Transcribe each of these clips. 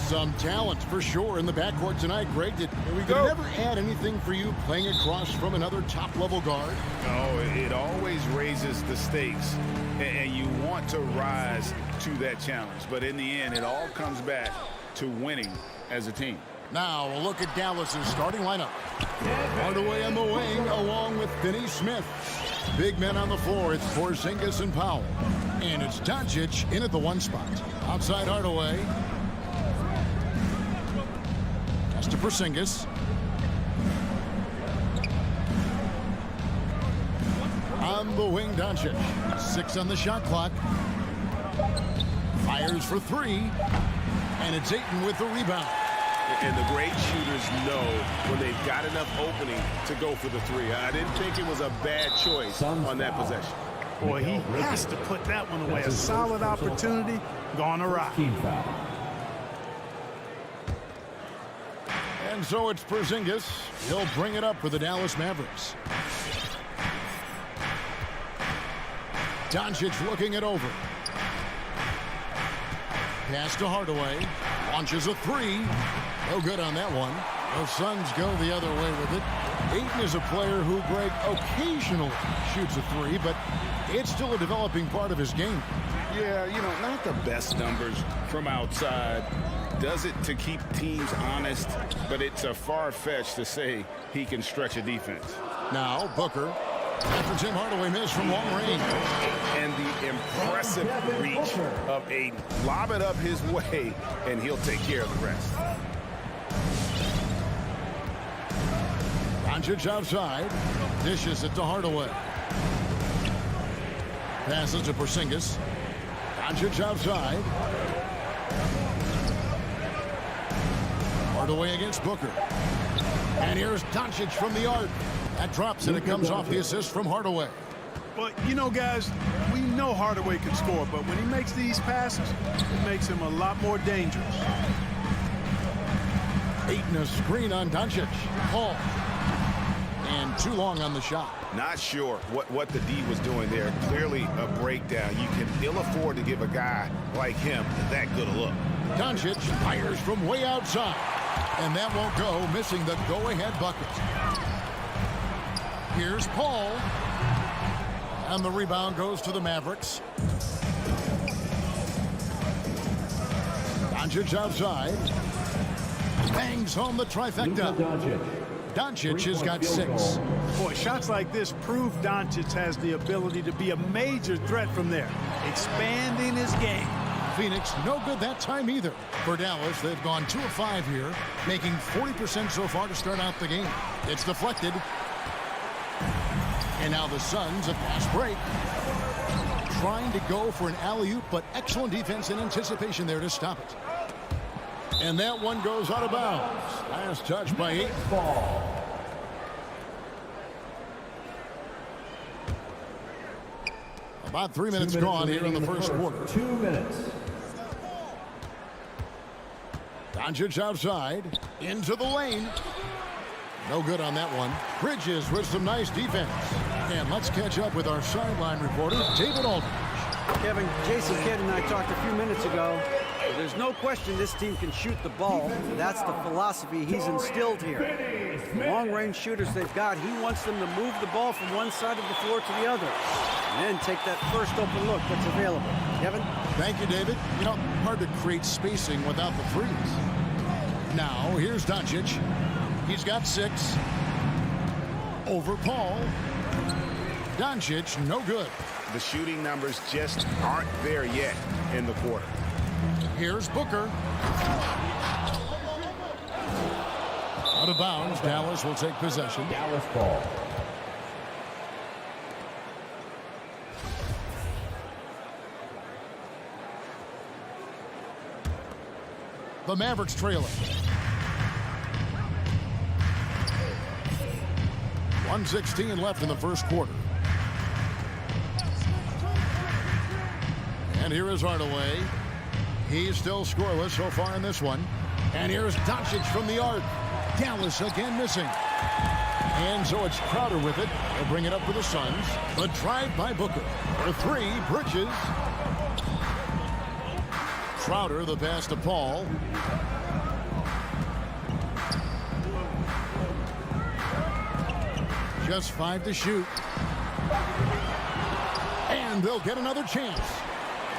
Some talent for sure in the backcourt tonight, Greg. Did it ever add anything for you playing across from another top-level guard? No, it always raises the stakes, and you want to rise to that challenge. But in the end, it all comes back to winning as a team. Now a look at Dallas's starting lineup. Hardaway on the wing along with Finney Smith. Big men on the floor. It's Porzingis and Powell. And it's Doncic in at the 1 spot. Outside Hardaway. Pass to Porzingis. On the wing, Doncic. 6 on the shot clock. Fires for 3. And it's Ayton with the rebound. And the great shooters know when they've got enough opening to go for the 3. I didn't think it was a bad choice on that possession. Boy, he has to put that one away. A solid opportunity gone awry. And so it's Porzingis. He'll bring it up for the Dallas Mavericks. Doncic looking it over. Pass to Hardaway. Launches a 3. No good on that one. The Suns go the other way with it. Ayton is a player who, Greg, occasionally shoots a 3, but it's still a developing part of his game. Yeah, you know, not the best numbers from outside. Does it to keep teams honest, but it's a far-fetched to say he can stretch a defense. Now, Booker. After Tim Hardaway missed from long range. And the impressive reach of Ayton. Lob it up his way, and he'll take care of the rest. Doncic outside. Dishes it to Hardaway. Passes to Porzingis. Doncic outside. Hardaway against Booker. And here's Doncic from the arc. That drops and it comes off the assist from Hardaway. But, you know, guys, we know Hardaway can score, but when he makes these passes, it makes him a lot more dangerous. Ayton a screen on Doncic. Paul. And too long on the shot. Not sure what the D was doing there. Clearly a breakdown. You can ill afford to give a guy like him that good a look. Doncic fires from way outside. And that won't go, missing the go-ahead bucket. Here's Paul. And the rebound goes to the Mavericks. Doncic outside. Bangs home the trifecta. Doncic has got 6. Boy, shots like this prove Doncic has the ability to be a major threat from there, expanding his game. Phoenix, no good that time either. For Dallas, they've gone 2 of 5 here, making 40% so far to start out the game. It's deflected. And now the Suns, a fast break. Trying to go for an alley-oop, but excellent defense and anticipation there to stop it. And that one goes out of bounds. Last touch by Ayton. About 3 minutes gone here in the first quarter. 2 minutes. Doncic outside. Into the lane. No good on that one. Bridges with some nice defense. And let's catch up with our sideline reporter, David Aldridge. Kevin, Jason Kidd and I talked a few minutes ago. There's no question this team can shoot the ball. That's the philosophy he's instilled here. Long-range shooters they've got, he wants them to move the ball from one side of the floor to the other. And then take that first open look that's available. Kevin? Thank you, David. You know, hard to create spacing without the threes. Now, here's Doncic. He's got 6. Over Paul. Doncic, no good. The shooting numbers just aren't there yet in the quarter. Here's Booker. Out of bounds. Dallas will take possession. Dallas ball. The Mavericks trailing. 1:16 left in the first quarter. And here is Hardaway. He's still scoreless so far in this one. And here's Doncic from the arc. Dallas again missing. And so it's Crowder with it. They'll bring it up for the Suns. The drive by Booker. For 3, Bridges. Crowder, the pass to Paul. Just 5 to shoot. And they'll get another chance.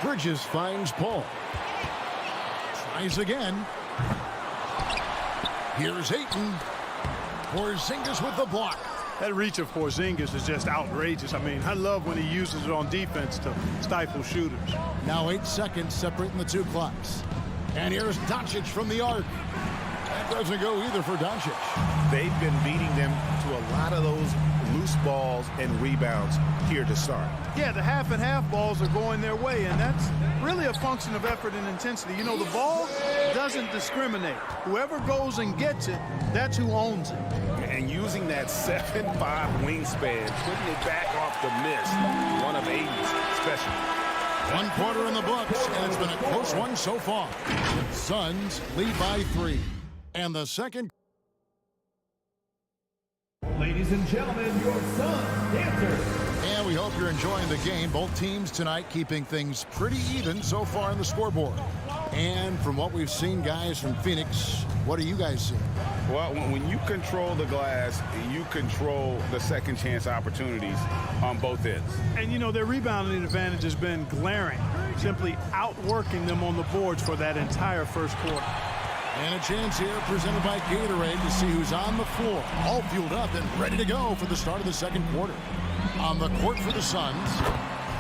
Bridges finds Paul. Tries again. Here's Ayton. Porzingis with the block. That reach of Porzingis is just outrageous. I mean, I love when he uses it on defense to stifle shooters. Now 8 seconds separating the two clocks. And here's Doncic from the arc. That doesn't go either for Doncic. They've been beating them to a lot of those loose balls and rebounds here to start. Yeah, the half and half balls are going their way, and that's really a function of effort and intensity. You know, the ball doesn't discriminate. Whoever goes and gets it, that's who owns it. And using that 7'5" wingspan, putting it back off the miss, one of Aiden's special. 1 quarter in the books, and it's been a close one so far. Suns lead by 3. And the second. Ladies and gentlemen, your Suns dancers. And we hope you're enjoying the game. Both teams tonight keeping things pretty even so far on the scoreboard. And from what we've seen, guys, from Phoenix, what do you guys see? Well, when you control the glass, you control the second chance opportunities on both ends. And, you know, their rebounding advantage has been glaring, simply outworking them on the boards for that entire first quarter. And a chance here presented by Gatorade to see who's on the floor. All fueled up and ready to go for the start of the second quarter. On the court for the Suns.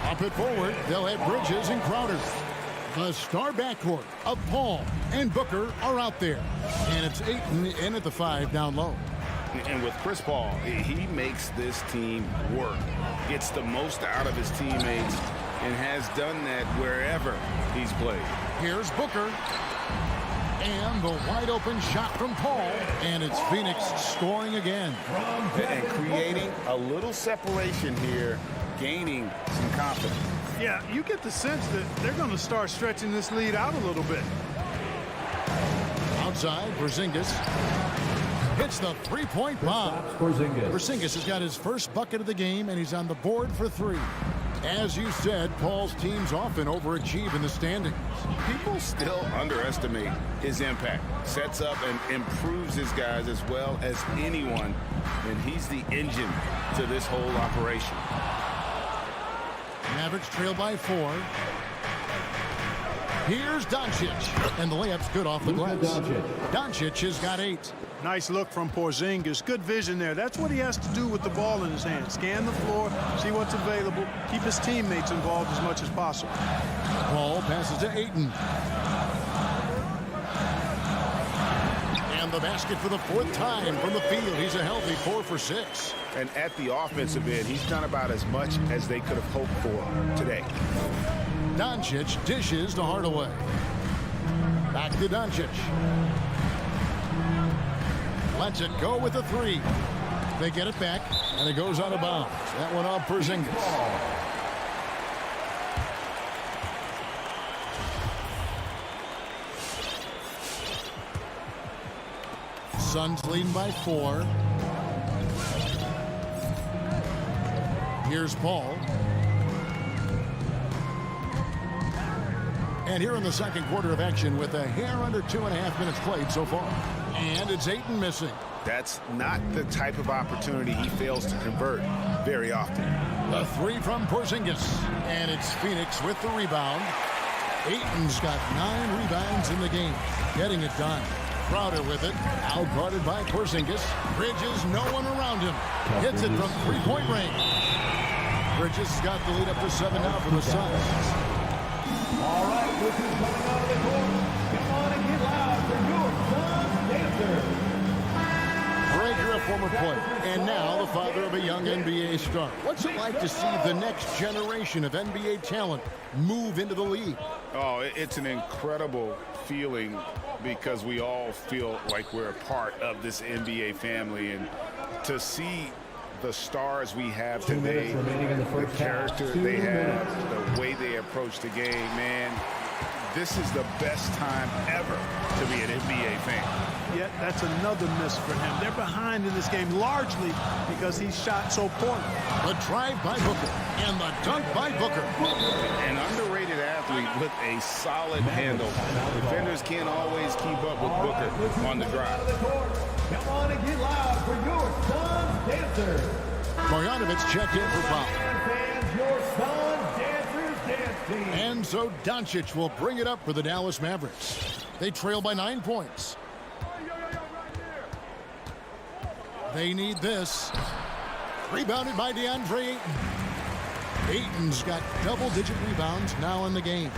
Up it forward, they'll have Bridges and Crowder. The star backcourt of Paul and Booker are out there. And it's Ayton in at the 5 down low. And with Chris Paul, he makes this team work. Gets the most out of his teammates and has done that wherever he's played. Here's Booker. And the wide open shot from Paul. And it's Phoenix scoring again. And creating a little separation here, gaining some confidence. Yeah, you get the sense that they're going to start stretching this lead out a little bit. Outside, Porzingis hits the three-point bomb. Porzingis has got his first bucket of the game, and he's on the board for 3. As you said, Paul's teams often overachieve in the standings. People still underestimate his impact. Sets up and improves his guys as well as anyone, and he's the engine to this whole operation. Mavericks trail by 4. Here's Doncic, and the layup's good off the glass. Doncic has got 8. Nice look from Porzingis. Good vision there. That's what he has to do with the ball in his hand. Scan the floor, see what's available, keep his teammates involved as much as possible. Paul passes to Ayton. And the basket for the 4th time from the field. He's a healthy 4 for 6. And at the offensive end, he's done about as much as they could have hoped for today. Doncic dishes to Hardaway. Back to Doncic. Lets it go with a 3. They get it back, and it goes out of bounds. That one off Porzingis. Suns leading by 4. Here's Paul. And here in the second quarter of action with a hair under 2.5 minutes played so far. And it's Ayton missing. That's not the type of opportunity he fails to convert very often. The 3 from Porzingis. And it's Phoenix with the rebound. Ayton's got 9 rebounds in the game. Getting it done. Crowder with it. Outguarded by Porzingis. Bridges, no one around him. Hits it from 3-point range. Bridges has got the lead up to 7 now for the Suns. All right, this is coming out of the court. Come on and get loud for your Suns dancers. Greg, you're a former player, and now the father of a young NBA star. What's it like to see the next generation of NBA talent move into the league? Oh, it's an incredible feeling because we all feel like we're a part of this NBA family, and to see the stars we have today, the character they have, the way they approach the game, man, this is the best time ever to be an NBA fan. Yet that's another miss for him. They're behind in this game largely because he shot so poorly. The drive by Booker and the dunk by Booker. An underrated athlete with a solid handle. Defenders can't always keep up with Booker on the drive. Come on and get loud for your Suns dancers. Marjanovic checked in for foul. Fans, your Suns dancers dance team. And so Doncic will bring it up for the Dallas Mavericks. They trail by 9 points. They need this. Rebounded by DeAndre Ayton. Ayton's got double-digit rebounds now in the game.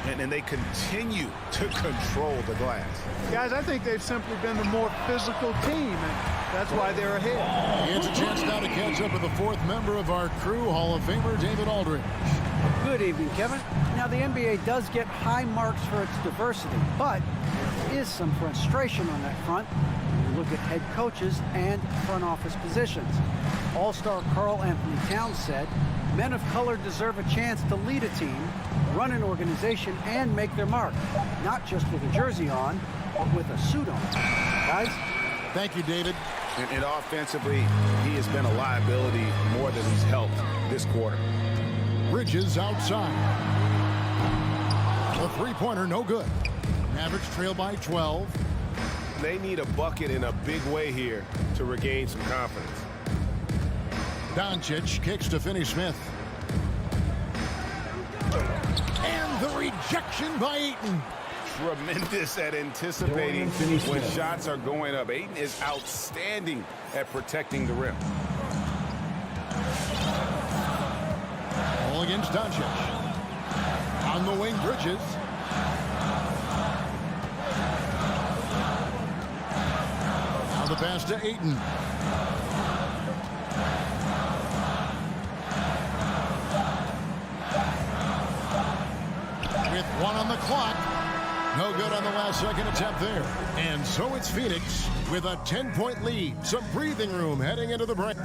And they continue to control the glass. Guys, I think they've simply been the more physical team, and that's why they're ahead. He has a chance now to catch up with the fourth member of our crew, Hall of Famer David Aldridge. Good evening, Kevin. Now, the NBA does get high marks for its diversity, but there is some frustration on that front when you look at head coaches and front office positions. All-star Karl Anthony Towns said, men of color deserve a chance to lead a team, run an organization, and make their mark, not just with a jersey on, but with a suit on. Guys? Thank you, David. And offensively, he has been a liability more than he's helped this quarter. Bridges outside. The three-pointer, no good. Mavericks trail by 12. They need a bucket in a big way here to regain some confidence. Doncic kicks to Finney-Smith. And the rejection by Ayton. Tremendous at anticipating when shots are going up. Ayton is outstanding at protecting the rim. Ball against Doncic. On the wing, Bridges. Now the pass to Ayton. With 1 on the clock. No good on the last second attempt there. And so it's Phoenix with a 10-point lead. Some breathing room heading into the break.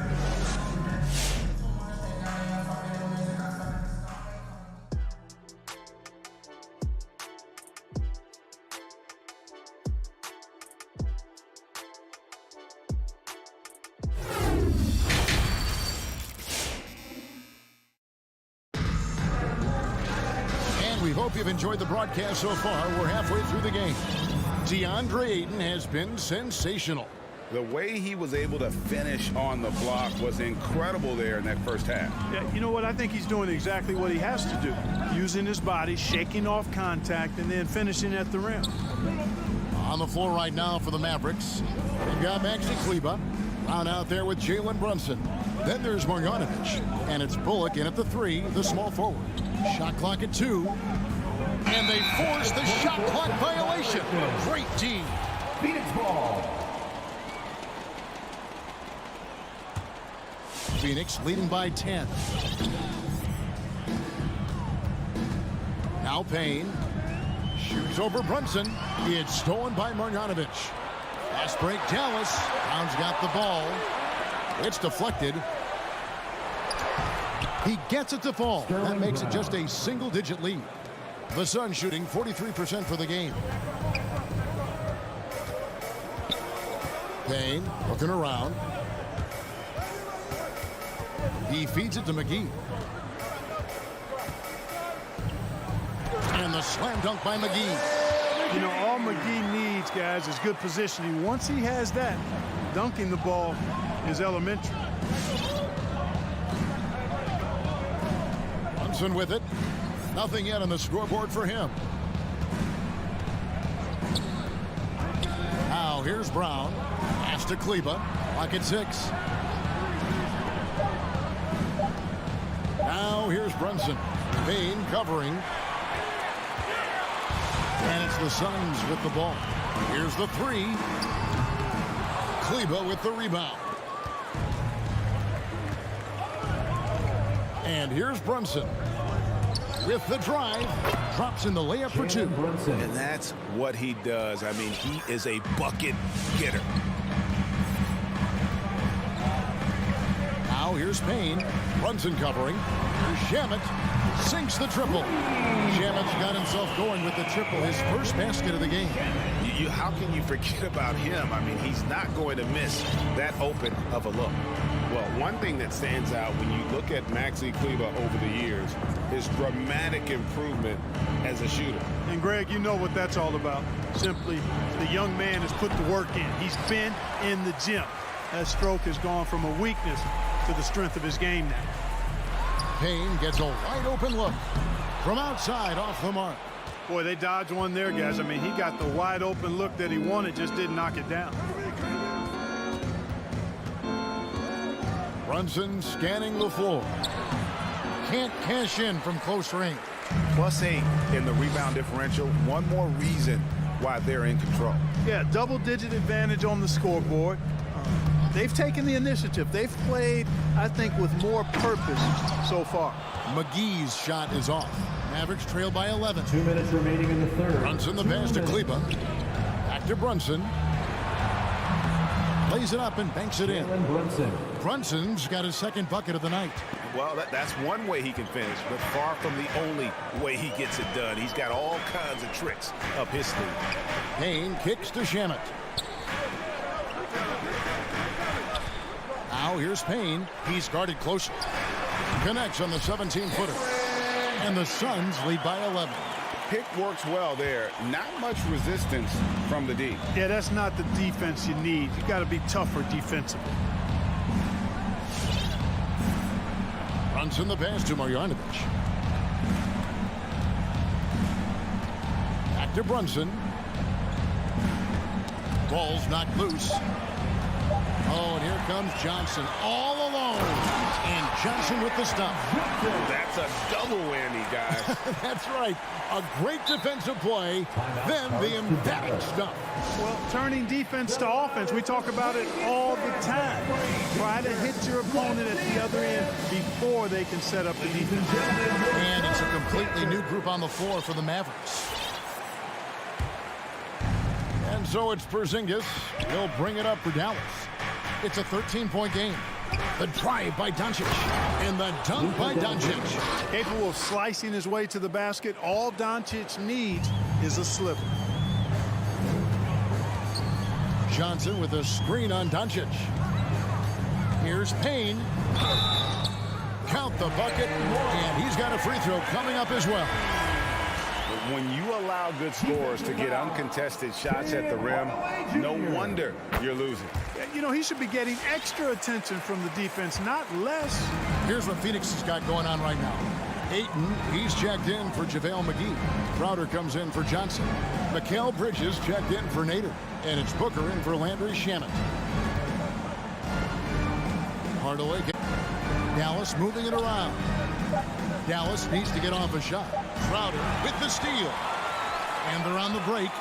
We hope you've enjoyed the broadcast so far. We're halfway through the game. DeAndre Ayton has been sensational. The way he was able to finish on the block was incredible there in that first half. Yeah, you know what? I think he's doing exactly what he has to do. Using his body, shaking off contact, and then finishing at the rim. On the floor right now for the Mavericks, they've got Maxi Kleber. Round out there with Jalen Brunson. Then there's Marjanovic. And it's Bullock in at the 3, the small forward. Shot clock at 2. And they force the shot clock violation. Great team. Phoenix ball. Phoenix leading by 10. Now Payne. Shoots over Brunson. It's stolen by Marjanovic. Fast break Dallas. Brown's got the ball. It's deflected. He gets it to fall. That makes it just a single-digit lead. The Suns shooting 43% for the game. Payne looking around. He feeds it to McGee. And the slam dunk by McGee. You know, all McGee needs, guys, is good positioning. Once he has that, dunking the ball is elementary. Brunson with it. Nothing yet on the scoreboard for him. Now here's Brown. Pass to Kleber. Clock at 6. Now here's Brunson. Payne covering. And it's the Suns with the ball. Here's the 3. Kleber with the rebound. And here's Brunson with the drive. Drops in the layup for 2. And that's what he does. I mean, he is a bucket getter. Now here's Payne. Brunson covering. Shamet sinks the triple. Shamet's got himself going with the triple, his first basket of the game. how can you forget about him? I mean, he's not going to miss that open of a look. Well, one thing that stands out when you look at Maxi Kleber over the years is dramatic improvement as a shooter. And, Greg, you know what that's all about. Simply, the young man has put the work in. He's been in the gym. That stroke has gone from a weakness to the strength of his game now. Payne gets a wide open look from outside off the mark. Boy, they dodged one there, guys. I mean, he got the wide open look that he wanted, just didn't knock it down. Brunson scanning the floor. Can't cash in from close range. +8 in the rebound differential. One more reason why they're in control. Yeah, double-digit advantage on the scoreboard. They've taken the initiative. They've played, I think, with more purpose so far. McGee's shot is off. Mavericks trail by 11. 2 minutes remaining in the third. Brunson the pass to Kleber. Back to Brunson. Lays it up and banks it in. Brunson's got his second bucket of the night. Well, that's one way he can finish, but far from the only way he gets it done. He's got all kinds of tricks up his sleeve. Payne kicks to Shamet. Now here's Payne. He's guarded closely. Connects on the 17-footer. And the Suns lead by 11. Pick works well there. Not much resistance from the D. Yeah, that's not the defense you need. You got to be tougher defensively. Brunson the pass to Marjanovic. Back to Brunson. Ball's knocked loose. Oh, and here comes Johnson all alone. And Johnson with the stop. That's a double whammy, guys. That's right. A great defensive play, then the emphatic stuff. Well, turning defense to offense, we talk about it all the time. Try to hit your opponent at the other end before they can set up the defense. And it's a completely new group on the floor for the Mavericks. And so it's Porzingis. He'll bring it up for Dallas. It's a 13-point game. The drive by Doncic and the dunk by Doncic. Capable of slicing his way to the basket. All Doncic needs is a slipper. Johnson with a screen on Doncic. Here's Payne. Count the bucket, and he's got a free throw coming up as well. When you allow good scorers to get uncontested shots at the rim, no wonder you're losing. You know, he should be getting extra attention from the defense, not less. Here's what Phoenix has got going on right now. Ayton, he's checked in for JaVale McGee. Crowder comes in for Johnson. Mikal Bridges checked in for Nader. And it's Booker in for Landry Shamet. Hardaway. Dallas moving it around. Dallas needs to get off a shot. Crowder with the steal. And they're on the break.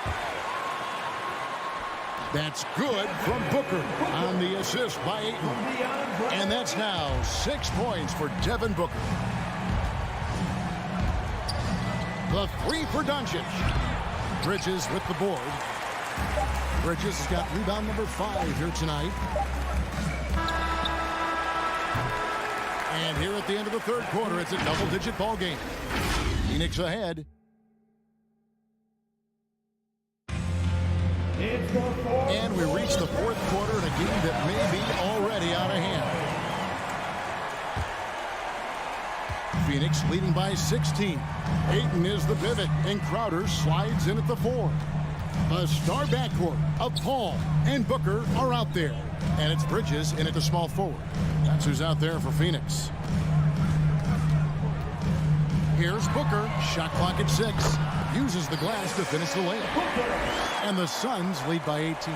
That's good from Booker on the assist by Ayton. And that's now 6 points for Devin Booker. The three for Doncic. Bridges with the board. Bridges has got rebound number 5 here tonight. And here at the end of the third quarter, it's a double-digit ball game. Phoenix ahead. And we reach the fourth quarter in a game that may be already out of hand. Phoenix leading by 16. Ayton is the pivot, and Crowder slides in at the 4. A star backcourt of Paul and Booker are out there. And it's Bridges in at the small forward. That's who's out there for Phoenix. Here's Booker. Shot clock at 6. Uses the glass to finish the layup. And the Suns lead by 18.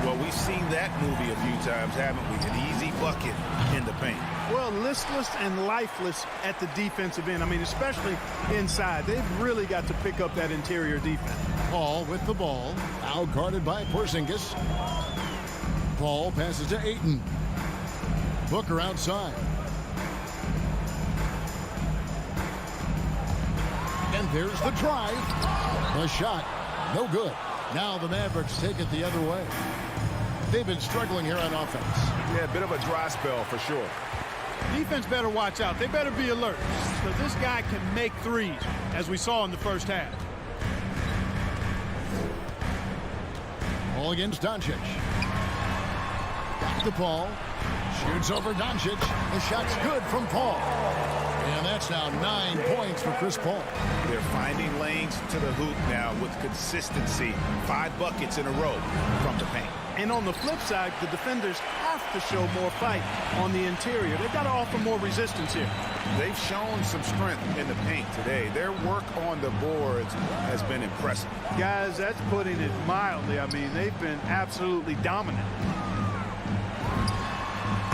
Well, we've seen that movie a few times, haven't we? An easy bucket in the paint. Well, listless and lifeless at the defensive end. I mean, especially inside. They've really got to pick up that interior defense. Paul with the ball. Out guarded by Porzingis. Paul passes to Ayton. Booker outside. And there's the drive. The shot. No good. Now the Mavericks take it the other way. They've been struggling here on offense. Yeah, a bit of a dry spell for sure. Defense better watch out. They better be alert. Because this guy can make threes, as we saw in the first half. Ball against Doncic. Back to Paul. Shoots over Doncic. The shot's good from Paul. And that's now 9 points for Chris Paul. They're finding lanes to the hoop now with consistency. 5 buckets in a row from the paint. And on the flip side, the defenders have to show more fight on the interior. They've got to offer more resistance here. They've shown some strength in the paint today. Their work on the boards has been impressive. Guys, that's putting it mildly. I mean, they've been absolutely dominant.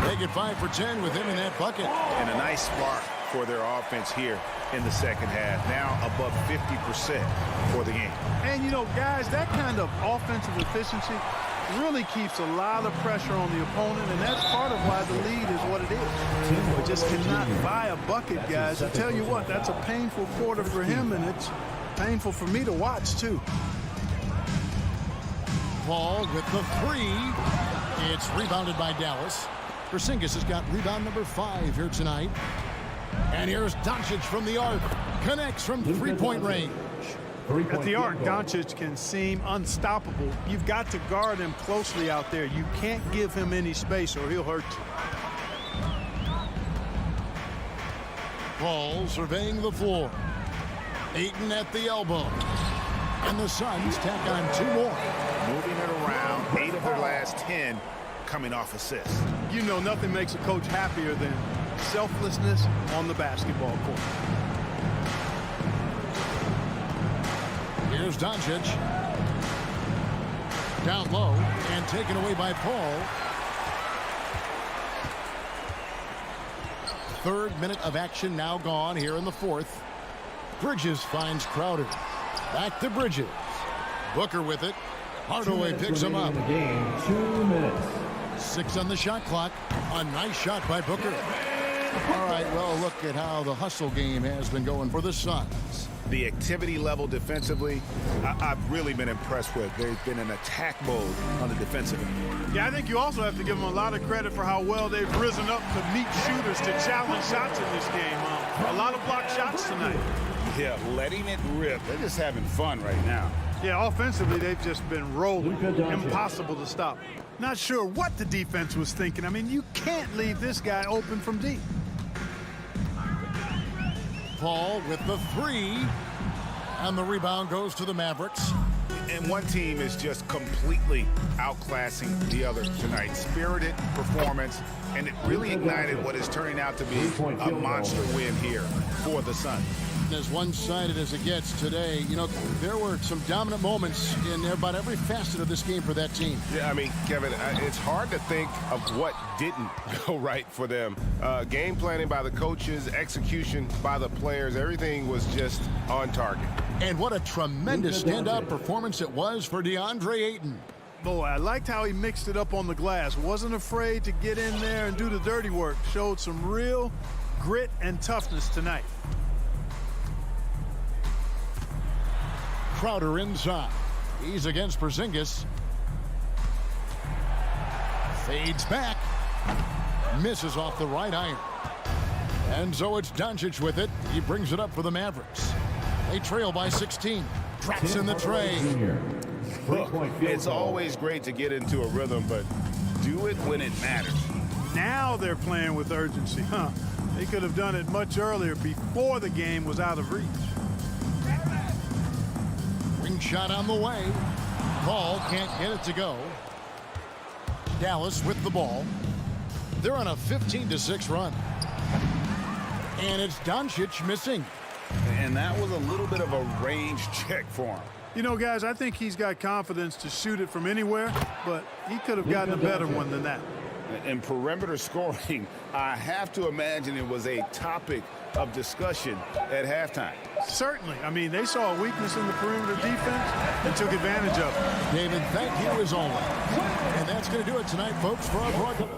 They get 5 for 10 with him in that bucket. And a nice spark for their offense here in the second half. Now above 50% for the game. And, you know, guys, that kind of offensive efficiency really keeps a lot of pressure on the opponent, and that's part of why the lead is what it is. We just cannot buy a bucket, guys. I tell you what, that's a painful quarter for him, and it's painful for me to watch, too. Paul with the 3. It's rebounded by Dallas. Porzingis has got rebound number 5 here tonight. And here's Doncic from the arc. Connects from 3-point range. At the arc, Doncic can seem unstoppable. You've got to guard him closely out there. You can't give him any space or he'll hurt you. Paul surveying the floor. Ayton at the elbow. And the Suns tack on 2 more. Moving it around, 8 of their last 10 coming off assists. You know, nothing makes a coach happier than selflessness on the basketball court. Here's Doncic. Down low and taken away by Paul. 3rd minute of action now gone here in the 4th. Bridges finds Crowder. Back to Bridges. Booker with it. Hardaway picks him up. 2 minutes. 6 on the shot clock. A nice shot by Booker. All right, well, look at how the hustle game has been going for the Suns. The activity level defensively, I've really been impressed with. They've been in attack mode on the defensive end. Yeah, I think you also have to give them a lot of credit for how well they've risen up to meet shooters to challenge shots in this game. A lot of blocked shots tonight. Yeah, letting it rip. They're just having fun right now. Yeah, offensively, they've just been rolling. Impossible to stop. Not sure what the defense was thinking. I mean, you can't leave this guy open from deep. Paul with the 3. And the rebound goes to the Mavericks. And one team is just completely outclassing the other tonight. Spirited performance, and it really ignited what is turning out to be a monster win here for the Suns. As one-sided as it gets today, you know, there were some dominant moments in about every facet of this game for that team. Yeah, I mean, Kevin, it's hard to think of what didn't go right for them. Game planning by the coaches, execution by the players, everything was just on target. And what a tremendous standout performance it was for DeAndre Ayton. Boy, I liked how he mixed it up on the glass. Wasn't afraid to get in there and do the dirty work. Showed some real grit and toughness tonight. Crowder inside. He's against Porzingis. Fades back. Misses off the right iron. And so it's Doncic with it. He brings it up for the Mavericks. They trail by 16. Drops in the tray. Look, it's always great to get into a rhythm, but do it when it matters. Now they're playing with urgency, huh? They could have done it much earlier before the game was out of reach. Ring shot on the way. Paul can't get it to go. Dallas with the ball. They're on a 15-6 run. And it's Doncic missing. And that was a little bit of a range check for him. You know, guys, I think he's got confidence to shoot it from anywhere, but he could have gotten a better one than that. In perimeter scoring, I have to imagine it was a topic of discussion at halftime. Certainly. I mean, they saw a weakness in the perimeter defense and took advantage of it. David, thank you as always. And that's going to do it tonight, folks, for our broadcast.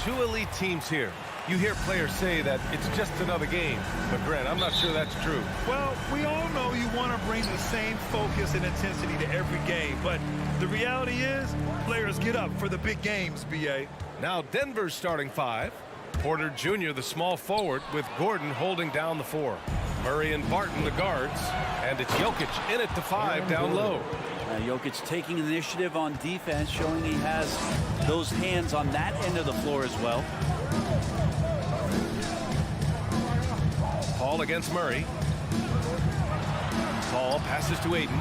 two elite teams here. You hear players say that it's just another game. But, Grant, I'm not sure that's true. Well, we all know you want to bring the same focus and intensity to every game. But the reality is, players get up for the big games, B.A. Now Denver's starting five. Porter Jr., the small forward, with Gordon holding down the four. Murray and Barton, the guards. And it's Jokic in at the five down low. Jokic taking initiative on defense, showing he has those hands on that end of the floor as well. Paul against Murray. Paul passes to Aiden.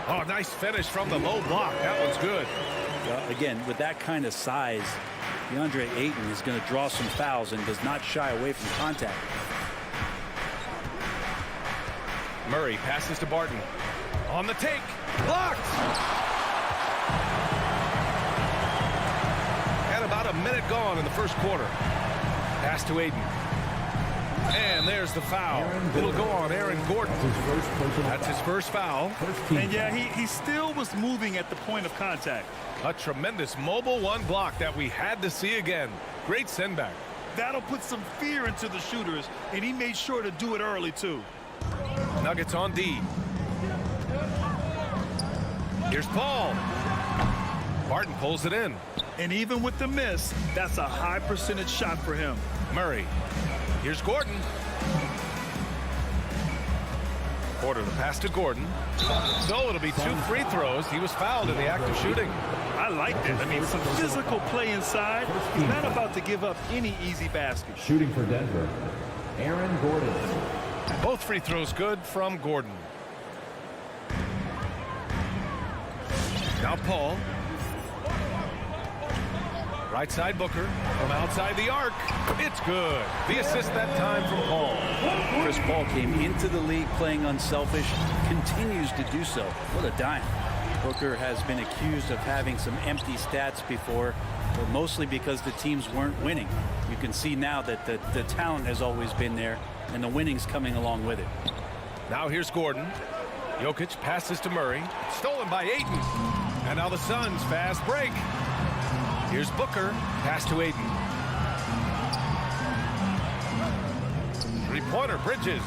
Oh, nice finish from the low block. That one's good. Again, with that kind of size, DeAndre Ayton is going to draw some fouls and does not shy away from contact. Murray passes to Barton. On the take. Blocked. And about a minute gone in the first quarter. Pass to Aiden. And there's the foul. It'll go on Aaron Gordon. That's his first foul. And yeah, he still was moving at the point of contact. A tremendous mobile one block that we had to see again. Great send back. That'll put some fear into the shooters, and he made sure to do it early, too. Nuggets on D. Here's Paul. Barton pulls it in. And even with the miss, that's a high percentage shot for him. Murray. Here's Gordon. Porter, the pass to Gordon. So it'll be 2 free throws. He was fouled in the act of shooting. I like that. I mean, some physical play inside. He's not about to give up any easy basket. Shooting for Denver, Aaron Gordon. Both free throws good from Gordon. Now Paul. Right side Booker. From outside the arc. It's good. The assist that time from Paul. Chris Paul came into the league playing unselfish, continues to do so. What a dime. Booker has been accused of having some empty stats before, but mostly because the teams weren't winning. You can see now that the talent has always been there, and the winning's coming along with it. Now here's Gordon. Jokic passes to Murray. Stolen by Ayton. And now the Suns fast break. Here's Booker. Pass to Aiden. Three-pointer, Bridges.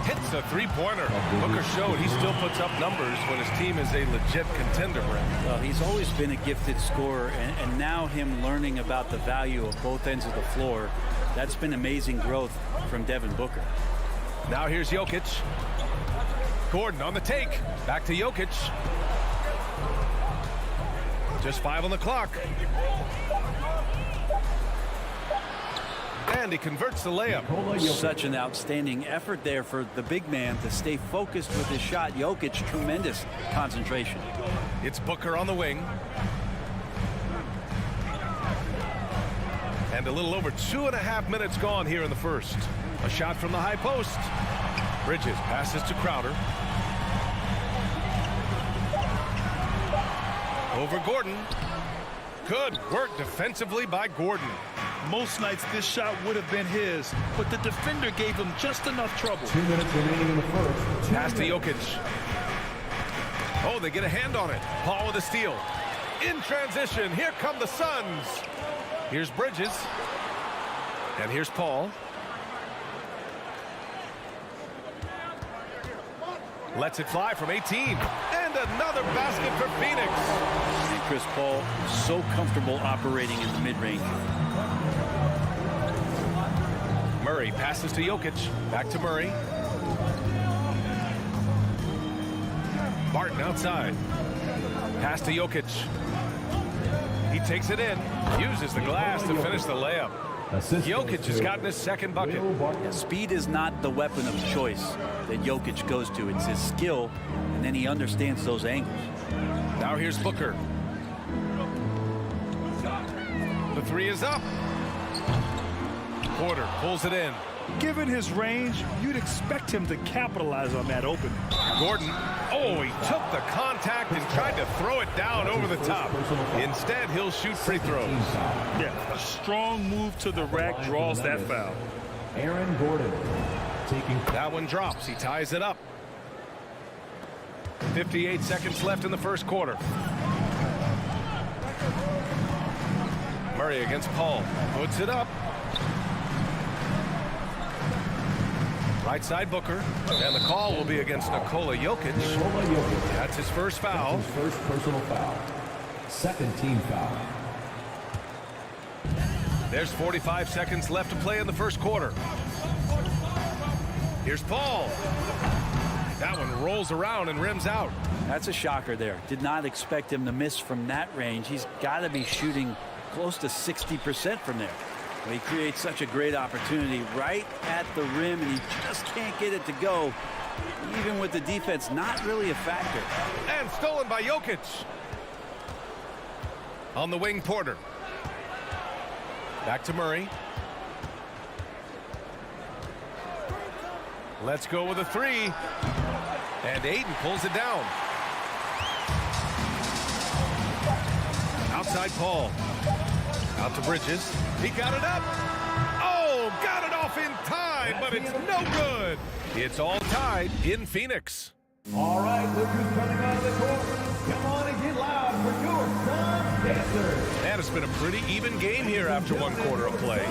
Hits a three-pointer. Booker showed he still puts up numbers when his team is a legit contender, Brent. Well, he's always been a gifted scorer, and now him learning about the value of both ends of the floor, that's been amazing growth from Devin Booker. Now here's Jokic. Gordon on the take. Back to Jokic. Just 5 on the clock. And he converts the layup. Such an outstanding effort there for the big man to stay focused with his shot. Jokic, tremendous concentration. It's Booker on the wing. And a little over 2.5 minutes gone here in the first. A shot from the high post. Bridges passes to Crowder. Over Gordon. Good work defensively by Gordon. Most nights this shot would have been his, but the defender gave him just enough trouble. 2 minutes remaining in the first. Pass to Jokic. Oh, they get a hand on it. Paul with a steal. In transition, here come the Suns. Here's Bridges. And here's Paul. Lets it fly from 18. And another basket for Phoenix. And Chris Paul so comfortable operating in the mid-range. Murray passes to Jokic. Back to Murray. Barton outside. Pass to Jokic. He takes it in. Uses the glass to finish the layup. Jokic has gotten his second bucket. Speed is not the weapon of choice that Jokic goes to. It's his skill, and then he understands those angles. Now here's Booker. The three is up. Porter pulls it in. Given his range, you'd expect him to capitalize on that opening. Gordon, oh, he took the contact and tried to throw it down over the top. Instead, he'll shoot free throws. Yeah, a strong move to the rack draws that foul. Aaron Gordon taking. That one drops. He ties it up. 58 seconds left in the first quarter. Murray against Paul. Puts it up. Right side Booker. And the call will be against Nikola Jokic. That's his first foul. His first personal foul. Second team foul. There's 45 seconds left to play in the first quarter. Here's Paul. That one rolls around and rims out. That's a shocker there. Did not expect him to miss from that range. He's got to be shooting close to 60% from there. Well, he creates such a great opportunity right at the rim, and he just can't get it to go, even with the defense not really a factor. And stolen by Jokic. On the wing, Porter. Back to Murray. Let's go with a three. And Ayton pulls it down. Outside Paul. Out to Bridges. He got it up. Oh, got it off in time, but it's no good. It's all tied in Phoenix. All right, look who's coming out of the court. Come on and get loud for your Suns dancers. And it's been a pretty even game here after one quarter of play.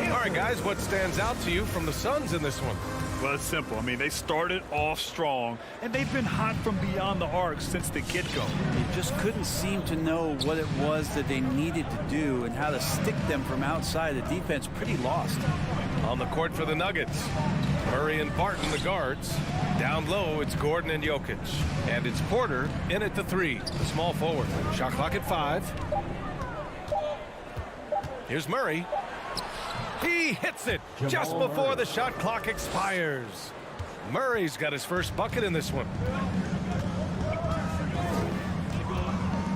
All right, guys, what stands out to you from the Suns in this one? Well, it's simple. I mean, they started off strong, and they've been hot from beyond the arc since the get-go. They just couldn't seem to know what it was that they needed to do and how to stick them from outside. The defense pretty lost. On the court for the Nuggets, Murray and Barton, the guards. Down low, it's Gordon and Jokic. And it's Porter in at the three, the small forward. Shot clock at 5. Here's Murray. He hits it just before the shot clock expires. Murray's got his first bucket in this one.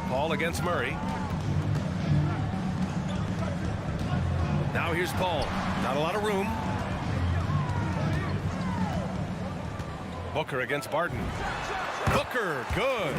Paul against Murray. Now here's Paul. Not a lot of room. Booker against Barton. Booker, good.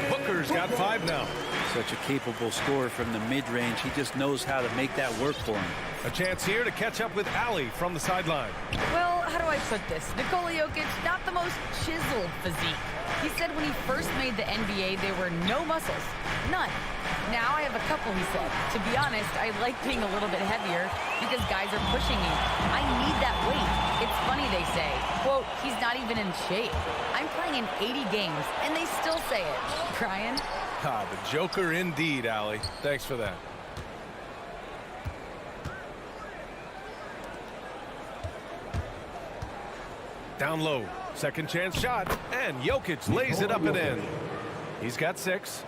Booker's got 5 now. Such a capable scorer from the mid-range. He just knows how to make that work for him. A chance here to catch up with Allie from the sideline. Well, how do I put this? Nikola Jokic, not the most chiseled physique. He said when he first made the NBA, there were no muscles. None. Now I have a couple, he said. To be honest, I like being a little bit heavier because guys are pushing me. I need that weight. It's funny they say, quote, he's not even in shape. I'm playing in 80 games, and they still say it. Brian? Ah, the Joker indeed, Allie. Thanks for that. Down low, second chance shot, and Jokic lays it up and in. He's got 6.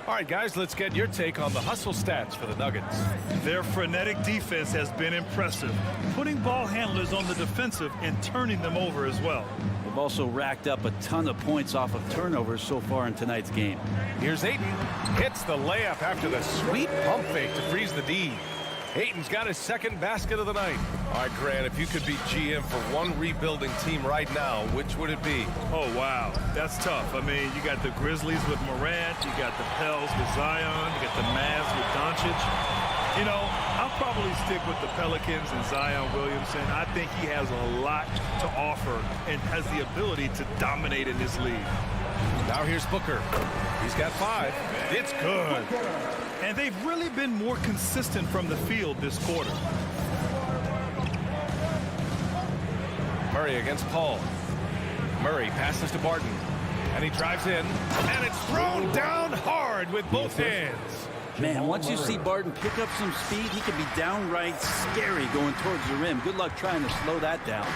All right, guys, let's get your take on the hustle stats for the Nuggets. Their frenetic defense has been impressive, putting ball handlers on the defensive and turning them over as well. They've also racked up a ton of points off of turnovers so far in tonight's game. Here's Ayton. Hits the layup after the sweet pump fake to freeze the D. Ayton's got his second basket of the night. All right, Grant, if you could be GM for one rebuilding team right now, which would it be? Oh, wow. That's tough. I mean, you got the Grizzlies with Morant. You got the Pels with Zion. You got the Mavs with Doncic. You know, I'll probably stick with the Pelicans and Zion Williamson. I think he has a lot to offer and has the ability to dominate in this league. Now here's Booker. He's got 5. It's good. And they've really been more consistent from the field this quarter. Murray against Paul. Murray passes to Barton. And he drives in. And it's thrown down hard with both hands. Man, once you see Barton pick up some speed, he can be downright scary going towards the rim. Good luck trying to slow that down.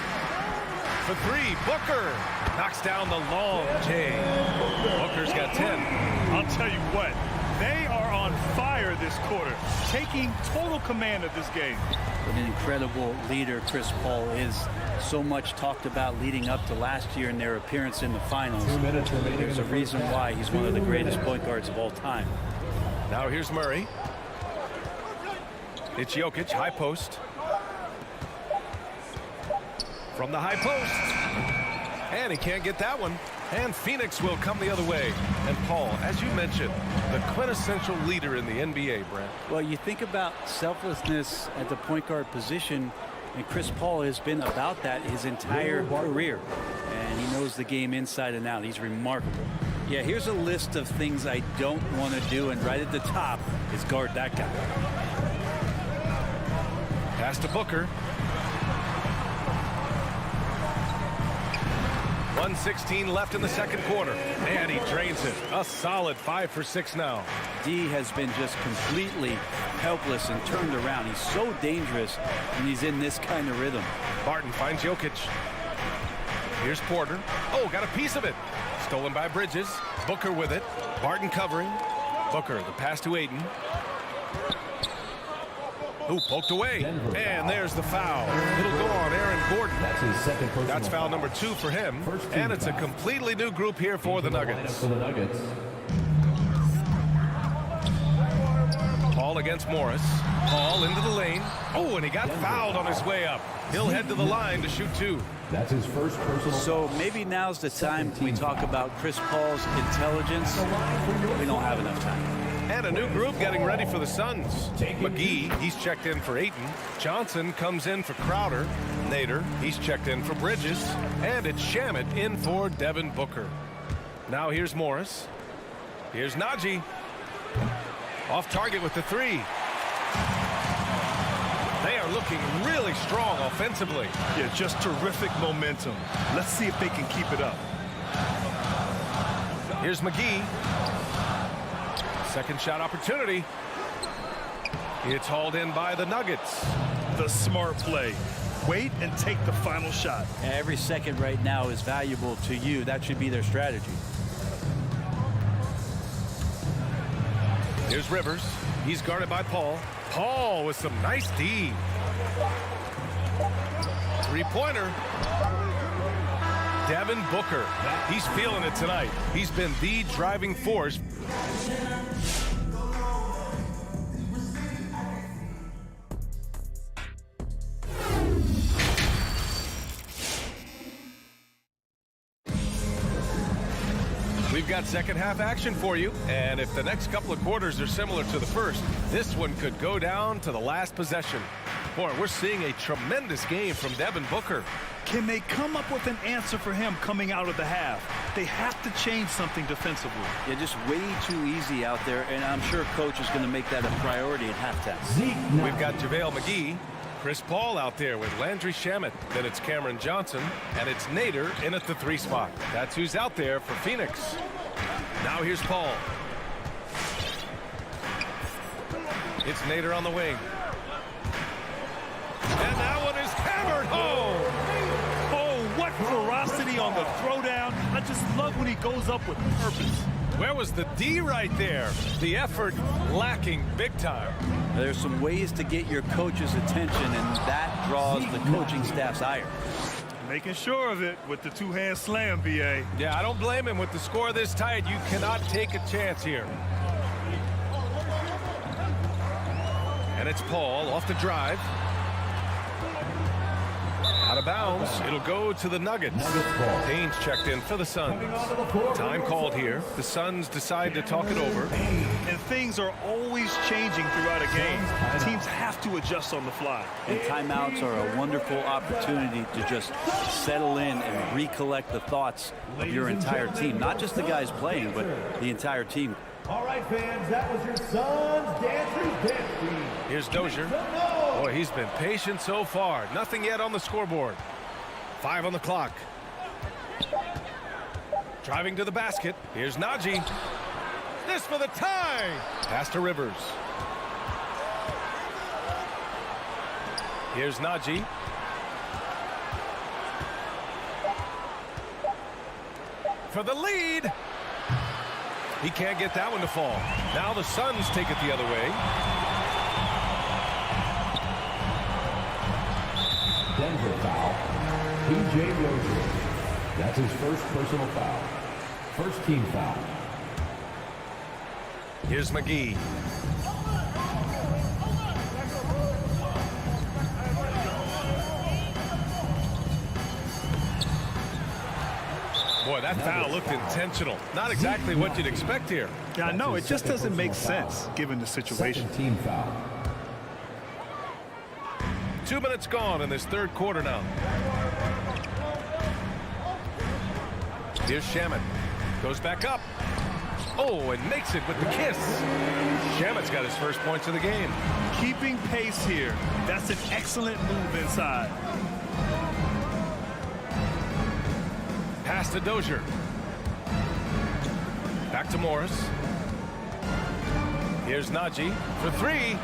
For 3, Booker knocks down the long J. Booker's got 10. I'll tell you what, they are on fire this quarter, taking total command of this game. What an incredible leader Chris Paul is. So much talked about leading up to last year in their appearance in the finals. There's a reason why he's one of the greatest point guards of all time. Now here's Murray. It's Jokic, high post. From the high post. And he can't get that one. And Phoenix will come the other way. And Paul, as you mentioned, the quintessential leader in the NBA, Brent. Well, you think about selflessness at the point guard position, and Chris Paul has been about that his entire career. And he knows the game inside and out. He's remarkable. Yeah, here's a list of things I don't want to do, and right at the top is guard that guy. Pass to Booker. 1:16 left in the second quarter. And he drains it. A solid 5 for 6 now. D has been just completely helpless and turned around. He's so dangerous when he's in this kind of rhythm. Barton finds Jokic. Here's Porter. Oh, got a piece of it. Stolen by Bridges. Booker with it. Barton covering. Booker, the pass to Ayton. Ooh, poked away. And there's the foul. It'll go on Aaron Gordon. That's his second personal That's foul foul. number 2 for him. First team And it's a foul. completely new group here for the Nuggets. For the Nuggets. Paul against Morris. Paul into the lane. Oh, and he got fouled on his way up. He'll head to the line to shoot 2. That's his first personal. So maybe now's the time we talk about Chris Paul's intelligence. We don't have enough time. And a new group getting ready for the Suns. McGee, he's checked in for Ayton. Johnson comes in for Crowder. Nader, he's checked in for Bridges. And it's Shamet in for Devin Booker. Now here's Morris. Here's Najee. Off target with the 3. They are looking really strong offensively. Yeah, just terrific momentum. Let's see if they can keep it up. Here's McGee. Second shot opportunity. It's hauled in by the Nuggets. The smart play. Wait and take the final shot. Every second right now is valuable to you. That should be their strategy. Here's Rivers. He's guarded by Paul. Paul with some nice D. Three-pointer. Devin Booker. He's feeling it tonight. He's been the driving force. We've got second half action for you, and if the next couple of quarters are similar to the first, this one could go down to the last possession. Boy, we're seeing a tremendous game from Devin Booker. Can they come up with an answer for him coming out of the half? They have to change something defensively. Yeah, just way too easy out there, and I'm sure coach is going to make that a priority at halftime. We've got JaVale McGee, Chris Paul out there with Landry Shamet. Then it's Cameron Johnson, and it's Nader in at the 3 spot. That's who's out there for Phoenix. Now here's Paul. It's Nader on the wing. And that one is hammered home. Oh, what ferocity on the throwdown. I just love when he goes up with purpose. Where was the D right there? The effort lacking big time. There's some ways to get your coach's attention, and that draws the coaching staff's ire. Making sure of it with the two-hand slam, B.A. Yeah, I don't blame him. With the score this tight, you cannot take a chance here. And it's Paul off the drive. Out of bounds. It'll go to the Nuggets. Haynes checked in for the Suns. Time called here. The Suns decide to talk it over. And things are always changing throughout a game. Teams have to adjust on the fly. And timeouts are a wonderful opportunity to just settle in and recollect the thoughts of your entire team. Not just the guys playing, but the entire team. All right, fans, that was your Suns Dancers Dance Team. Here's Dozier. Boy, he's been patient so far. Nothing yet on the scoreboard. 5 on the clock. Driving to the basket. Here's Najee. This for the tie. Pass to Rivers. Here's Najee. For the lead. He can't get that one to fall. Now the Suns take it the other way. Denver foul. P.J. Dozier. That's his first personal foul. First team foul. Here's McGee. Boy, that foul looked intentional. Not exactly what you'd expect here. Yeah, I know. It just doesn't make sense given the situation. Second team foul. 2 minutes gone in this third quarter now. Here's Shamet. Goes back up. Oh, and makes it with the kiss. Shamit's got his first points of the game. Keeping pace here. That's an excellent move inside. Pass to Dozier. Back to Morris. Here's Najee for three.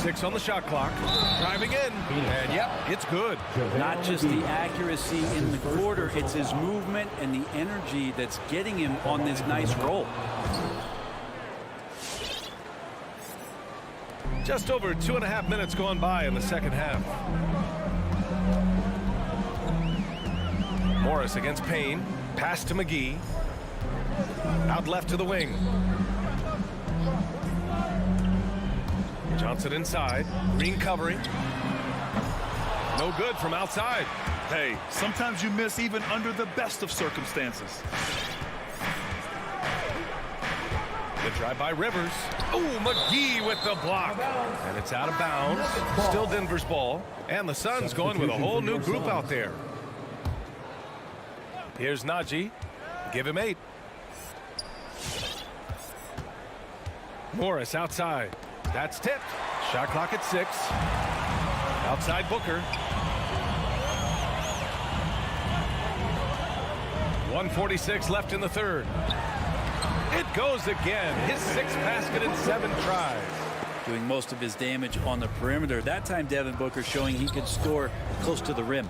6 on the shot clock. Driving in. And yep, it's good. Not just the accuracy in the quarter, it's his movement and the energy that's getting him on this nice roll. Just over 2.5 minutes gone by in the second half. Morris against Payne. Pass to McGee. Out left to the wing. Johnson inside. Green covering. No good from outside. Hey, sometimes you miss even under the best of circumstances. The drive by Rivers. Oh, McGee with the block. And it's out of bounds. Still Denver's ball. And the Suns going with a whole new group out there. Here's Najee. Give him 8. Morris outside. That's tipped. Shot clock at 6. Outside Booker. 1:46 left in the third. It goes again. His 6th basket in 7 tries. Doing most of his damage on the perimeter. That time Devin Booker showing he could score close to the rim.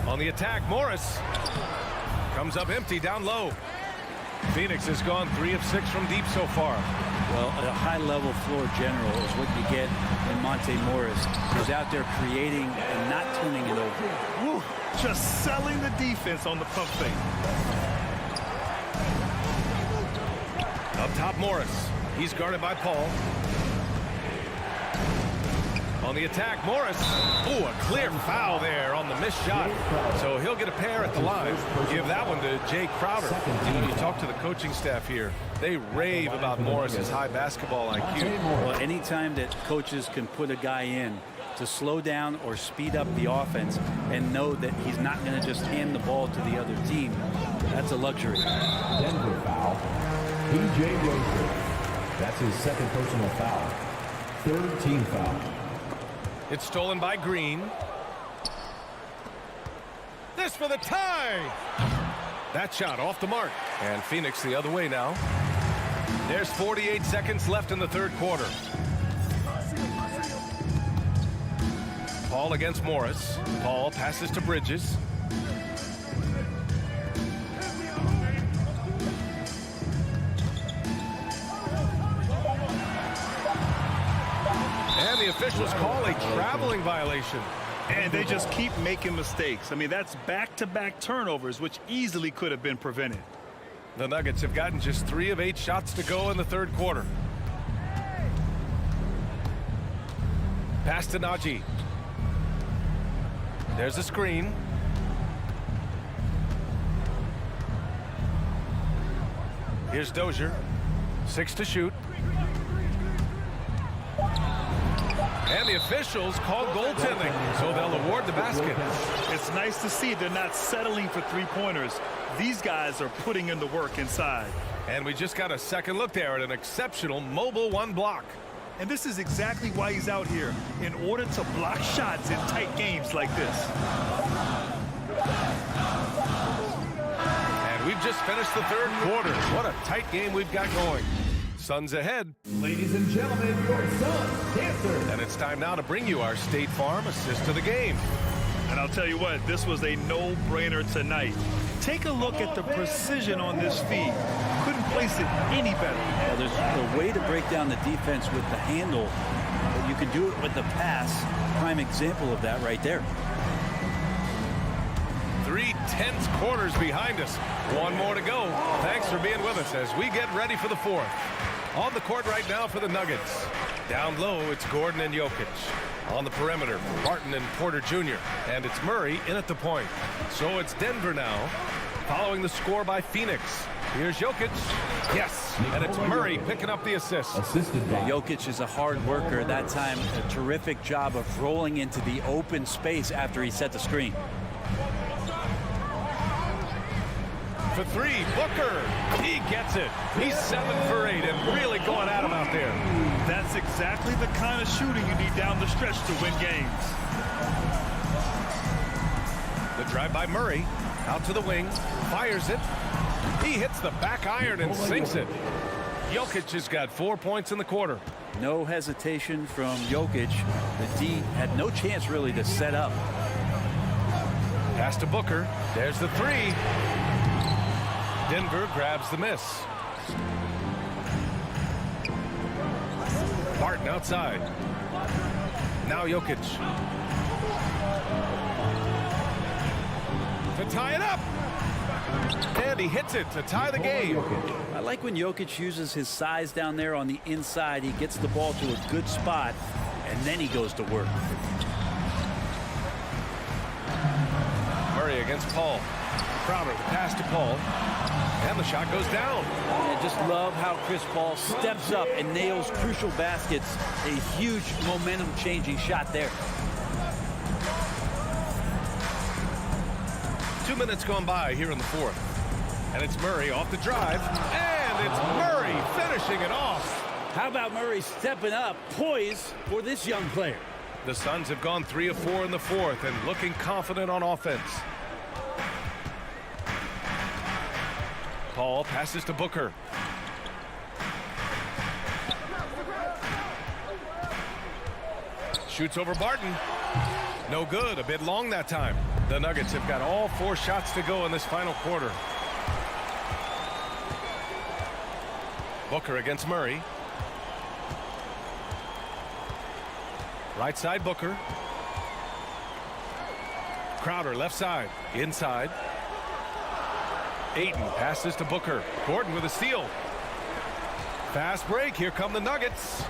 On the attack, Morris comes up empty down low. Phoenix has gone 3 of 6 from deep so far. Well, a high-level floor general is what you get in Monte Morris. He's out there creating and not turning it over. Woo, just selling the defense on the pump fake. Up top, Morris. He's guarded by Paul. On the attack, Morris. Ooh, a clear foul there on the missed shot. So he'll get a pair at the line. Give that one to Jay Crowder. You know, you talk to the coaching staff here. They rave about Morris's high basketball IQ. Well, anytime that coaches can put a guy in to slow down or speed up the offense and know that he's not going to just hand the ball to the other team, that's a luxury. Denver foul. P.J. Rozier. That's his 2nd personal foul. 3rd team foul. It's stolen by Green. This for the tie. That shot off the mark. And Phoenix the other way now. There's 48 seconds left in the third quarter. Paul against Morris. Paul passes to Bridges. And the officials call a traveling violation. And they just keep making mistakes. I mean, that's back-to-back turnovers, which easily could have been prevented. The Nuggets have gotten just 3 of 8 shots to go in the third quarter. Pass to Najee. There's a screen. Here's Dozier. 6 to shoot. And the officials call goaltending, so they'll award the basket. It's nice to see they're not settling for three-pointers. These guys are putting in the work inside. And we just got a second look there at an exceptional mobile 1 block. And this is exactly why he's out here, in order to block shots in tight games like this. And we've just finished the third quarter. What a tight game we've got going. Suns ahead. Ladies and gentlemen, your Suns dancer. And it's time now to bring you our State Farm assist of the game. And I'll tell you what, this was a no-brainer tonight. Take a look at the precision on this feed. Couldn't place it any better. Well, there's a way to break down the defense with the handle, but you can do it with the pass. Prime example of that right there. 3 tense quarters behind us. 1 more to go. Thanks for being with us as we get ready for the 4th. On the court right now for the Nuggets. Down low, it's Gordon and Jokic. On the perimeter, Barton and Porter Jr. And it's Murray in at the point. So it's Denver now, following the score by Phoenix. Here's Jokic. Yes, and it's Murray picking up the assist. Assisted by Jokic is a hard worker. That time, a terrific job of rolling into the open space after he set the screen. for three. Booker, he gets it. He's 7 for 8 and really going at him out there. That's exactly the kind of shooting you need down the stretch to win games. The drive by Murray. Out to the wing. Fires it. He hits the back iron and sinks it. Jokic has got 4 points in the quarter. No hesitation from Jokic. The D had no chance really to set up. Pass to Booker. There's the three. Denver grabs the miss. Barton outside. Now Jokic. To tie it up. And he hits it to tie the game. I like when Jokic uses his size down there on the inside. He gets the ball to a good spot, and then he goes to work. Murray against Paul. Crowder, the pass to Paul. And the shot goes down. I just love how Chris Paul steps up and nails crucial baskets. A huge momentum-changing shot there. 2 minutes gone by here in the fourth. And it's Murray off the drive. And it's Murray finishing it off. How about Murray stepping up, poised for this young player? The Suns have gone 3 of 4 in the fourth and looking confident on offense. Paul passes to Booker. Shoots over Barton. No good. A bit long that time. The Nuggets have got all 4 shots to go in this final quarter. Booker against Murray. Right side Booker. Crowder left side. Inside. Ayton passes to Booker. Gordon with a steal. Fast break. Here come the Nuggets.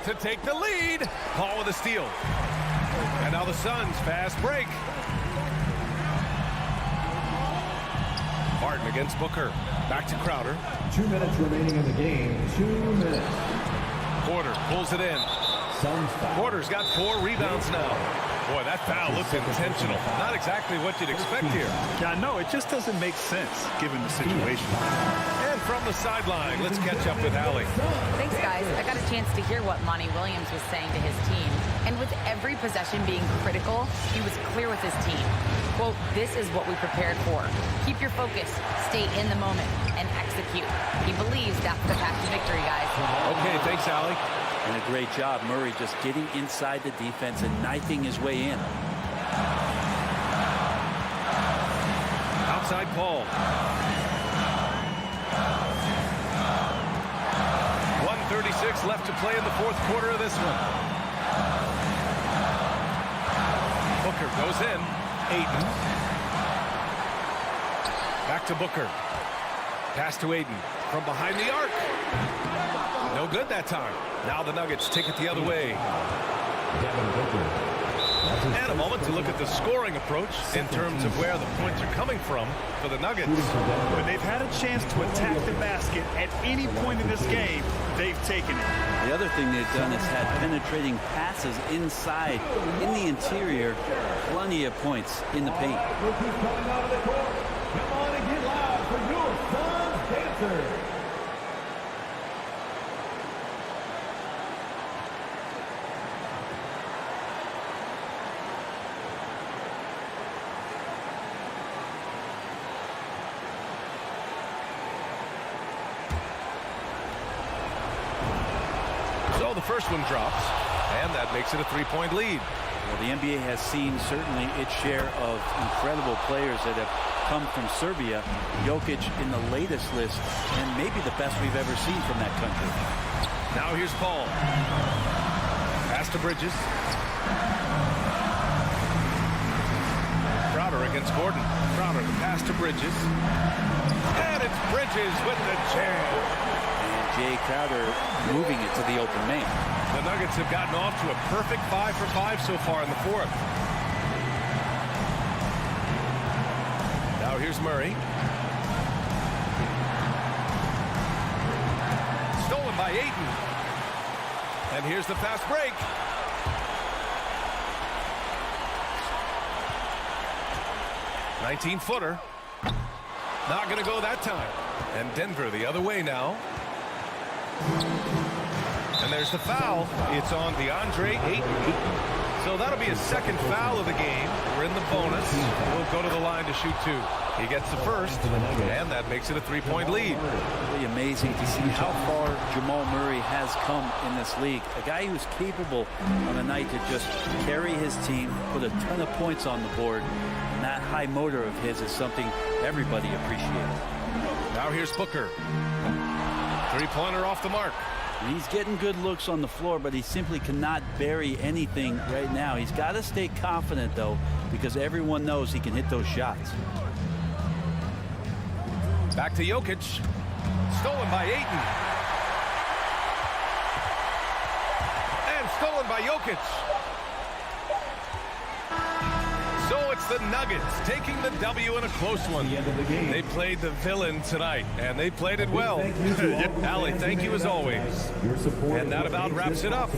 To take the lead. Paul with a steal. And now the Suns fast break. Barton against Booker. Back to Crowder. 2 minutes remaining in the game. 2 minutes. Porter pulls it in. Porter's got 4 rebounds now. Boy, that foul looks intentional. Not exactly what you'd expect here. Yeah, no, it just doesn't make sense given the situation. And from the sideline, let's catch up with Allie. Thanks, guys. I got a chance to hear what Monty Williams was saying to his team. And with every possession being critical, he was clear with his team. Quote, this is what we prepared for. Keep your focus, stay in the moment, and execute. He believes that's the path to victory, guys. Okay, thanks, Allie. And a great job, Murray just getting inside the defense and knifing his way in. Outside Paul. 1:36 left to play in the fourth quarter of this one. Booker goes in. Ayton. Back to Booker. Pass to Ayton from behind the arc. No good that time. Now the Nuggets take it the other way. Devin Booker. And a moment to look at the scoring approach in terms of where the points are coming from for the Nuggets. When they've had a chance to attack the basket at any point in this game, they've taken it. The other thing they've done is had penetrating passes inside, in the interior, plenty of points in the paint. Rookies coming out of the court. Come on and get loud for your Suns dancers. So the first one drops, and that makes it a 3-point lead. Well, the NBA has seen certainly its share of incredible players that have come from Serbia. Jokic in the latest list, and maybe the best we've ever seen from that country. Now here's Paul. Pass to Bridges. Crowder against Gordon. Crowder, the pass to Bridges. And it's Bridges with the jam. Jay Crowder moving it to the open man. The Nuggets have gotten off to a perfect 5 for 5 so far in the fourth. Now here's Murray. Stolen by Ayton. And here's the fast break. '19-footer. Not going to go that time. And Denver the other way now. And there's the foul. It's on DeAndre Ayton. So that'll be his second foul of the game. We're in the bonus. We'll go to the line to shoot 2. He gets the first, and that makes it a 3-point lead. Really amazing to see how far Jamal Murray has come in this league. A guy who's capable on a night to just carry his team, put a ton of points on the board, and that high motor of his is something everybody appreciates. Now here's Booker. 3-pointer off the mark. He's getting good looks on the floor, but he simply cannot bury anything right now. He's got to stay confident, though, because everyone knows he can hit those shots. Back to Jokic. Stolen by Ayton. And stolen by Jokic. So it's the Nuggets taking the W in a close one. They played the villain tonight, and they played it well. Allie, thank you as always. And that about wraps it up.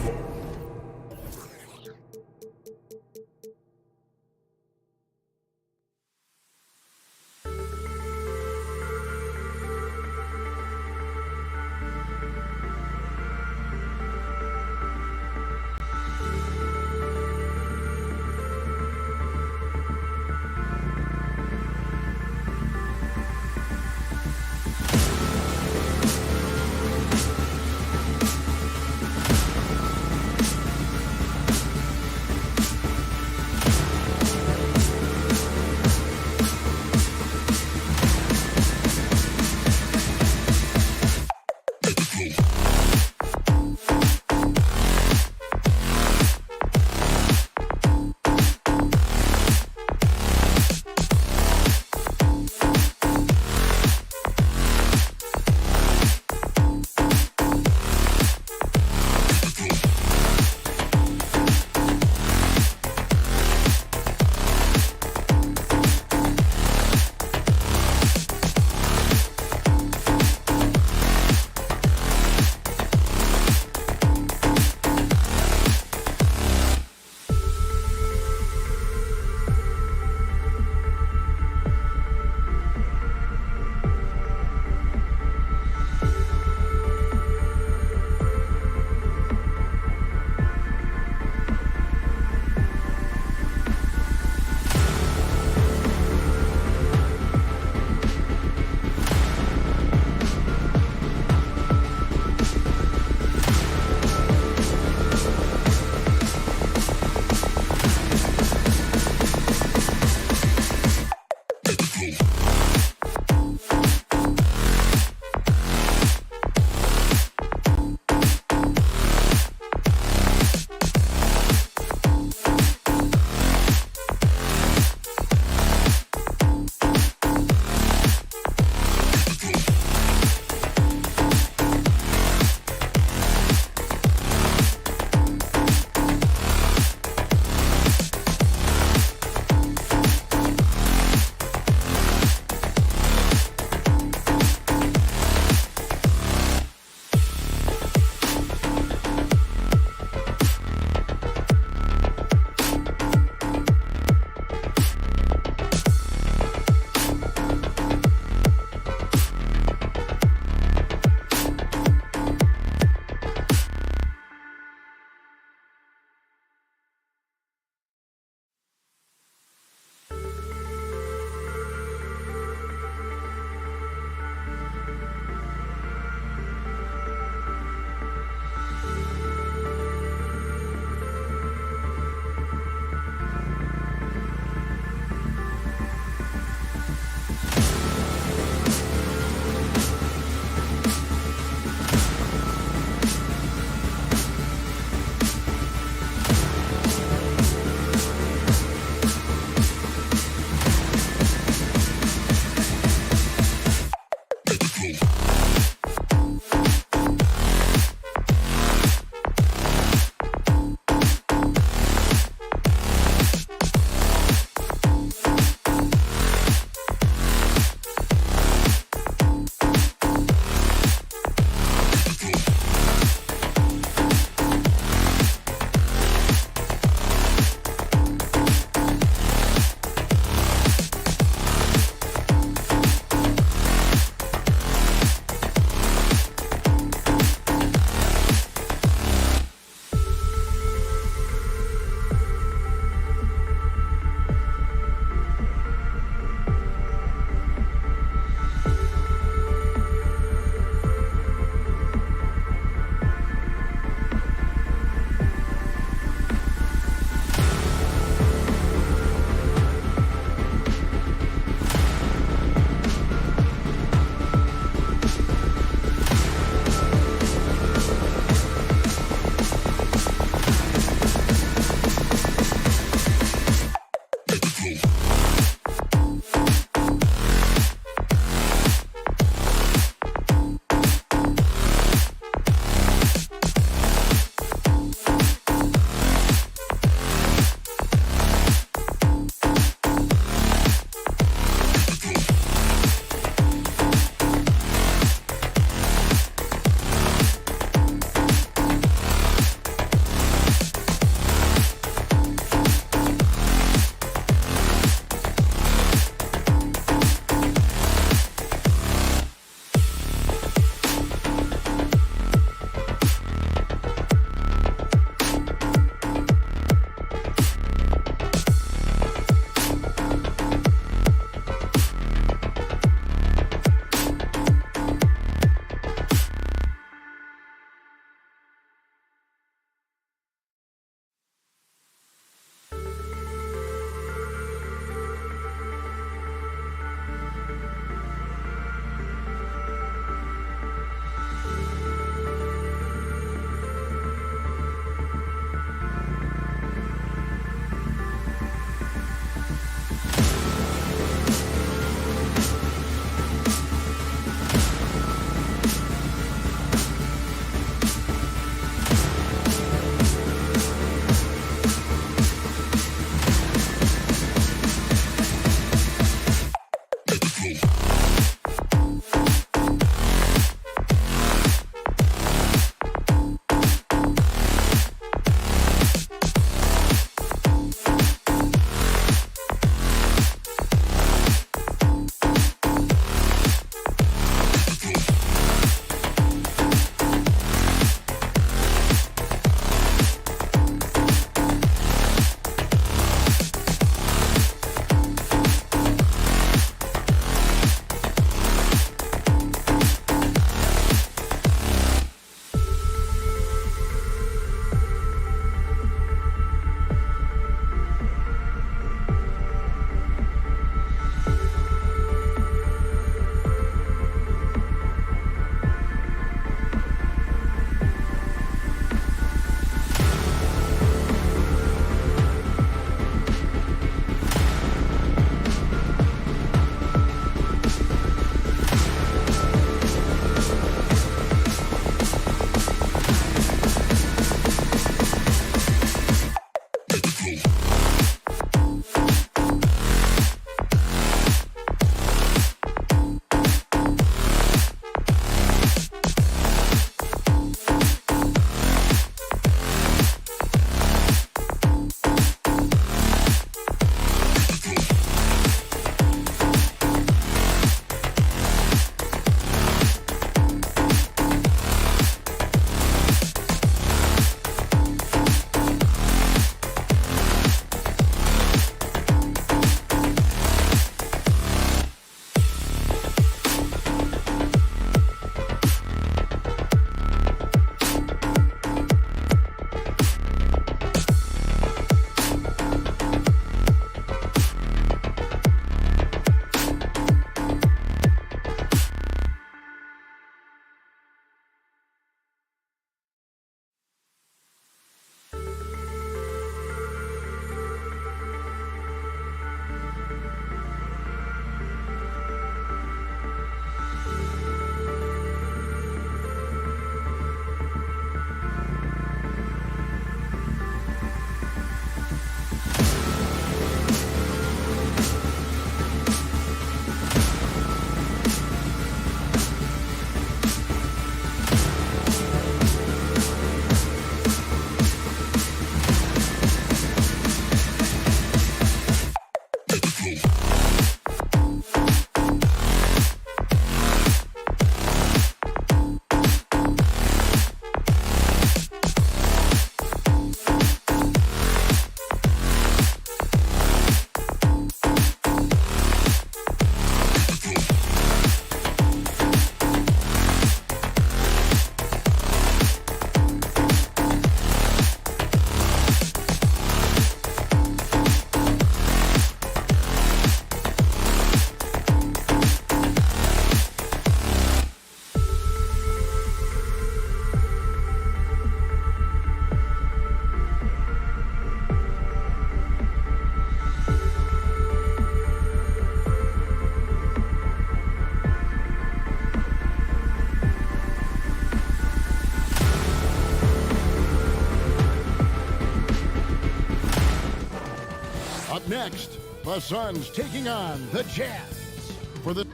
next, the Suns taking on the Jazz for the...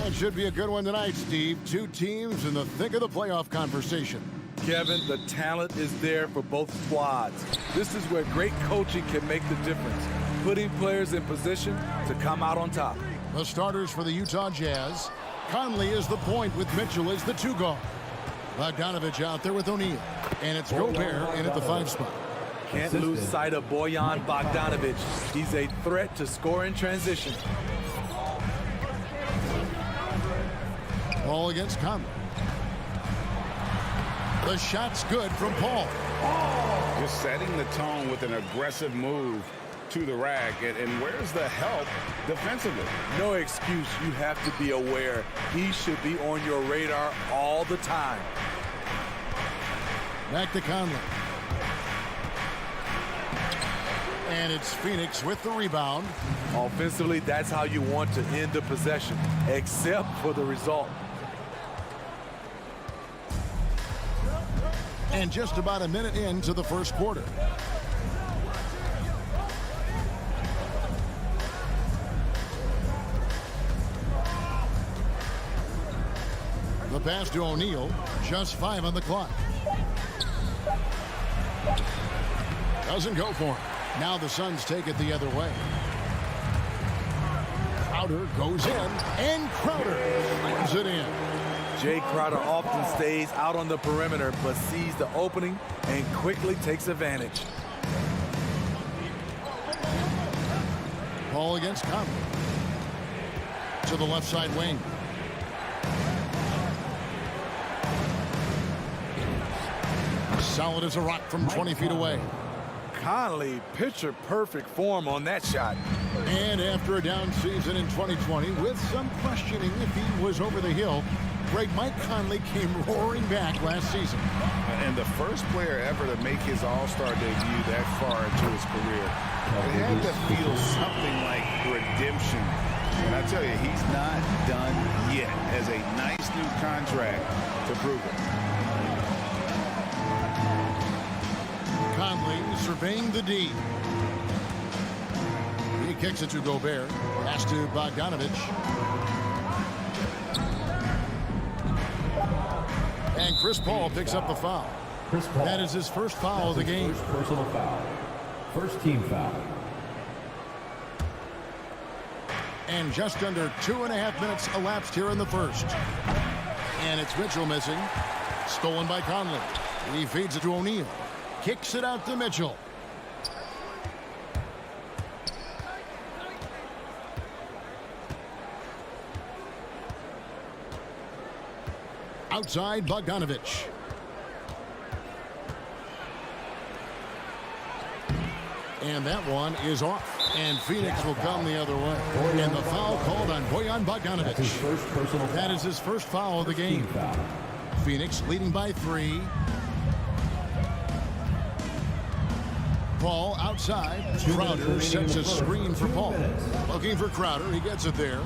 It should be a good one tonight, Steve. Two teams in the thick of the playoff conversation. Kevin, the talent is there for both squads. This is where great coaching can make the difference, putting players in position to come out on top. The starters for the Utah Jazz. Conley is the point with Mitchell as the two guard. Bogdanovich out there with O'Neal. And it's Gobert in at the 5 spot. Can't lose sight of Bojan Bogdanovich. He's a threat to score in transition. Ball against Conley. The shot's good from Paul. Just setting the tone with an aggressive move to the rack. And where's the help defensively? No excuse. You have to be aware. He should be on your radar all the time. Back to Conley. And it's Phoenix with the rebound. Offensively, that's how you want to end the possession, except for the result. And just about a minute into the first quarter. The pass to O'Neal, just 5 on the clock. Doesn't go for him. Now the Suns take it the other way. Crowder goes in, and Crowder slams it in. Jay Crowder often stays out on the perimeter, but sees the opening and quickly takes advantage. Ball against Conley. To the left side wing. Solid as a rock from 20 feet away. Conley, picture-perfect form on that shot. And after a down season in 2020, with some questioning if he was over the hill, Mike Conley came roaring back last season. And the first player ever to make his All-Star debut that far into his career. It had to feel something like redemption. And I tell you, he's not done yet. Has a nice new contract to prove it. Conley surveying the D. He kicks it to Gobert. Pass to Bogdanovich. And Chris Paul picks up the foul. That is his first foul of the game. First personal foul. First team foul. And just under 2.5 minutes elapsed here in the first. And it's Mitchell missing. Stolen by Conley. He feeds it to O'Neal. Kicks it out to Mitchell. Outside Bogdanovich. And that one is off. And Phoenix will come the other way. And the foul called on Bojan Bogdanovich. That is his first foul of the game. Phoenix leading by 3. Paul outside. Crowder sets a screen for Paul. Looking for Crowder. He gets it there.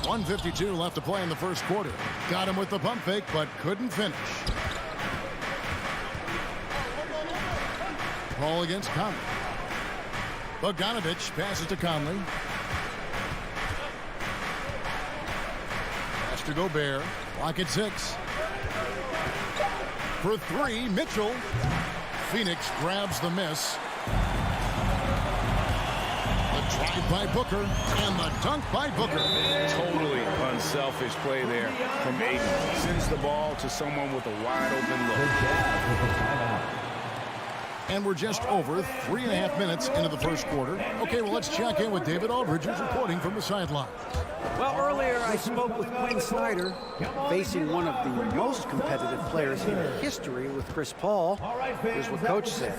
1:52 left to play in the first quarter. Got him with the pump fake, but couldn't finish. Paul against Conley. Bogdanovich passes to Conley. Pass to Gobert. Clock at 6. For 3, Mitchell. Phoenix grabs the miss. The drive by Booker and the dunk by Booker. Totally unselfish play there from Aiden. Sends the ball to someone with a wide open look. And we're just over 3.5 minutes into the first quarter. Okay, well, let's check in with David Aldridge, who's reporting from the sideline. Well, earlier I spoke with Quinn Snyder, facing one of the most competitive players in history with Chris Paul. Here's what Coach said.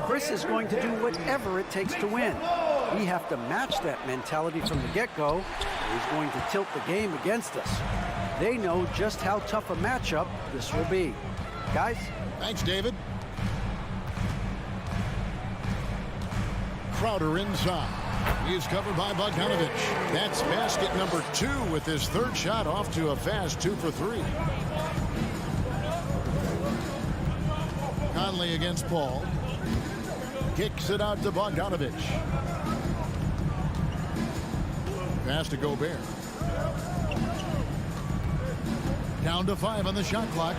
Chris is going to do whatever it takes to win. We have to match that mentality from the get-go. He's going to tilt the game against us. They know just how tough a matchup this will be. Guys? Thanks, David. Crowder inside. He is covered by Bogdanovich. That's basket number 2 with his third shot off to a fast 2 for 3. Conley against Paul. Kicks it out to Bogdanovich. Pass to Gobert. Down to 5 on the shot clock.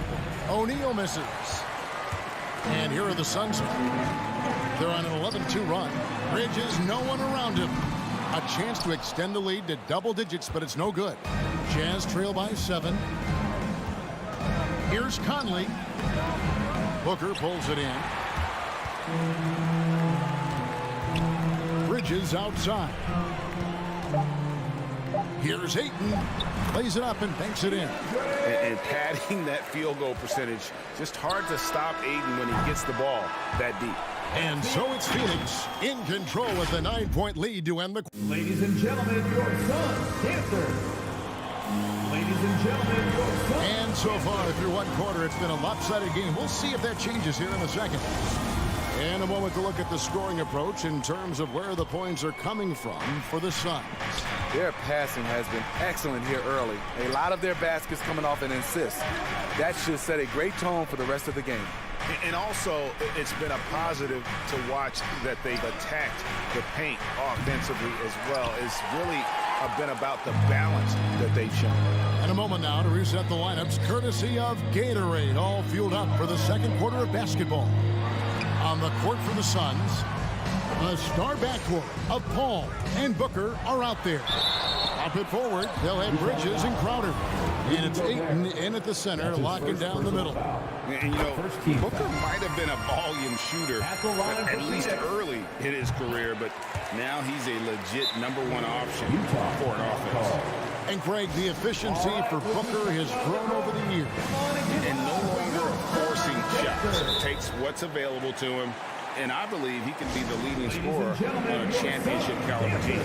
O'Neal misses. And here are the Suns. They're on an 11-2 run. Bridges, no one around him. A chance to extend the lead to double digits, but it's no good. Jazz trail by 7. Here's Conley. Booker pulls it in. Bridges outside. Here's Ayton. Plays it up and banks it in. And padding that field goal percentage, just hard to stop Ayton when he gets the ball that deep. And so it's Phoenix in control with a 9-point lead to end the. Ladies and gentlemen, your Suns Panther. Ladies and gentlemen, your Suns. And so far through one quarter, it's been a lopsided game. We'll see if that changes here in a second. And a moment to look at the scoring approach in terms of where the points are coming from for the Suns. Their passing has been excellent here early. A lot of their baskets coming off an assist. That should set a great tone for the rest of the game. And also, it's been a positive to watch that they've attacked the paint offensively as well. It's really been about the balance that they've shown. And a moment now to reset the lineups, courtesy of Gatorade, all fueled up for the second quarter of basketball. On the court for the Suns, the star backcourt of Paul and Booker are out there. Up it forward, they'll have Bridges and Crowder. And it's Ayton in at the center, locking down the middle. And, you know, Booker might have been a volume shooter, at least early in his career, but now he's a legit #1 option for an offense. And Greg, the efficiency for Booker has grown over the years. And no longer forcing shots. Takes what's available to him, and I believe he can be the leading scorer on a championship caliber team.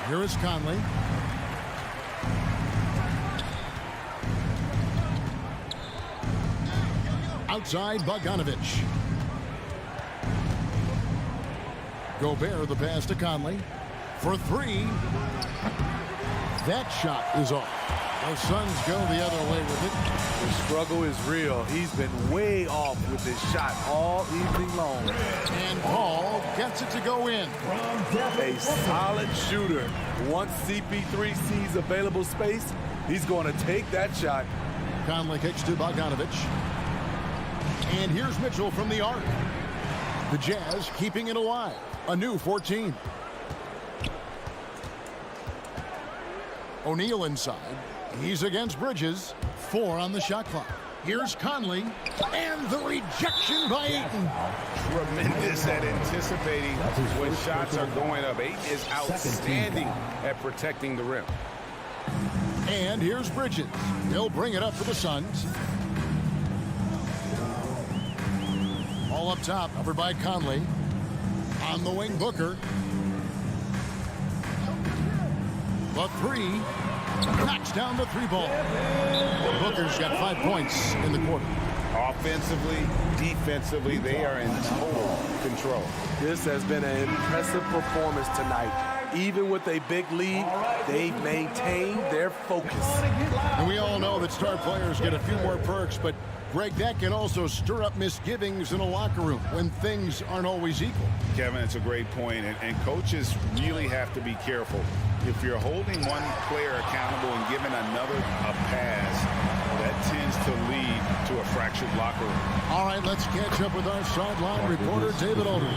Here is Conley. Outside, Bogdanovich. Gobert, the pass to Conley. For 3. That shot is off. The Suns go the other way with it. The struggle is real. He's been way off with his shot all evening long. And Paul gets it to go in. A solid shooter. Once CP3 sees available space, he's going to take that shot. Conley kicks to Bogdanovich. And here's Mitchell from the arc. The Jazz keeping it alive. A new 14. O'Neal inside. He's against Bridges. 4 on the shot clock. Here's Conley. And the rejection by Ayton. Tremendous at anticipating when shots are going up. Ayton is outstanding at protecting the rim. And here's Bridges. He'll bring it up for the Suns. All up top, covered by Conley. On the wing, Booker. The 3. Knocks down the 3 ball. Booker's got 5 points in the quarter. Offensively, defensively, they are in total control. This has been an impressive performance tonight. Even with a big lead, they've maintained their focus. And we all know that star players get a few more perks, but Greg, that can also stir up misgivings in a locker room when things aren't always equal. Kevin, it's a great point, and coaches really have to be careful. If you're holding one player accountable and giving another a pass, that tends to lead to a fractured locker room. All right, let's catch up with our sideline reporter, David Older.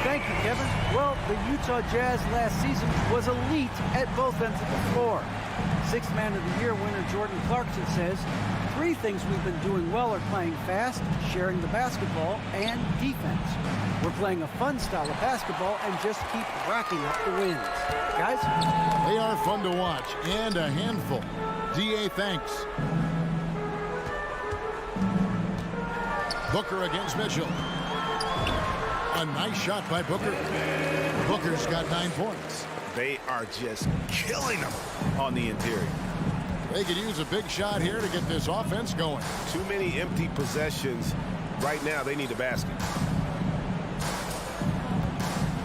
Thank you, Kevin. Well, the Utah Jazz last season was elite at both ends of the floor. Sixth Man of the Year winner Jordan Clarkson says, 3 things we've been doing well are playing fast, sharing the basketball, and defense. We're playing a fun style of basketball and just keep racking up the wins. Guys? They are fun to watch and a handful. DA, thanks. Booker against Mitchell. A nice shot by Booker. Booker's got 9 points. They are just killing them on the interior. They could use a big shot here to get this offense going. Too many empty possessions. Right now, they need a basket.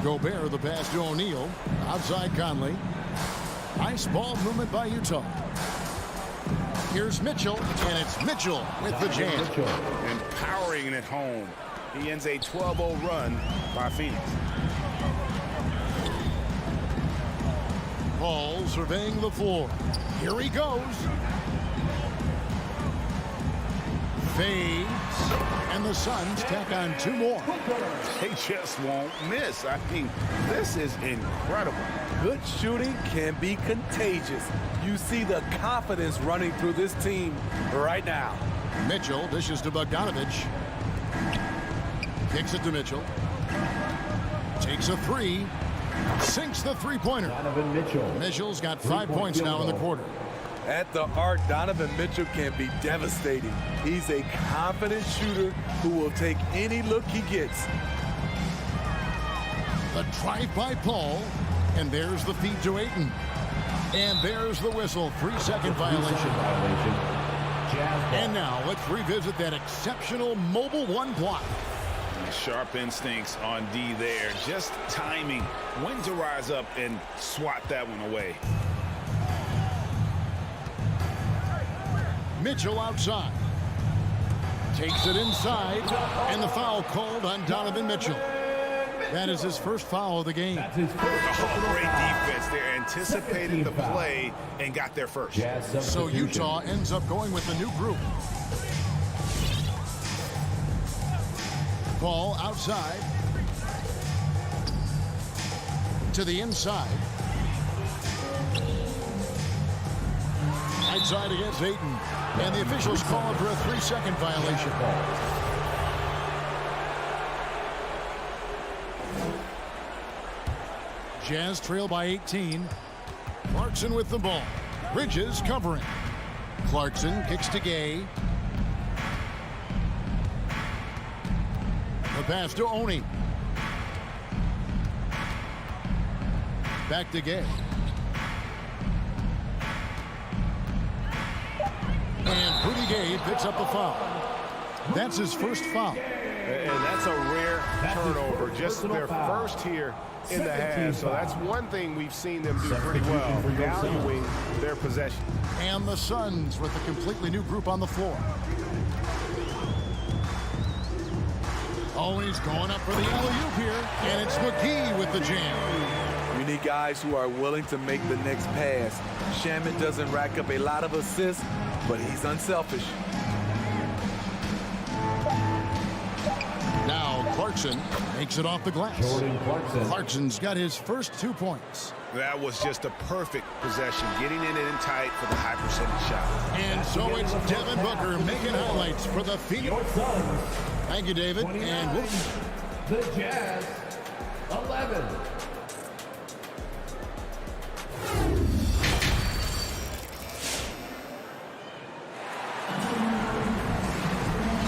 Gobert, the pass to O'Neal. Outside Conley. Nice ball movement by Utah. Here's Mitchell, and it's Mitchell with the jam. Empowering it home. He ends a 12-0 run by Phoenix. Paul surveying the floor. Here he goes. Fades. And the Suns tack on 2 more. They just won't miss. I mean, this is incredible. Good shooting can be contagious. You see the confidence running through this team right now. Mitchell dishes to Bogdanovich. Kicks it to Mitchell. Takes a 3. Sinks the three-pointer. Donovan Mitchell. Mitchell's got 5 points now in the quarter. At the arc, Donovan Mitchell can be devastating. He's a confident shooter who will take any look he gets. The drive by Paul. And there's the feed to Ayton. And there's the whistle. 3-second violation. And now let's revisit that exceptional mobile 1 block. Sharp instincts on D there. Just timing when to rise up and swat that one away. Mitchell outside. Takes it inside. And the foul called on Donovan Mitchell. That is his first foul of the game. Oh, great defense there. Anticipated the play and got there first. So Utah ends up going with the new group. Ball outside. To the inside. Outside against Ayton. And the officials call for a 3-second violation. Jazz trail by 18. Clarkson with the ball. Bridges covering. Clarkson kicks to Gay. The pass to Oni. Back to Gay. And Rudy Gay picks up the foul. That's his first foul. And that's a rare turnover. Just their first here in the half. So that's one thing we've seen them do pretty well, valuing their possession. And the Suns with a completely new group on the floor. Oh, and he's going up for the alley-oop here. And it's McGee with the jam. You need guys who are willing to make the next pass. Shaman doesn't rack up a lot of assists, but he's unselfish. Now Clarkson makes it off the glass. Clarkson's got his first 2 points. That was just a perfect possession, getting in it in tight for the high percentage shot. And so it's Devin Booker making highlights for the Phoenix. Thank you, David. And whoops. The Jazz, 11.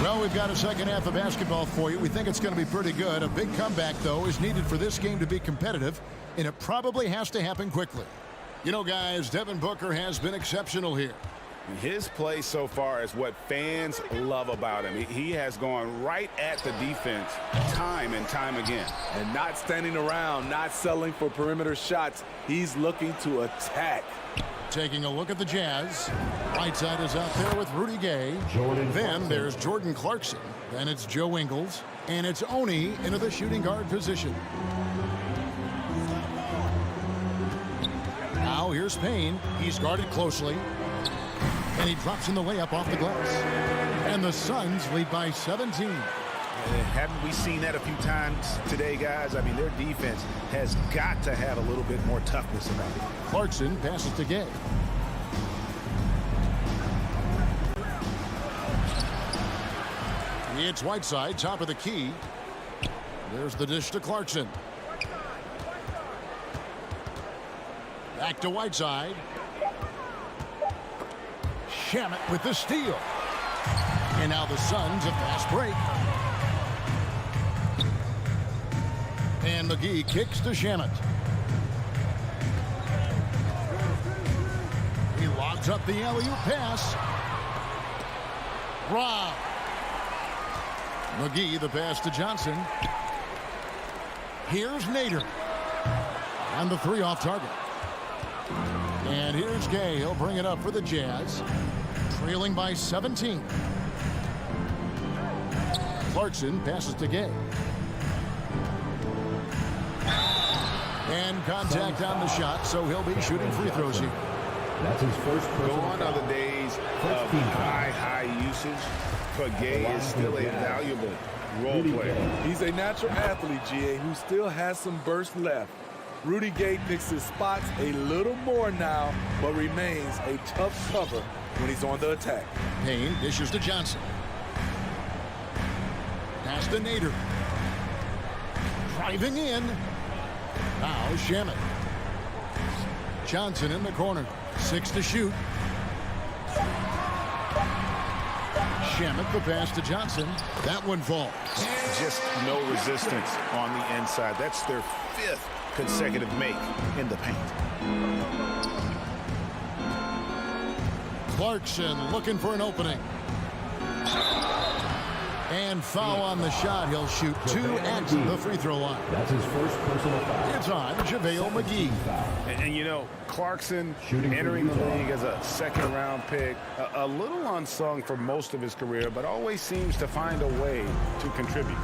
Well, we've got a second half of basketball for you. We think it's going to be pretty good. A big comeback, though, is needed for this game to be competitive, and it probably has to happen quickly. You know, guys, Devin Booker has been exceptional here. His play so far is what fans love about him. He has gone right at the defense time and time again. And not standing around, not settling for perimeter shots. He's looking to attack. Taking a look at the Jazz. Whiteside is out there with Rudy Gay. Then there's Jordan Clarkson. Then it's Joe Ingles. And it's Oni into the shooting guard position. Now here's Payne. He's guarded closely. And he drops in the layup off the glass. And the Suns lead by 17. Haven't we seen that a few times today, guys? I mean, their defense has got to have a little bit more toughness about it. Clarkson passes to Gay. It's Whiteside, top of the key. There's the dish to Clarkson. Back to Whiteside. Shamet with the steal. And now the Suns a fast break. And McGee kicks to Shamet. He lobs up the alley-oop pass. Rob. McGee the pass to Johnson. Here's Nader. And the three off target. And here's Gay. He'll bring it up for the Jazz. Trailing by 17. Clarkson passes to Gay. And contact on the shot, so he'll be shooting free throws here. That's his first personal Gone are the foul. days of high usage, but Gay is still a valuable role player. He's a natural athlete, GA, who still has some burst left. Rudy Gay picks his spots a little more now, but remains a tough cover when he's on the attack. Payne dishes to Johnson. Pass to Nader. Driving in. Now Shamet. Johnson in the corner. 6 to shoot. Shamet the pass to Johnson. That one falls. Just no resistance on the inside. That's their 5th consecutive make in the paint. Clarkson looking for an opening. And foul on the shot. He'll shoot 2 at the free throw line. That's his first personal foul. It's on JaVale McGee. And you know, Clarkson entering the league as a second-round pick, a little unsung for most of his career, but always seems to find a way to contribute.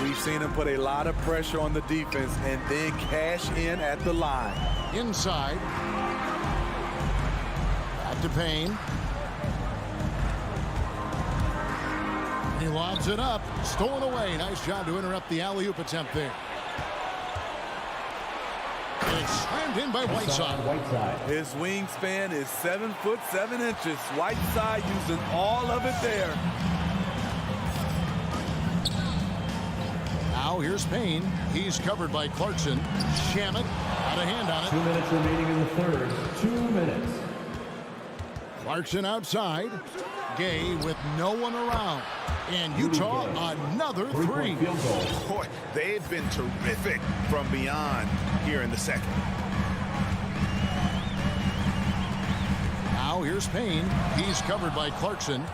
We've seen him put a lot of pressure on the defense and then cash in at the line. Inside. Out to Payne. He lobs it up. Stolen away. Nice job to interrupt the alley-oop attempt there. It's slammed in by Whiteside. His wingspan is 7 foot 7 inches. Whiteside using all of it there. Now here's Payne. He's covered by Clarkson. Shamet got a hand on it. 2 minutes remaining in the third. 2 minutes. Clarkson outside. Gay with no one around. And Utah another 3. Boy, they've been terrific from beyond here in the second. Now here's Payne. He's covered by Clarkson.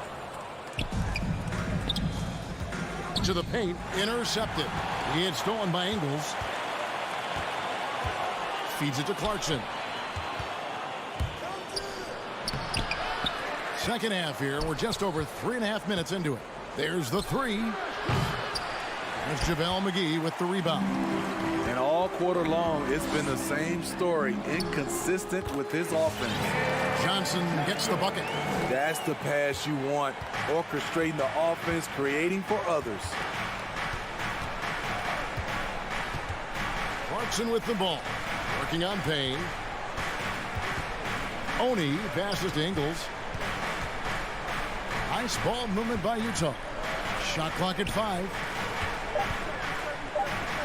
To the paint. Intercepted. He had stolen by Ingles. Feeds it to Clarkson. Second half here. We're just over 3.5 minutes into it. There's the 3. There's JaVale McGee with the rebound. And all quarter long, it's been the same story. Inconsistent with his offense. Johnson gets the bucket. That's the pass you want. Orchestrating the offense, creating for others. Clarkson with the ball. Working on Payne. Oni passes to Ingles. Nice ball movement by Utah. Shot clock at 5.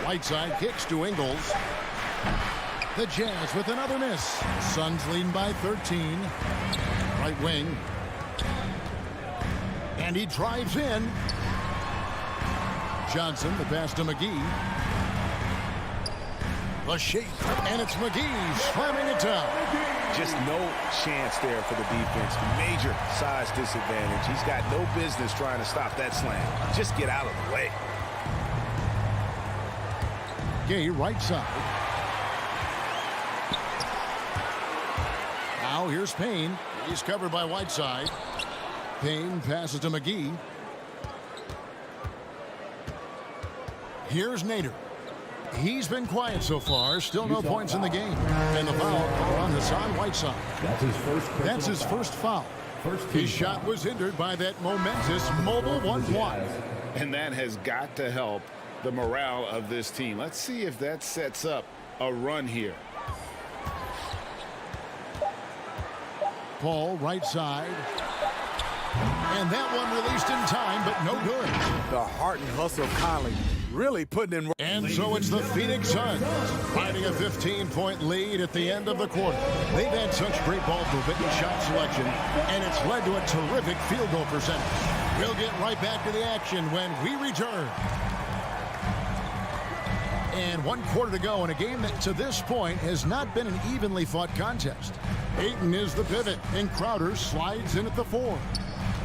Whiteside kicks to Ingles. The Jazz with another miss. Suns leading by 13. Right wing. And he drives in. Johnson, the pass to McGee. The shape, and it's McGee slamming it down. Just no chance there for the defense. Major size disadvantage. He's got no business trying to stop that slam. Just get out of the way. Gay right side. Now here's Payne. He's covered by Whiteside. Payne passes to McGee. Here's Nader. He's been quiet so far. Still no points in the game. And the foul on Hassan Whiteside. That's his first foul. His shot was hindered by that momentous mobile 1-1. And that has got to help the morale of this team. Let's see if that sets up a run here. Paul right side. And that one released in time, but no good. The heart and hustle of Conley really putting in. And so it's the Phoenix Suns finding a 15-point lead at the end of the quarter. They've had such great ball movement and shot selection, and it's led to a terrific field goal percentage. We'll get right back to the action when we return. And 1 quarter to go in a game that to this point has not been an evenly fought contest. Ayton is the pivot, and Crowder slides in at the 4.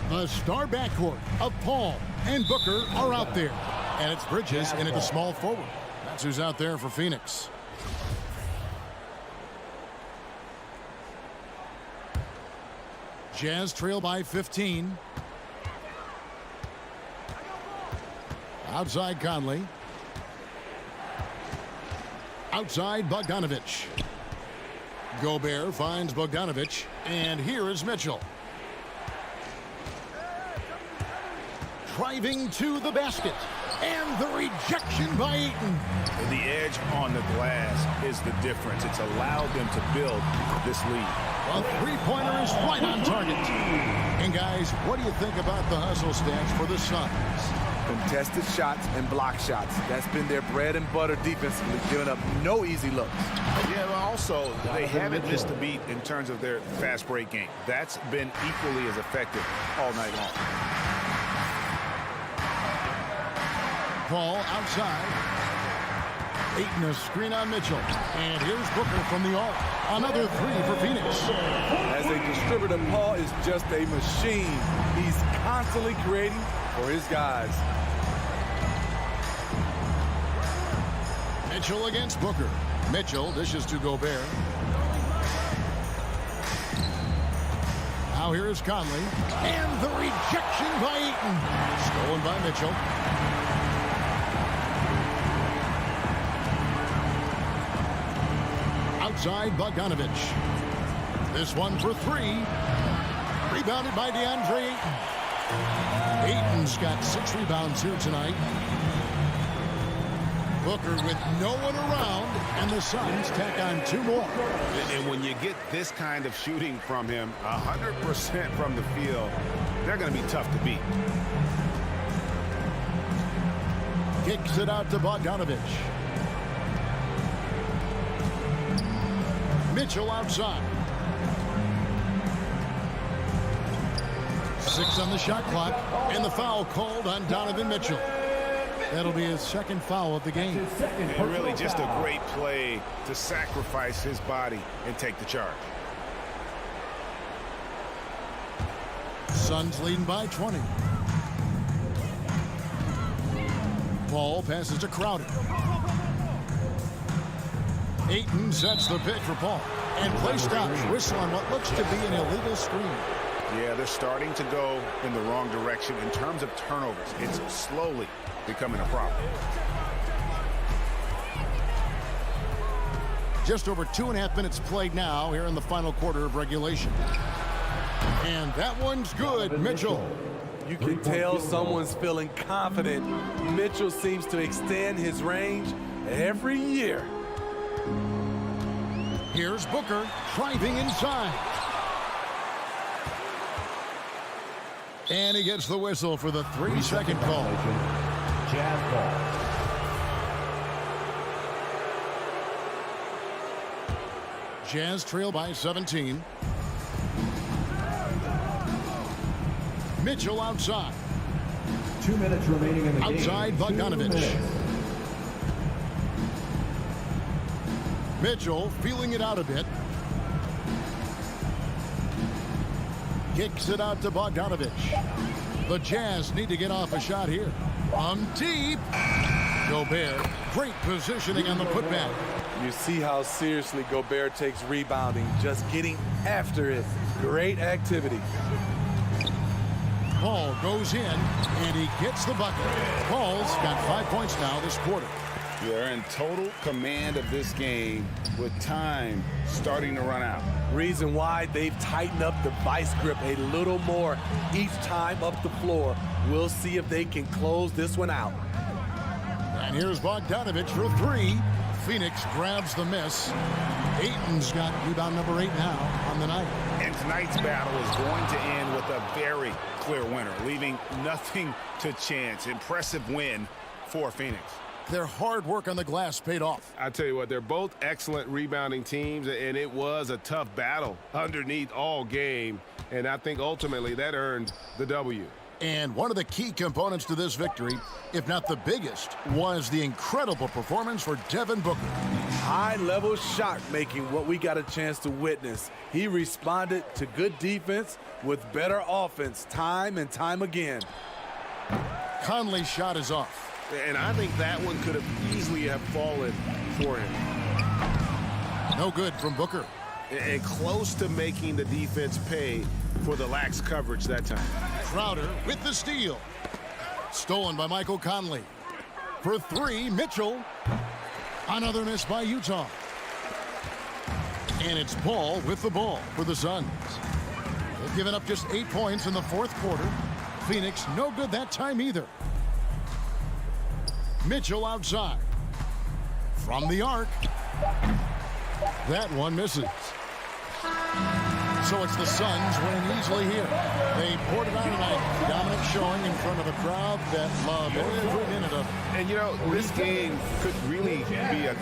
The star backcourt of Paul and Booker are out there. And it's Bridges in at the small forward. That's who's out there for Phoenix. Jazz trail by 15. Outside Conley. Outside Bogdanovich. Gobert finds Bogdanovich. And here is Mitchell. Driving to the basket. And the rejection by Ayton. The edge on the glass is the difference. It's allowed them to build this lead. A three-pointer is right on target. And guys, what do you think about the hustle stats for the Suns? Contested shots and block shots. That's been their bread and butter defensively, giving up no easy looks. Yeah, but also, they haven't missed a beat in terms of their fast break game. That's been equally as effective all night long. Ball outside. Ayton a screen on Mitchell. And here's Booker from the arc. Another three for Phoenix. As a distributor, Paul is just a machine. He's constantly creating for his guys. Mitchell against Booker. Mitchell dishes to Gobert. Now here is Conley. And the rejection by Ayton. Stolen by Mitchell. Outside Bogdanovich. This one for three. Rebounded by DeAndre Ayton. Ayton's got 6 rebounds here tonight. Booker with no one around, and the Suns tack on 2 more. And when you get this kind of shooting from him, 100% from the field, they're going to be tough to beat. Kicks it out to Bogdanovich. Mitchell outside. 6 on the shot clock, and the foul called on Donovan Mitchell. That'll be his 2nd foul of the game. And really just a great play to sacrifice his body and take the charge. Suns leading by 20. Ball passes to Crowder. Ayton sets the pick for Paul. And play stops. Whistle on what looks to be an illegal screen. Yeah, they're starting to go in the wrong direction in terms of turnovers. It's slowly becoming a problem. Just over 2.5 minutes played now here in the final quarter of regulation. And that one's good, Mitchell. You can tell someone's feeling confident. Mitchell seems to extend his range every year. Here's Booker driving inside. And he gets the whistle for the 3-second call. Jazz ball. Jazz trail by 17. Mitchell outside. 2 minutes remaining in the game. Outside Bogdanovich. Mitchell feeling it out a bit. Kicks it out to Bogdanovich. The Jazz need to get off a shot here. On deep. Gobert, great positioning on the putback. You see how seriously Gobert takes rebounding, just getting after it. Great activity. Paul goes in, and he gets the bucket. Paul's got 5 points now this quarter. They're in total command of this game with time starting to run out. Reason why they've tightened up the vice grip a little more each time up the floor. We'll see if they can close this one out. And here's Bogdanovich for 3. Phoenix grabs the miss. Ayton's got rebound number 8 now on the night. And tonight's battle is going to end with a very clear winner, leaving nothing to chance. Impressive win for Phoenix. Their hard work on the glass paid off. I tell you what, they're both excellent rebounding teams, and it was a tough battle underneath all game. And I think ultimately that earned the W. And one of the key components to this victory, if not the biggest, was the incredible performance for Devin Booker. High-level shot making, what we got a chance to witness. He responded to good defense with better offense time and time again. Conley's shot is off. And I think that one could have easily have fallen for him. No good from Booker. And close to making the defense pay for the lax coverage that time. Crowder with the steal. Stolen by Michael Conley. For three, Mitchell. Another miss by Utah. And it's Paul with the ball for the Suns. They've given up just 8 points in the fourth quarter. Phoenix no good that time either. Mitchell outside. From the arc. That one misses. So it's the Suns winning easily here. They poured it out tonight. Dominant showing in front of a crowd that loved every minute of it. And, you know, this game could really be a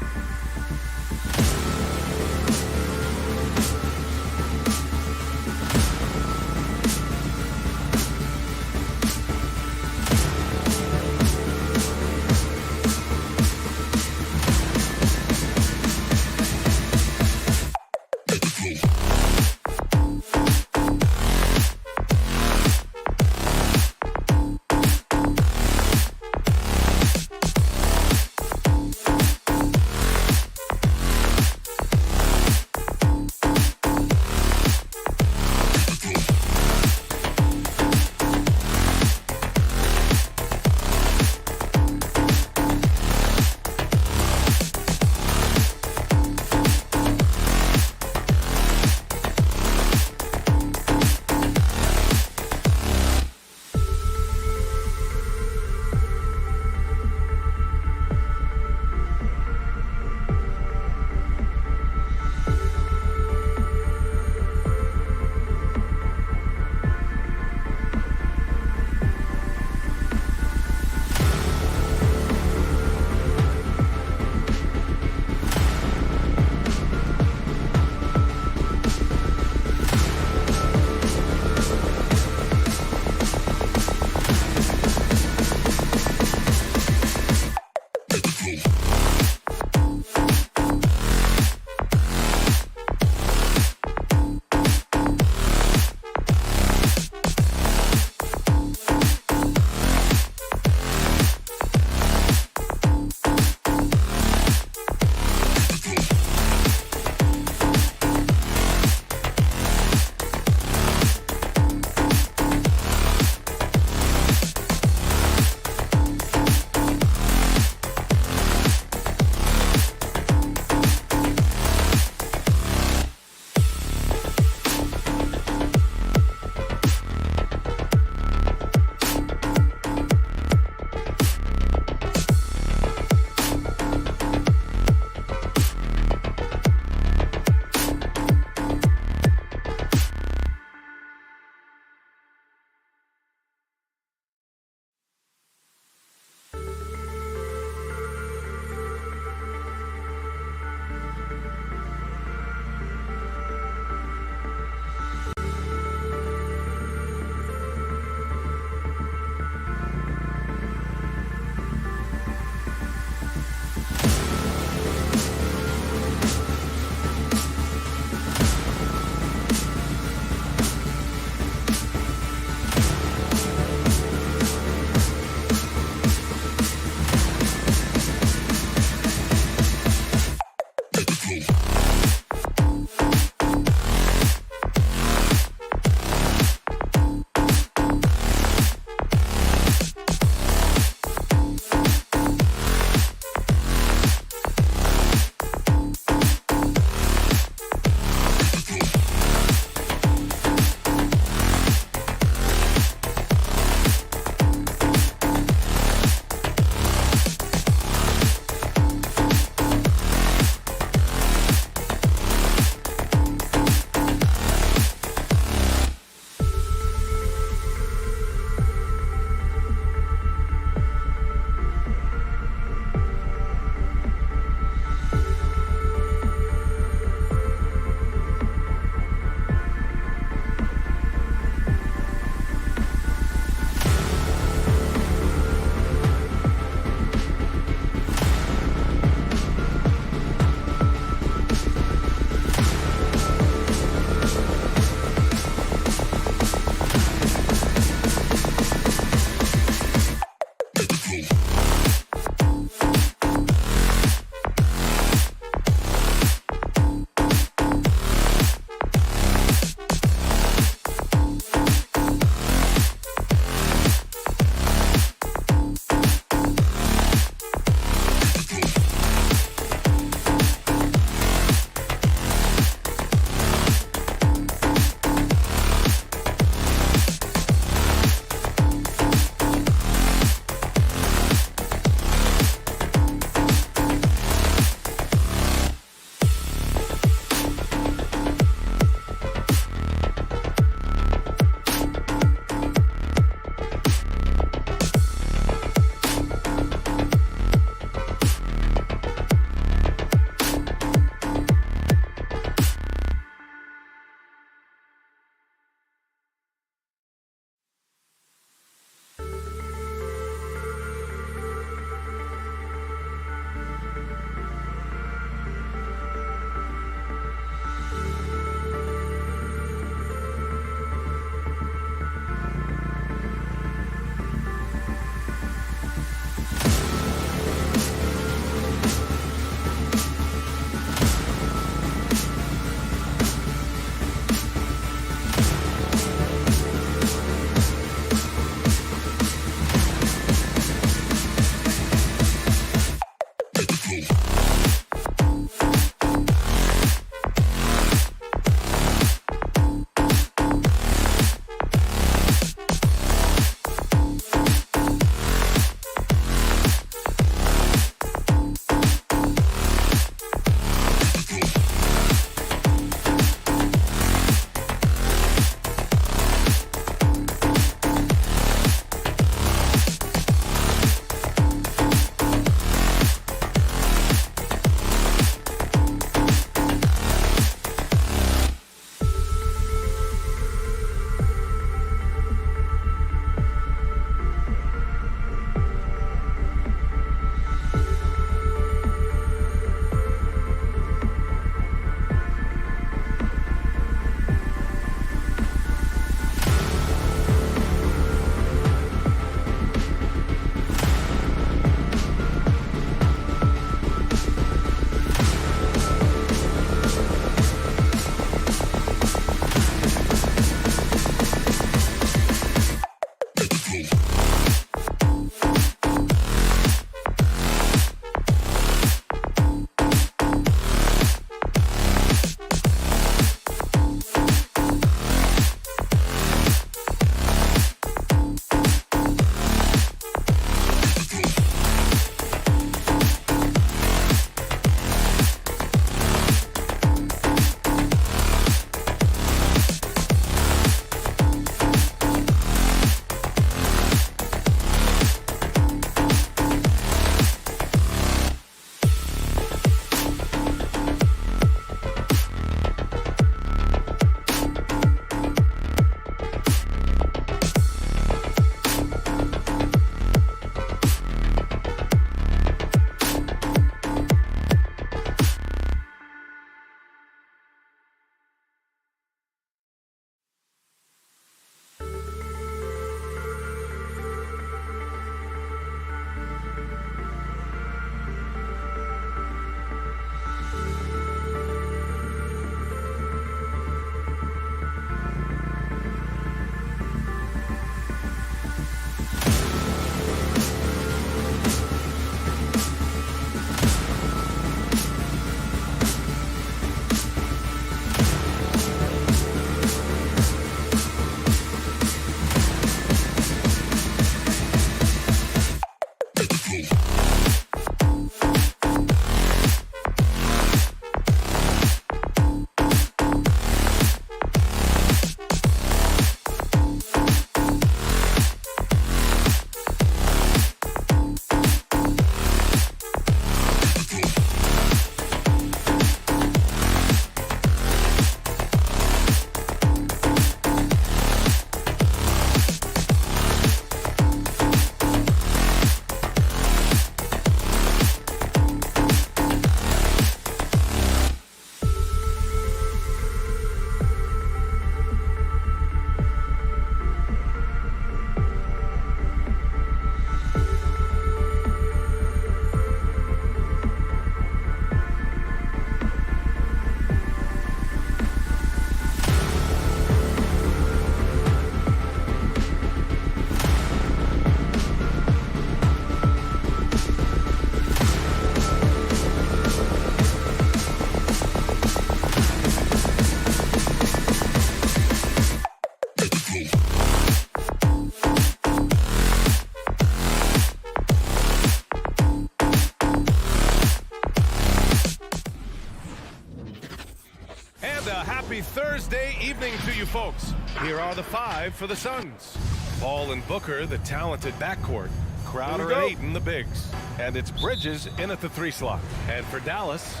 Thursday evening to you folks. Here are the 5 for the Suns. Paul and Booker, the talented backcourt. Crowder and Ayton, the bigs. And it's Bridges in at the 3 slot. And for Dallas,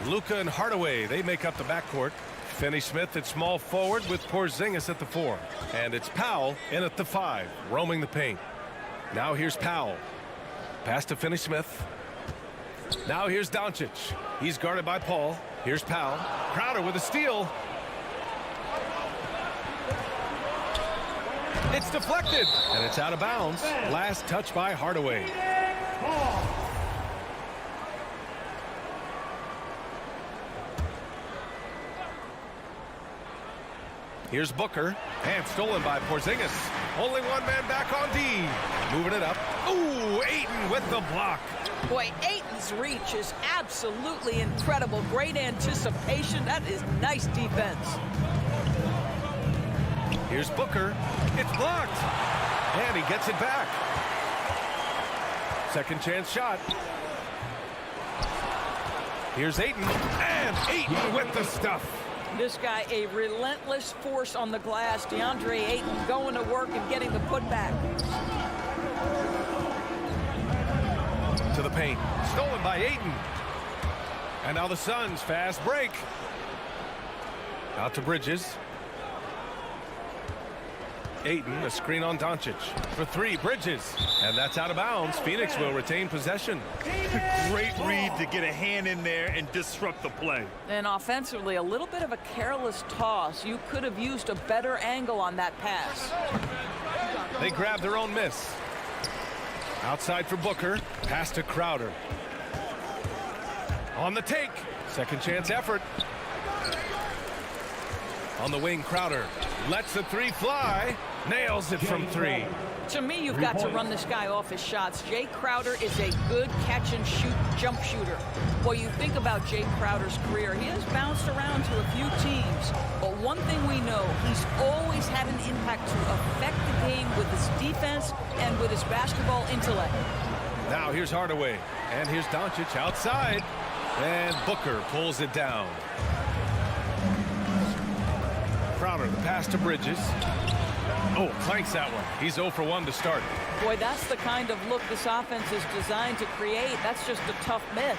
Luka and Hardaway, they make up the backcourt. Finney-Smith at small forward with Porzingis at the 4. And it's Powell in at the 5, roaming the paint. Now here's Powell. Pass to Finney-Smith. Now here's Doncic. He's guarded by Paul. Here's Powell. Crowder with a steal. It's deflected, and it's out of bounds. Last touch by Hardaway. Here's Booker, and stolen by Porzingis. Only one man back on D. Moving it up. Ooh, Ayton with the block. Boy, Ayton's reach is absolutely incredible. Great anticipation. That is nice defense. Here's Booker. It's blocked. And he gets it back. Second chance shot. Here's Ayton. And Ayton with the stuff. This guy, a relentless force on the glass. DeAndre Ayton going to work and getting the putback. To the paint. Stolen by Ayton. And now the Suns fast break. Out to Bridges. Ayton, a screen on Doncic. For 3, Bridges. And that's out of bounds. Phoenix will retain possession. Great read to get a hand in there and disrupt the play. And offensively, a little bit of a careless toss. You could have used a better angle on that pass. They grab their own miss. Outside for Booker. Pass to Crowder. On the take. Second chance effort. On the wing, Crowder lets the 3 fly. Nails it from 3. To me, you've got to run this guy off his shots. Jay Crowder is a good catch-and-shoot jump shooter. Well, you think about Jay Crowder's career, he has bounced around to a few teams. But one thing we know, he's always had an impact to affect the game with his defense and with his basketball intellect. Now here's Hardaway. And here's Doncic outside. And Booker pulls it down. Crowder, the pass to Bridges. Oh, clanks that one. He's 0 for 1 to start. Boy, that's the kind of look this offense is designed to create. That's just a tough miss.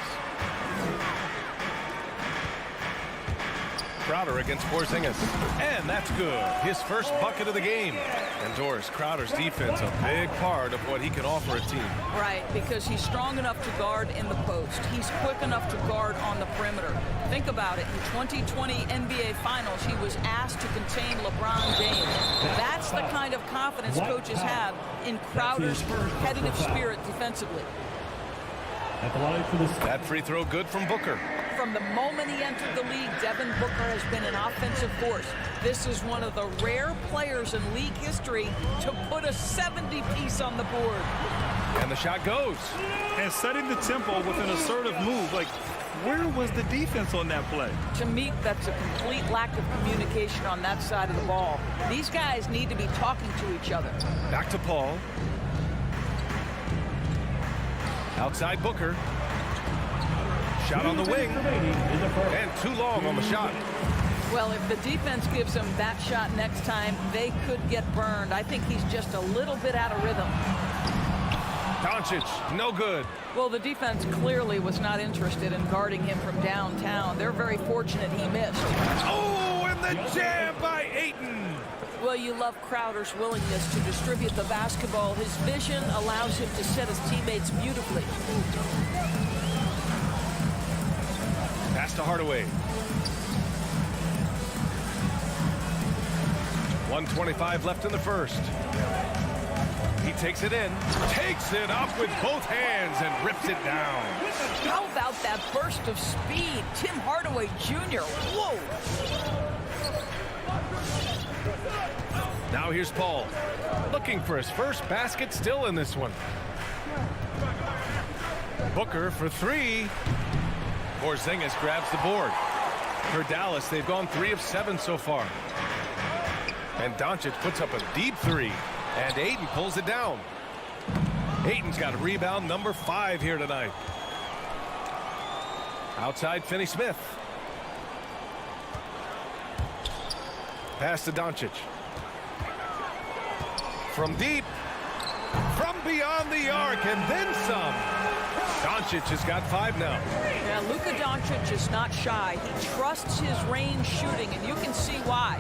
Crowder against Porzingis. And that's good. His first bucket of the game. And Doris, Crowder's defense, a big part of what he can offer a team. Right, because he's strong enough to guard in the post. He's quick enough to guard on the perimeter. Think about it. In 2020 NBA Finals, he was asked to contain LeBron James. That's the kind of confidence coaches have in Crowder's competitive spirit defensively. That free throw good from Booker. From the moment he entered the league, Devin Booker has been an offensive force. This is one of the rare players in league history to put a 70-piece on the board. And the shot goes. And setting the tempo with an assertive move. Like, where was the defense on that play? To me, that's a complete lack of communication on that side of the ball. These guys need to be talking to each other. Back to Paul. Outside Booker. Shot on the wing. And too long on the shot. Well, if the defense gives him that shot next time, they could get burned. I think he's just a little bit out of rhythm. Doncic, no good. Well, the defense clearly was not interested in guarding him from downtown. They're very fortunate he missed. Oh, and the jam by Ayton. Well, you love Crowder's willingness to distribute the basketball. His vision allows him to set his teammates beautifully. Pass to Hardaway. 1:25 left in the first. He takes it in, takes it up with both hands and rips it down. How about that burst of speed? Tim Hardaway Jr. Whoa! Now here's Paul, looking for his first basket, still in this one. Booker for 3. Porzingis grabs the board. For Dallas, they've gone 3 of 7 so far. And Doncic puts up a deep 3. And Ayton pulls it down. Ayton's got a rebound number 5 here tonight. Outside Finney-Smith. Pass to Doncic. From deep. From beyond the arc, and then some. Doncic has got 5 now. Yeah, Luka Doncic is not shy. He trusts his range shooting, and you can see why.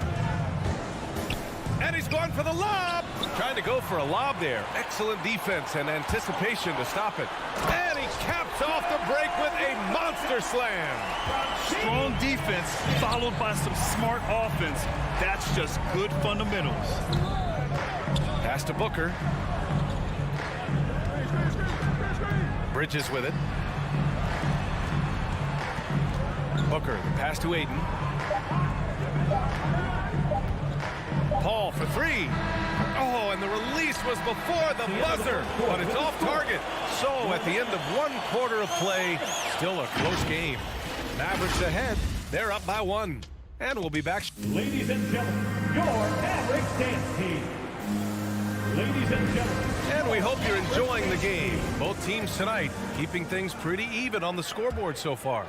And he's going for the lob. Trying to go for a lob there. Excellent defense and anticipation to stop it. And he caps off the break with a monster slam. Strong defense followed by some smart offense. That's just good fundamentals. Pass to Booker. Bridges with it. Booker, the pass to Ayton. Paul for 3. Oh, and the release was before the buzzer, but it's off target. So at the end of 1 quarter of play, still a close game. Mavericks ahead. They're up by 1. And we'll be back. Ladies and gentlemen, your Mavericks dance team. Ladies and gentlemen. And we hope you're enjoying the game. Both teams tonight keeping things pretty even on the scoreboard so far.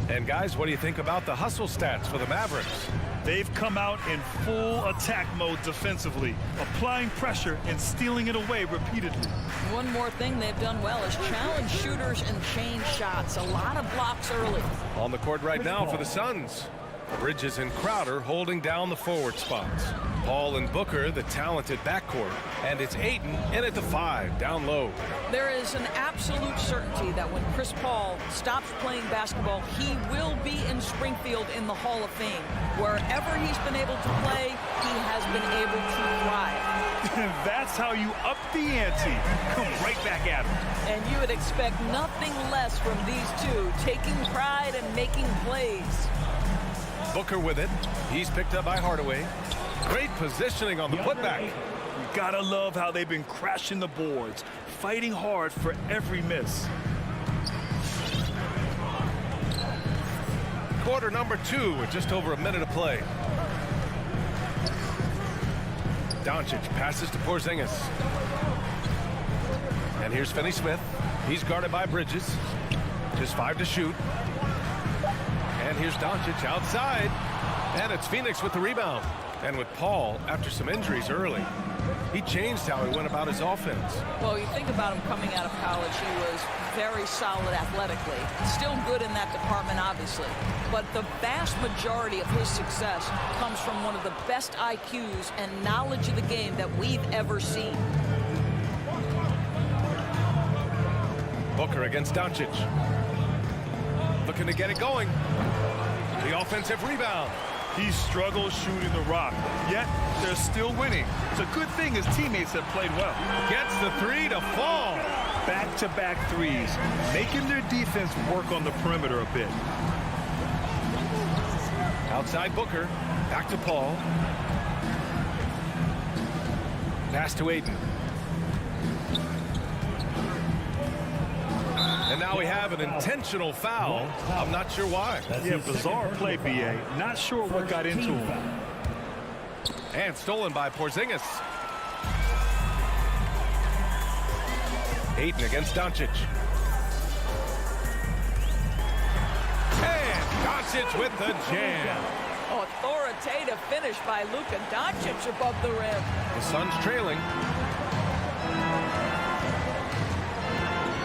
And guys, what do you think about the hustle stats for the Mavericks? They've come out in full attack mode defensively, applying pressure and stealing it away repeatedly. One more thing they've done well is challenge shooters and change shots. A lot of blocks early. On the court right now for the Suns. Bridges and Crowder holding down the forward spots. Paul and Booker, the talented backcourt. And it's Ayton in at the 5, down low. There is an absolute certainty that when Chris Paul stops playing basketball, he will be in Springfield in the Hall of Fame. Wherever he's been able to play, he has been able to thrive. That's how you up the ante. Come right back at him. And you would expect nothing less from these two, taking pride and making plays. Booker with it. He's picked up by Hardaway. Great positioning on the putback. You gotta love how they've been crashing the boards, fighting hard for every miss. Quarter number 2 with just over a minute of play. Doncic passes to Porzingis. And here's Finney-Smith. He's guarded by Bridges. Just 5 to shoot. And here's Doncic outside. And it's Phoenix with the rebound. And with Paul, after some injuries early, he changed how he went about his offense. Well, you think about him coming out of college, he was very solid athletically. Still good in that department, obviously. But the vast majority of his success comes from one of the best IQs and knowledge of the game that we've ever seen. Booker against Doncic. Looking to get it going. The offensive rebound. He struggles shooting the rock, yet they're still winning. It's a good thing his teammates have played well. Gets the 3 to fall. Back-to-back threes, making their defense work on the perimeter a bit. Outside Booker, back to Paul. Pass to Ayton. And now we have an intentional foul. I'm not sure why. Yeah, bizarre play, B.A. Not sure what got into him. And stolen by Porzingis. Ayton against Doncic. And Doncic with the jam. Authoritative finish by Luka Doncic above the rim. The Suns trailing.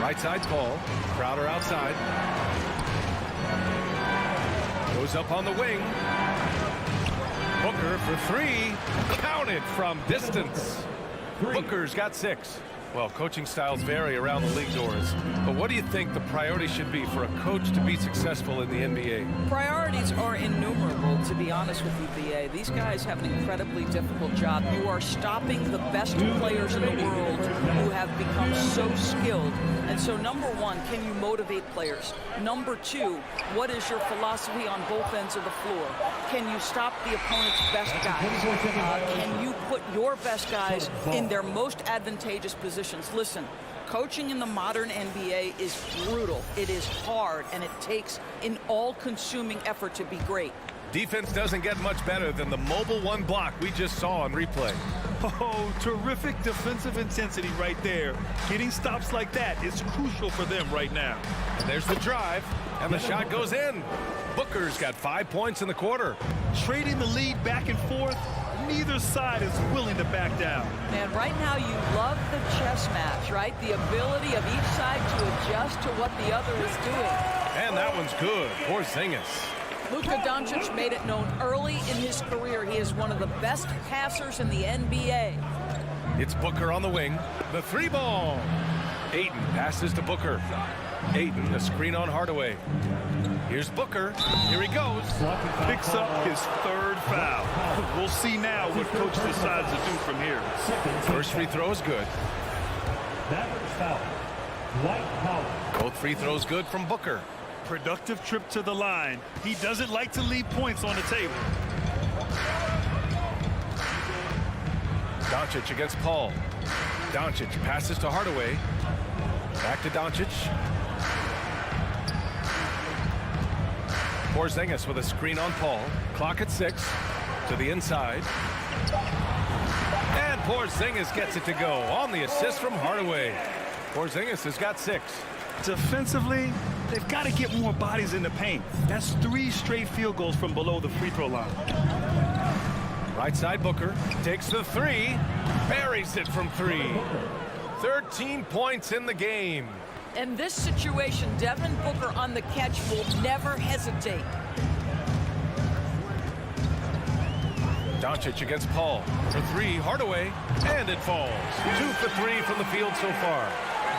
Right side Paul. Crowder outside. Goes up on the wing. Booker for 3. Counted from distance. Booker's got 6. Well, coaching styles vary around the league doors. But what do you think the priority should be for a coach to be successful in the NBA? Priorities are innumerable, to be honest with you, B.A. These guys have an incredibly difficult job. You are stopping the best players in the world who have become so skilled. And so, number 1, can you motivate players? Number 2, what is your philosophy on both ends of the floor? Can you stop the opponent's best guys? Can you put your best guys in their most advantageous positions? Listen, coaching in the modern NBA is brutal. It is hard, and it takes an all-consuming effort to be great. Defense doesn't get much better than the mobile 1 block we just saw on replay. Oh, terrific defensive intensity right there. Getting stops like that is crucial for them right now. And there's the drive, and the shot goes in. Booker's got 5 points in the quarter. Trading the lead back and forth, neither side is willing to back down. And right now you love the chess match, right? The ability of each side to adjust to what the other is doing. And that one's good. Porzingis. Luka Doncic made it known early in his career he is one of the best passers in the NBA. It's Booker on the wing. The 3-ball. Ayton passes to Booker. Ayton, a screen on Hardaway. Here's Booker. Here he goes. Picks up his 3rd foul. We'll see now what coach decides to do from here. First free throw is good. Both free throws good from Booker. Productive trip to the line. He doesn't like to leave points on the table. Doncic against Paul. Doncic passes to Hardaway. Back to Doncic. Porzingis with a screen on Paul. Clock at 6. To the inside. And Porzingis gets it to go on the assist from Hardaway. Porzingis has got 6. Defensively, they've got to get more bodies in the paint. That's 3 straight field goals from below the free throw line. Right side Booker takes the 3. Buries it from 3. 13 points in the game. In this situation, Devin Booker on the catch will never hesitate. Doncic against Paul for 3. Hardaway, and it falls. 2 for 3 from the field so far.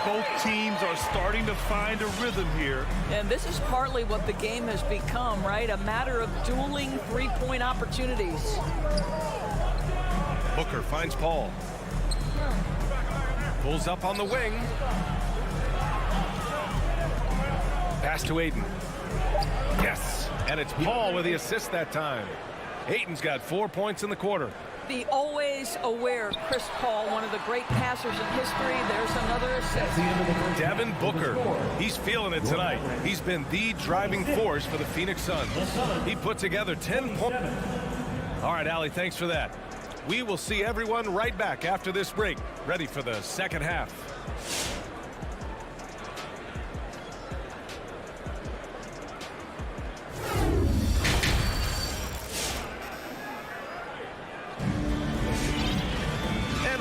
Both teams are starting to find a rhythm here. And this is partly what the game has become, right? A matter of dueling 3-point opportunities. Booker finds Paul. Pulls up on the wing. Pass to Ayton. Yes, and it's Paul with the assist that time. Ayton's got 4 points in the quarter. The always aware Chris Paul, one of the great passers in history. There's another assist. Devin Booker, he's feeling it tonight. He's been the driving force for the Phoenix Suns. He put together 10 points. All right, Allie, thanks for that. We will see everyone right back after this break, ready for the second half.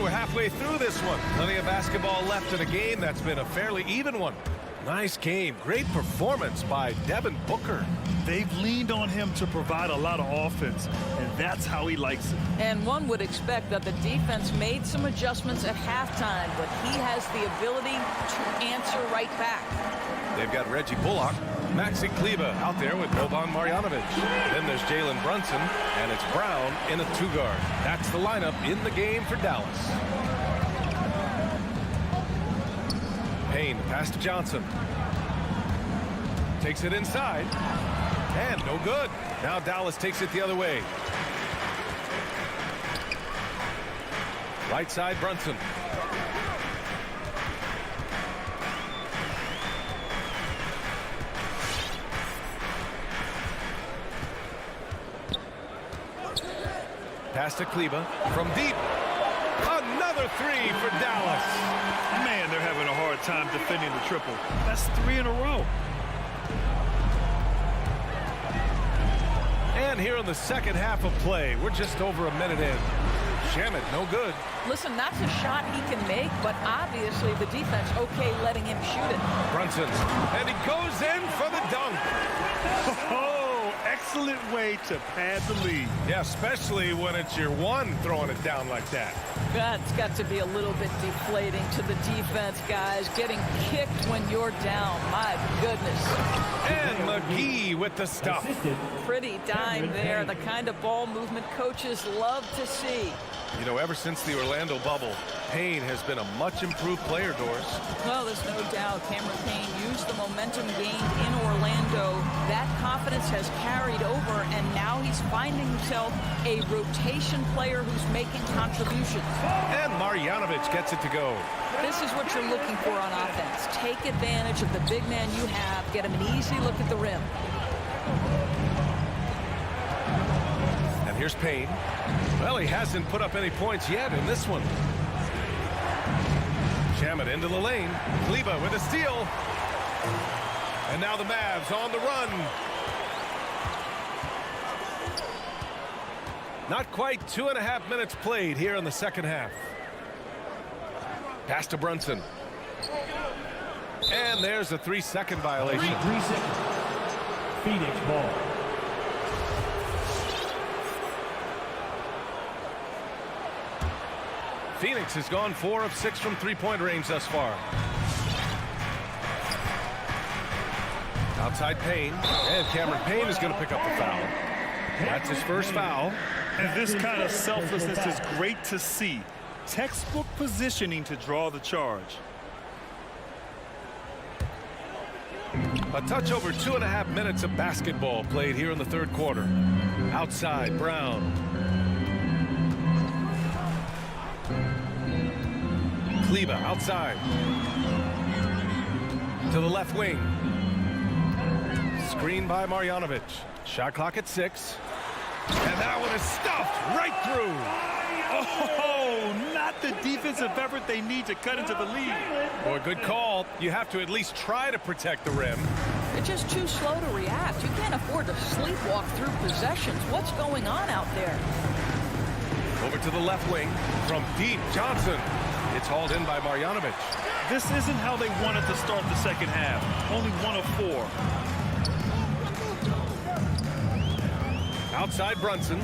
We're halfway through this one. Plenty of basketball left in a game that's been a fairly even one. Nice game. Great performance by Devin Booker. They've leaned on him to provide a lot of offense, and that's how he likes it. And one would expect that the defense made some adjustments at halftime, but he has the ability to answer right back. They've got Reggie Bullock, Maxi Kleber out there with Boban Marjanovic. Then there's Jalen Brunson, and it's Brown in a 2-guard. That's the lineup in the game for Dallas. Payne, pass to Johnson. Takes it inside. And no good. Now Dallas takes it the other way. Right side, Brunson. Pass to Kleber from deep. Another 3 for Dallas. Man, they're having a hard time defending the triple. That's 3 in a row. And here in the second half of play, we're just over a minute in. Shamet, no good. Listen, that's a shot he can make, but obviously the defense okay letting him shoot it. Brunson, and he goes in for the dunk. Oh, excellent way to pad the lead. Yeah, especially when it's your one throwing it down like that. That's got to be a little bit deflating to the defense, guys. Getting kicked when you're down. My goodness. And McGee with the stuff. Pretty dime there. The kind of ball movement coaches love to see. You know, ever since the Orlando bubble, Payne has been a much improved player, Doris. Well, there's no doubt Cameron Payne used the momentum gained in Orlando. That confidence has carried over, and now he's finding himself a rotation player who's making contributions. And Marjanovic gets it to go. This is what you're looking for on offense. Take advantage of the big man you have. Get him an easy look at the rim. And Here's Payne. Well, he hasn't put up any points yet in this one. Shamet into the lane. Kleber with a steal. And now the Mavs on the run. Not quite 2.5 minutes played here in the second half. Pass to Brunson. And there's a 3-second violation. 3 seconds. Phoenix ball. Phoenix has gone 4 of 6 from three-point range thus far. Outside Payne. And Cameron Payne is going to pick up the foul. That's his first foul. And this kind of selflessness is great to see. Textbook positioning to draw the charge. A touch over 2.5 minutes of basketball played here in the third quarter. Outside, Brown. Kleber outside. To the left wing. Screen by Marjanovic. Shot clock at 6. And that one is stuffed right through. Oh, not the defensive effort they need to cut into the lead. Boy, good call. You have to at least try to protect the rim. They're just too slow to react. You can't afford to sleepwalk through possessions. What's going on out there? Over to the left wing from deep. Johnson. It's hauled in by Marjanovic. This isn't how they wanted to start the second half. Only 1 of 4. Outside Brunson.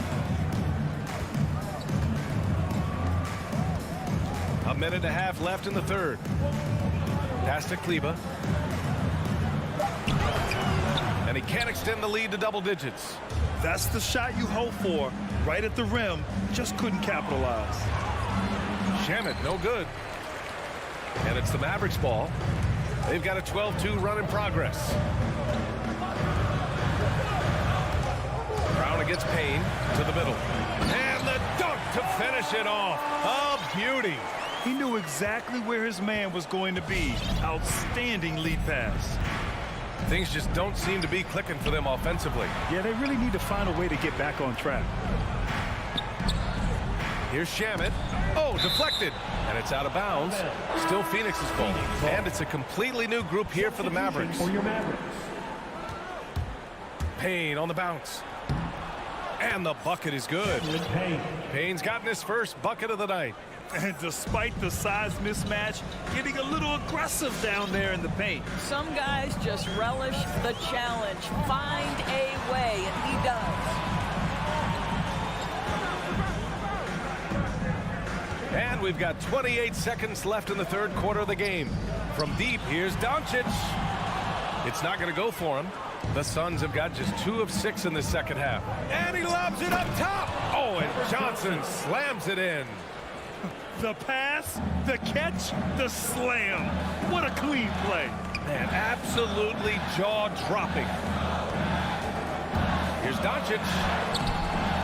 A minute and a half left in the third. Pass to Kleber. And he can't extend the lead to double digits. That's the shot you hope for. Right at the rim. Just couldn't capitalize. Shamet, no good. And it's the Mavericks ball. They've got a 12-2 run in progress. Brown against Payne to the middle. And the dunk to finish it off. A beauty. He knew exactly where his man was going to be. Outstanding lead pass. Things just don't seem to be clicking for them offensively. Yeah, they really need to find a way to get back on track. Here's Shamet. Oh, deflected. And it's out of bounds. Still Phoenix's ball. And it's a completely new group here for the Mavericks. Payne on the bounce. And the bucket is good. Payne's gotten his first bucket of the night. And despite the size mismatch, getting a little aggressive down there in the paint. Some guys just relish the challenge. Find a way, and he does. And we've got 28 seconds left in the third quarter of the game. From deep, here's Doncic. It's not going to go for him. The Suns have got just 2 of 6 in the second half. And he lobs it up top. Oh, and Johnson slams it in. The pass, the catch, the slam. What a clean play. Man, absolutely jaw-dropping. Here's Doncic.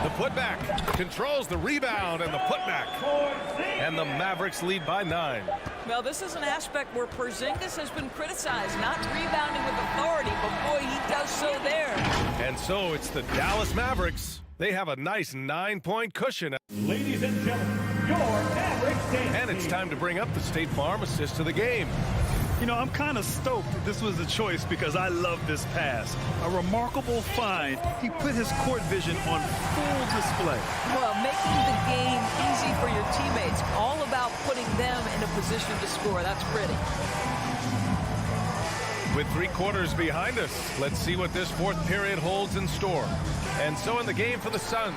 The putback. Controls the rebound and the putback. And the Mavericks lead by 9. Well, this is an aspect where Porzingis has been criticized, not rebounding with authority, but boy, he does so there. And so it's the Dallas Mavericks. They have a nice 9-point cushion. Ladies and gentlemen, your Mavericks dance. And it's time to bring up the State Farm assist of the game. You know, I'm kind of stoked this was a choice because I love this pass. A remarkable find. He put his court vision on full display. Well, making the game easy for your teammates. All about putting them in a position to score. That's pretty. With 3 quarters behind us, let's see what this fourth period holds in store. And so in the game for the Suns,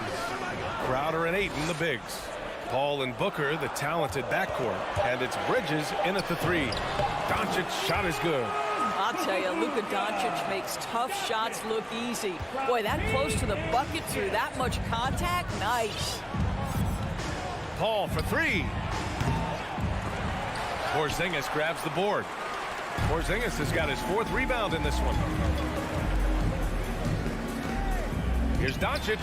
Crowder and Ayton, the bigs. Paul and Booker, the talented backcourt. And it's Bridges in at the 3. Doncic's shot is good. I'll tell you, Luka Doncic makes tough shots look easy. Boy, that close to the bucket through that much contact, nice. Paul for 3. Porzingis grabs the board. Porzingis has got his 4th rebound in this one. Here's Doncic.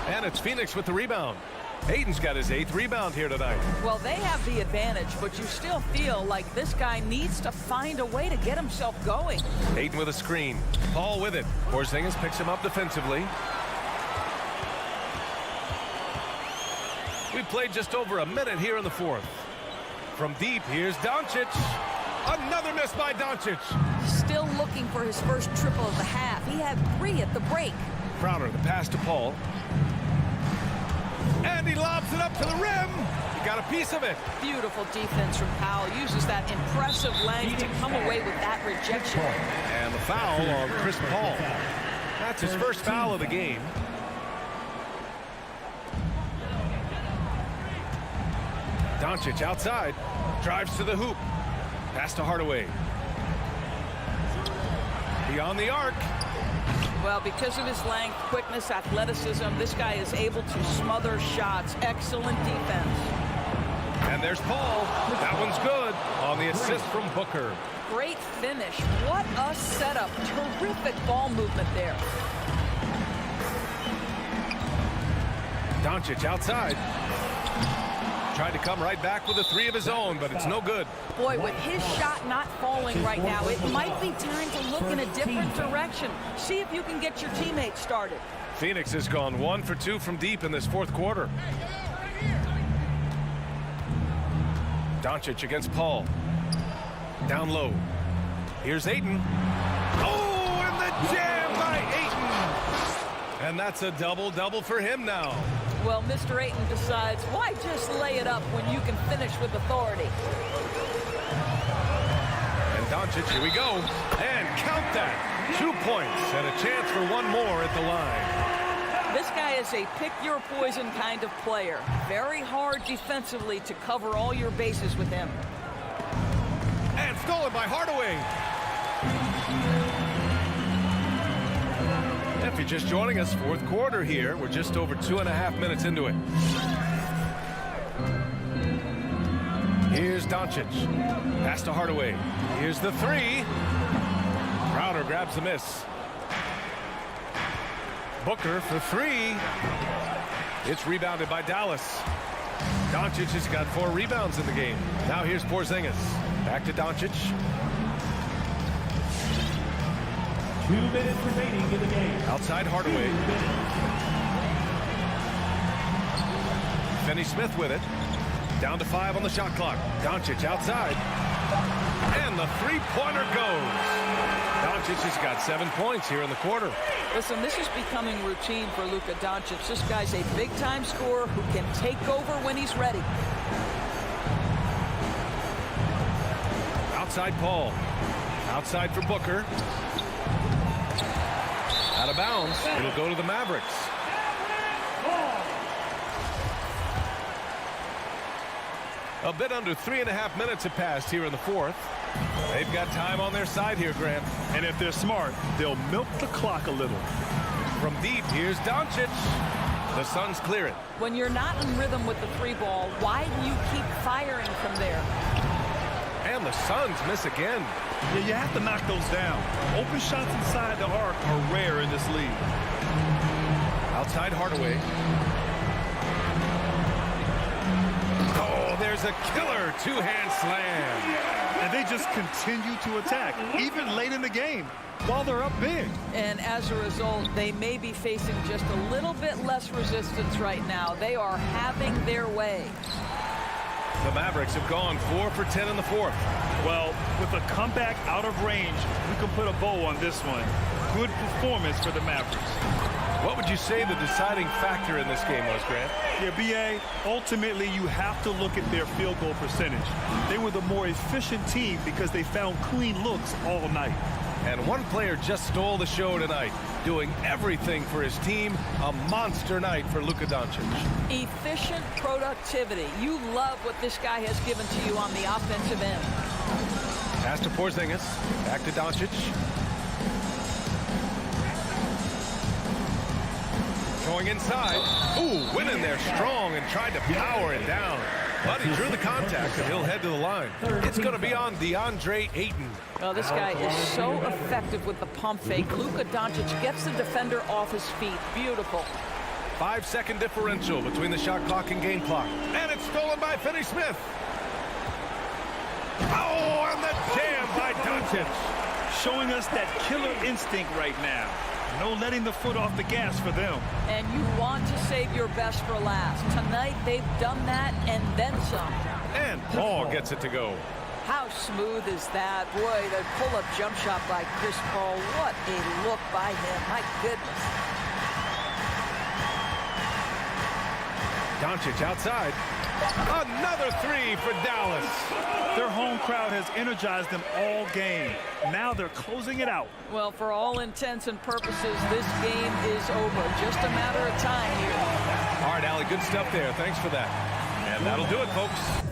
And it's Phoenix with the rebound. Ayton's got his 8th rebound here tonight. Well, they have the advantage, but you still feel like this guy needs to find a way to get himself going. Ayton with a screen. Paul with it. Porzingis picks him up defensively. We played just over a minute here in the fourth. From deep, here's Doncic. Another miss by Doncic. Still looking for his first triple of the half. He had 3 at the break. Crowder, the pass to Paul. And he lobs it up to the rim. He got a piece of it. Beautiful defense from Powell. Uses that impressive length to come away with that rejection. And the foul on Chris Paul. That's his first foul of the game. Doncic outside. Drives to the hoop. Pass to Hardaway. Beyond the arc. Well, because of his length, quickness, athleticism, this guy is able to smother shots. Excellent defense. And there's Paul. That one's good on the assist from Booker. Great finish. What a setup. Terrific ball movement there. Doncic outside. Tried to come right back with a 3 of his own, but it's no good. Boy, with his shot not falling right now, it might be time to look in a different direction. See if you can get your teammates started. Phoenix has gone 1 for 2 from deep in this fourth quarter. Doncic against Paul. Down low. Here's Ayton. Oh, and the jam by Ayton. And that's a double-double for him now. Well, Mr. Ayton decides, why just lay it up when you can finish with authority? And Doncic, here we go. And count that. 2 points and a chance for one more at the line. This guy is a pick-your-poison kind of player. Very hard defensively to cover all your bases with him. And stolen by Hardaway. If you're just joining us, fourth quarter here. We're just over 2.5 minutes into it. Here's Doncic. Pass to Hardaway. Here's the 3. Crowder grabs the miss. Booker for 3. It's rebounded by Dallas. Doncic has got 4 rebounds in the game. Now here's Porzingis. Back to Doncic. 2 minutes remaining in the game. Outside Hardaway. Finney-Smith with it. Down to 5 on the shot clock. Doncic outside. And the 3-pointer goes. Doncic has got 7 points here in the quarter. Listen, this is becoming routine for Luka Doncic. This guy's a big-time scorer who can take over when he's ready. Outside Paul. Outside for Booker. Out of bounds. It'll go to the Mavericks. A bit under 3.5 minutes have passed here in the fourth. They've got time on their side here, Grant. And if they're smart, they'll milk the clock a little. From deep, here's Doncic. The Suns clear it. When you're not in rhythm with the 3-ball, why do you keep firing from there? And the Suns miss again. Yeah, you have to knock those down. Open shots inside the arc are rare in this league. Outside Hardaway. Oh, there's a killer 2-hand slam. And they just continue to attack, even late in the game, while they're up big. And as a result, they may be facing just a little bit less resistance right now. They are having their way. The Mavericks have gone 4 for 10 in the fourth. Well, with a comeback out of range, we can put a bow on this one. Good performance for the Mavericks. What would you say the deciding factor in this game was, Grant? Yeah, B.A., ultimately you have to look at their field goal percentage. They were the more efficient team because they found clean looks all night. And one player just stole the show tonight, doing everything for his team. A monster night for Luka Doncic. Efficient productivity. You love what this guy has given to you on the offensive end. Pass to Porzingis. Back to Doncic. Going inside. Ooh, went in there strong and tried to power it down. But he drew the contact, and he'll head to the line. It's going to be on DeAndre Ayton. Well, this guy is so effective with the pump fake. Luka Doncic gets the defender off his feet. Beautiful. 5-second differential between the shot clock and game clock. And it's stolen by Finney-Smith. Oh, and the jam by Doncic. Showing us that killer instinct right now. No letting the foot off the gas for them. And you want to save your best for last. Tonight, they've done that and then some. And Paul gets it to go. How smooth is that? Boy, the pull-up jump shot by Chris Paul. What a look by him. My goodness. Doncic outside. Another three for Dallas. Their home crowd has energized them all game. Now they're closing it out. Well, for all intents and purposes, this game is over. Just a matter of time here. All right, Allie, good stuff there. Thanks for that. And that'll do it, folks.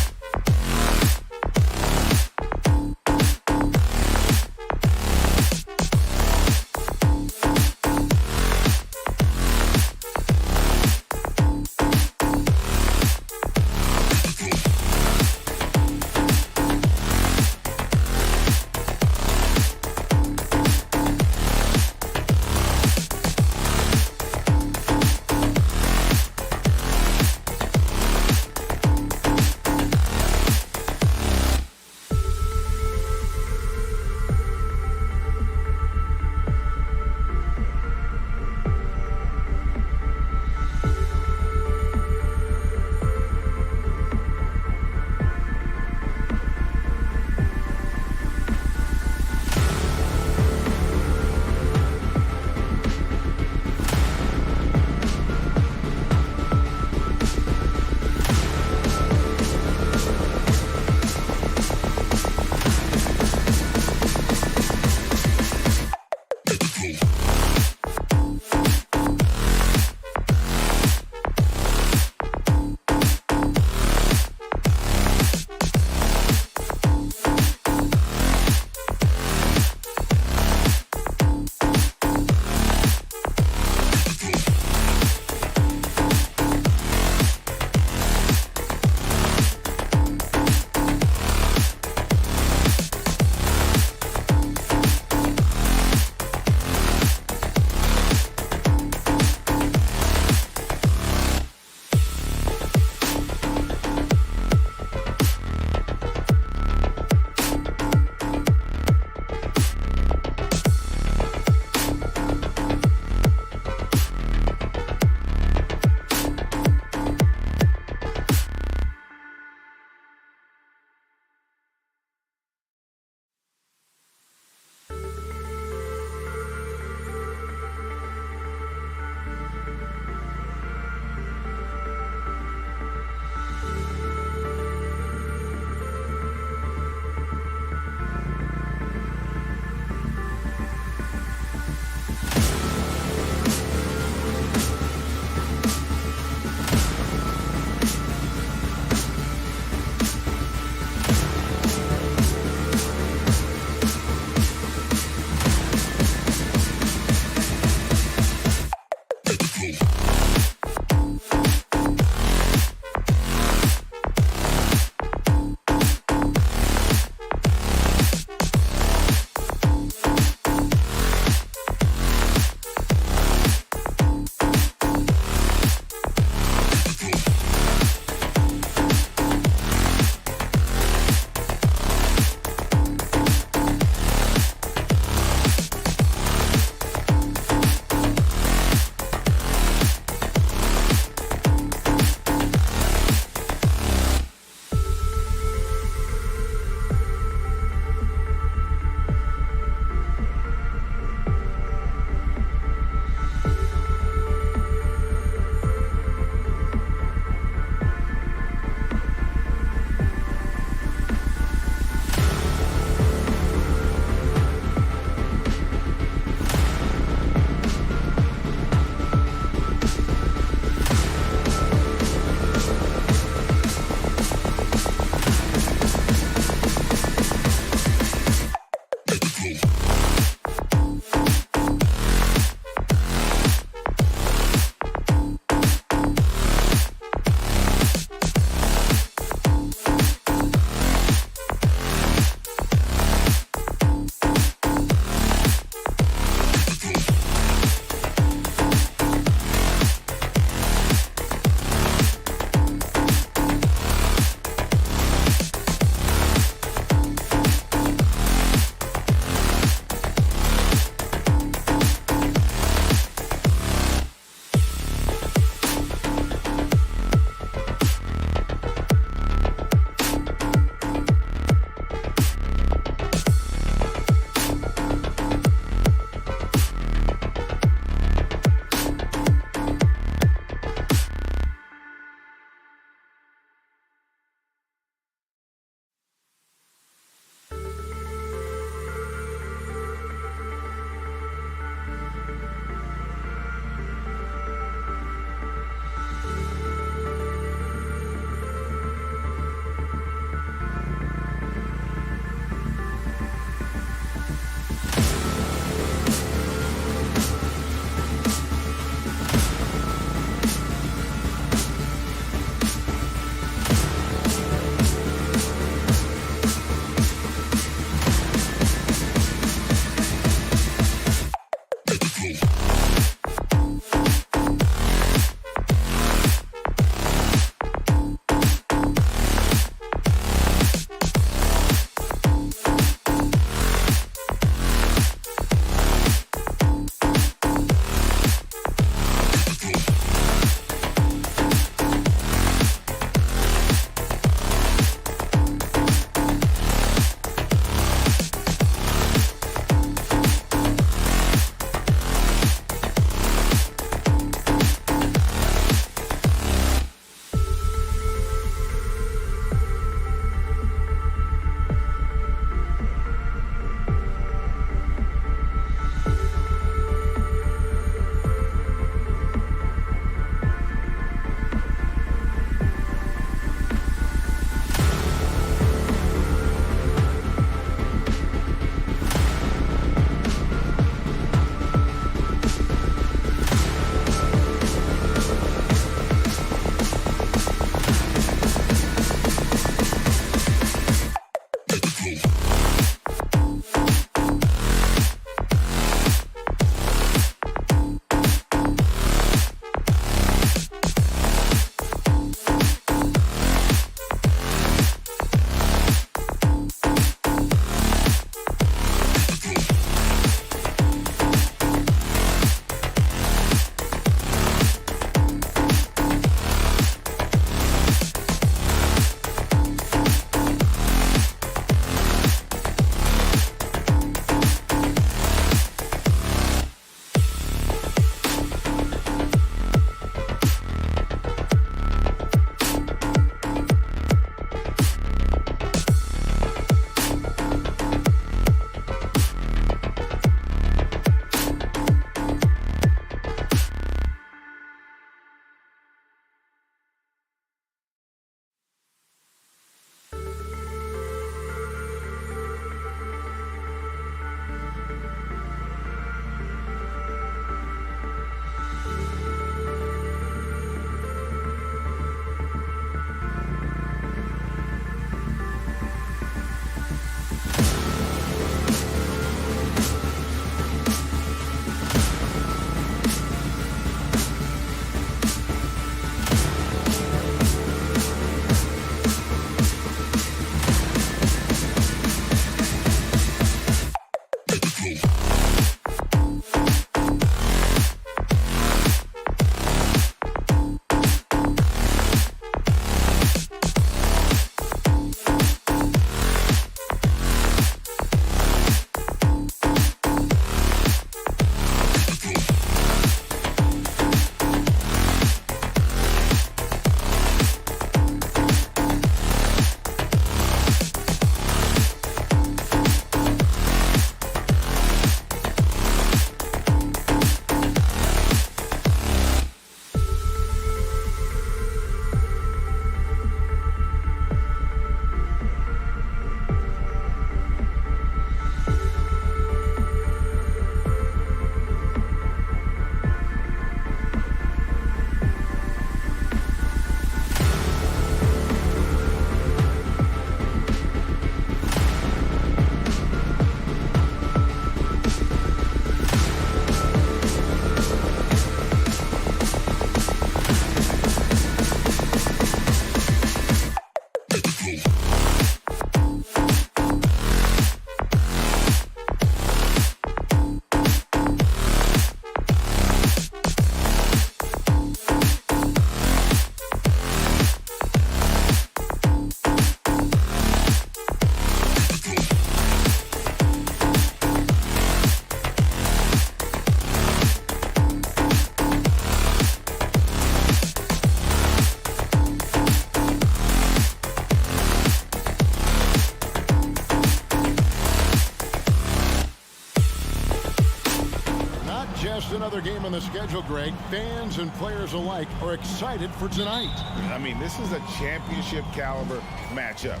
another game on the schedule, Greg. Fans and players alike are excited for tonight. I mean, this is a championship caliber matchup.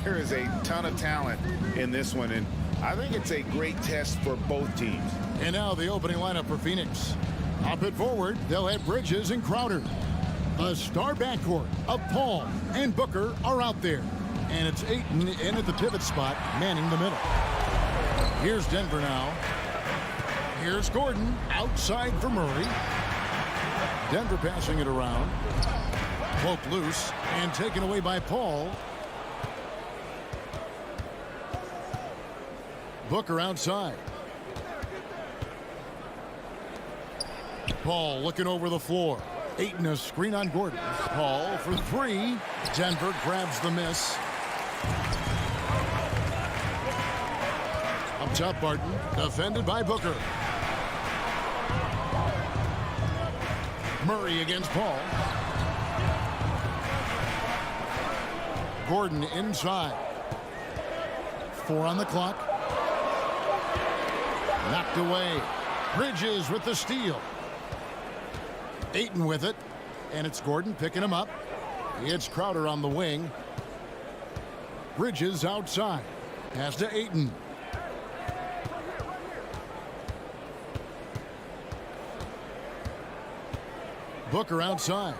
There is a ton of talent in this one, and I think it's a great test for both teams. And now the opening lineup for Phoenix. Up at forward, they'll have Bridges and Crowder. A star backcourt of Paul and Booker are out there. And it's Ayton in at the pivot spot, manning the middle. Here's Denver now. Here's Gordon outside for Murray. Denver passing it around. Poke loose and taken away by Paul. Booker outside. Paul looking over the floor. Ayton a screen on Gordon. Paul for three. Denver grabs the miss. Up top, Barton. Defended by Booker. Murray against Paul. Gordon inside. 4 on the clock. Knocked away. Bridges with the steal. Ayton with it. And it's Gordon picking him up. It's Crowder on the wing. Bridges outside. Pass to Ayton. Booker outside.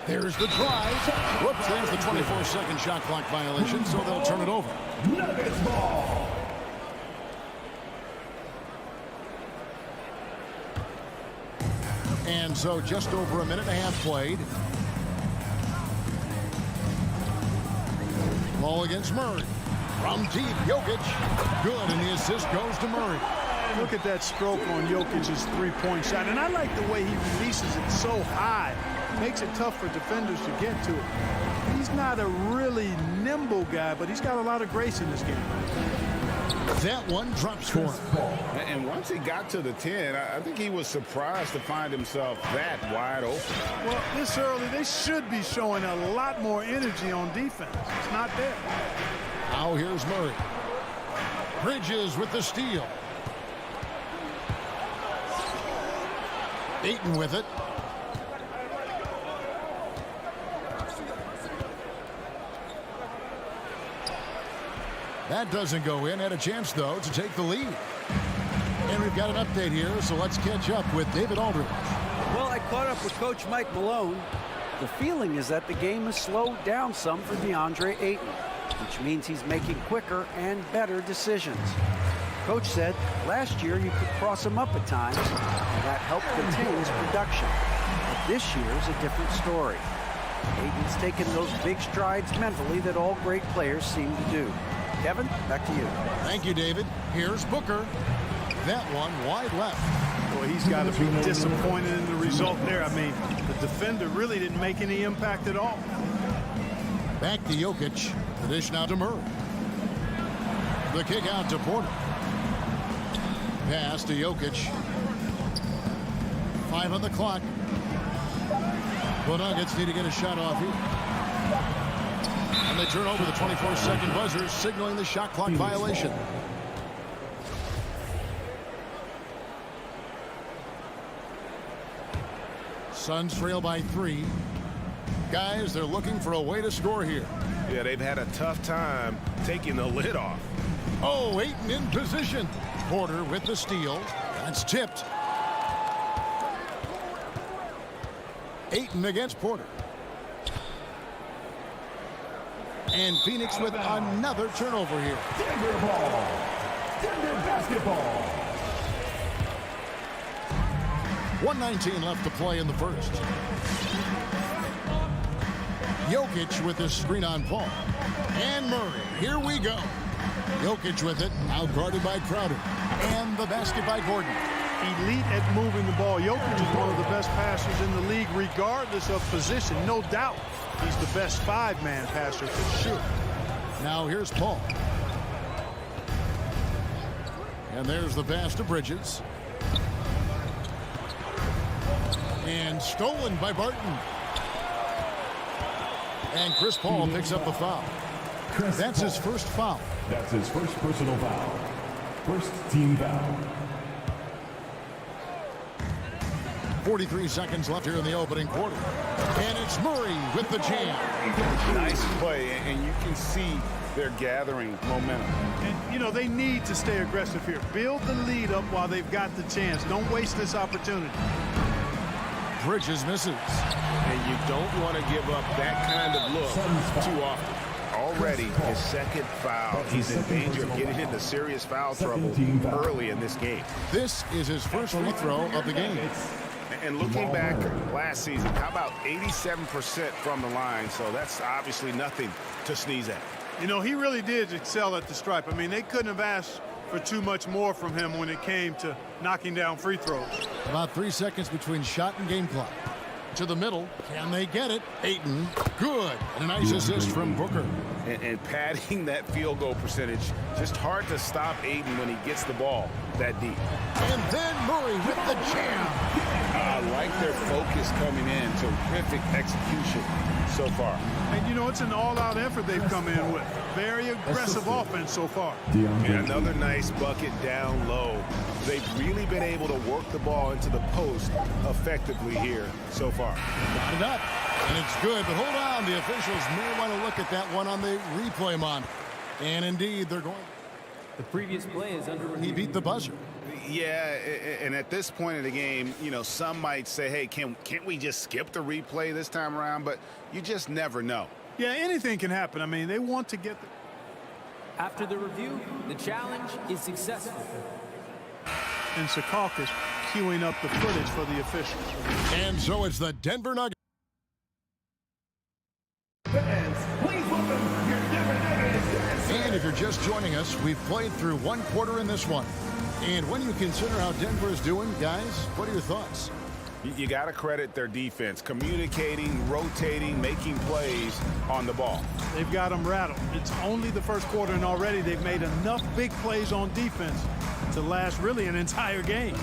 There's the drive. Whoops, there's the 24-second shot clock violation, so they'll turn it over. Nuggets ball. And so just over a minute and a half played. Ball against Murray. From deep, Jokic. Good, and the assist goes to Murray. Look at that stroke on Jokic's three-point shot. And I like the way he releases it so high. Makes it tough for defenders to get to it. He's not a really nimble guy, but he's got a lot of grace in this game. That one drops for him. And once he got to the 10, I think he was surprised to find himself that wide open. Well, this early, they should be showing a lot more energy on defense. It's not there. Now here's Murray. Bridges with the steal. Ayton with it. That doesn't go in. Had a chance, though, to take the lead. And we've got an update here, so let's catch up with David Aldridge. Well, I caught up with Coach Mike Malone. The feeling is that the game has slowed down some for DeAndre Ayton, which means he's making quicker and better decisions. Coach said last year you could cross him up at times, and that helped contain his production. But this year is a different story. Ayton's taken those big strides mentally that all great players seem to do. Kevin, back to you. Thank you, David. Here's Booker. That one wide left. Boy, he's got to be disappointed in the result there. I mean, the defender really didn't make any impact at all. Back to Jokic. The dish now to Murray. The kick out to Porter. Pass to Jokic. 5 on the clock. The Nuggets need to get a shot off here. And they turn over the 24-second buzzer, signaling the shot clock violation. Suns trail by 3. Guys, they're looking for a way to score here. Yeah, they've had a tough time taking the lid off. Oh, Ayton in position. Porter with the steal. That's tipped. Ayton against Porter. And Phoenix with another turnover here. Denver ball. Denver basketball. 1:19 left to play in the first. Jokic with his screen on Paul. And Murray. Here we go. Jokic with it. Now guarded by Crowder. And the basket by Gordon. Elite at moving the ball. Jokic is one of the best passers in the league, regardless of position. No doubt he's the best 5-man passer for sure. Now here's Paul. And there's the pass to Bridges. And stolen by Barton. And Chris Paul picks up the foul. That's his first foul. That's his first personal foul. First team foul. 43 seconds left here in the opening quarter. And it's Murray with the jam. Nice play, and you can see they're gathering momentum. And, you know, they need to stay aggressive here. Build the lead up while they've got the chance. Don't waste this opportunity. Bridges misses. And you don't want to give up that kind of look too often. Already his second foul. He's in danger of getting into serious foul trouble early in this game. This is his first free throw of the game. And looking back last season, how about 87% from the line? So that's obviously nothing to sneeze at. You know, he really did excel at the stripe. I mean, they couldn't have asked for too much more from him when it came to knocking down free throws. About 3 seconds between shot and game clock. To the middle. Can they get it? Ayton. Good. And a nice assist from Booker. And padding that field goal percentage. Just hard to stop Ayton when he gets the ball that deep. And then Murray with the jam. I like their focus coming in. Terrific execution so far. And, you know, it's an all-out effort they've come in with. Very aggressive offense so far. And another nice bucket down low. They've really been able to work the ball into the post effectively here so far. Got it up. And it's good, but hold on. The officials may want to look at that one on the replay monitor. And indeed, they're going. The previous play is under review. He beat the buzzer. Yeah, and at this point in the game, you know, some might say, hey, can't we just skip the replay this time around? But you just never know. Yeah, anything can happen. I mean, they want to get the... After the review, the challenge is successful. And Secaucus queuing up the footage for the officials. And so it's the Denver Nuggets. And if you're just joining us, we've played through one quarter in this one. And when you consider how Denver is doing, guys, what are your thoughts? You got to credit their defense, communicating, rotating, making plays on the ball. They've got them rattled. It's only the first quarter, and already they've made enough big plays on defense to last really an entire game.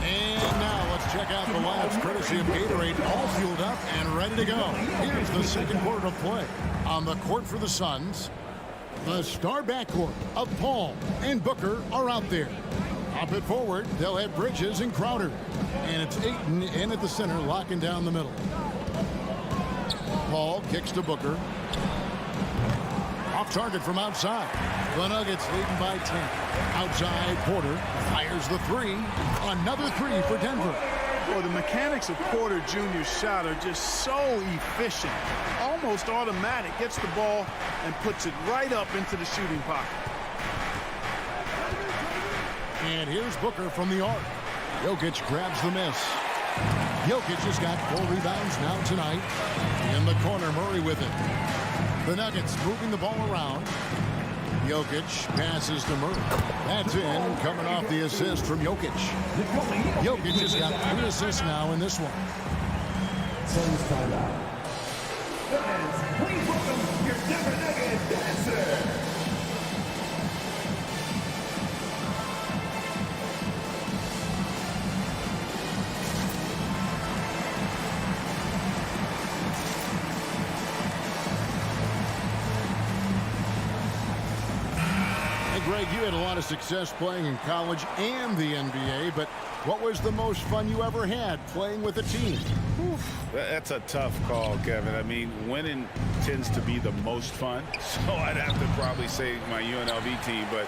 And now let's check out the lineups courtesy of Gatorade, all fueled up and ready to go. Here's the second quarter of play. On the court for the Suns, the star backcourt of Paul and Booker are out there. Up at forward, they'll have Bridges and Crowder. And it's Ayton in at the center, locking down the middle. Paul kicks to Booker. Off target from outside. The Nuggets leading by 10. Outside, Porter fires the three. Another three for Denver. Well, the mechanics of Porter Jr.'s shot are just so efficient. Almost automatic. Gets the ball and puts it right up into the shooting pocket. And here's Booker from the arc. Jokic grabs the miss. Jokic has got 4 rebounds now tonight. In the corner, Murray with it. The Nuggets moving the ball around. Jokic passes to Murray. That's in, coming off the assist from Jokic. Jokic has got 3 assists now in this one. Suns timeout. Please welcome your Denver Nuggets dancer. Greg, you had a lot of success playing in college and the NBA, but what was the most fun you ever had playing with a team? That's a tough call, Kevin. I mean, winning tends to be the most fun, so I'd have to probably say my UNLV team, but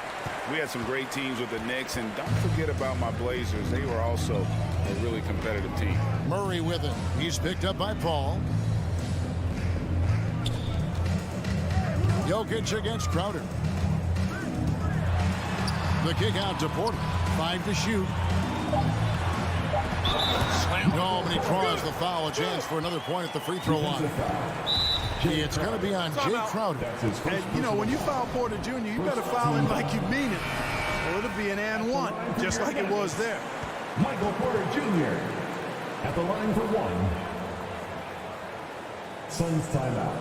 we had some great teams with the Knicks, and don't forget about my Blazers. They were also a really competitive team. Murray with it. He's picked up by Paul. Jokic against Crowder. The kick out to Porter. 5 to shoot. Slammed home, and he draws the foul. A chance for another point at the free throw line. It's going to be on Jay Crowder. And, you know, when you foul Porter Jr., you better foul him like you mean it. Or it'll be an and one, just like it was there. Michael Porter Jr. at the line for 1. Suns timeout.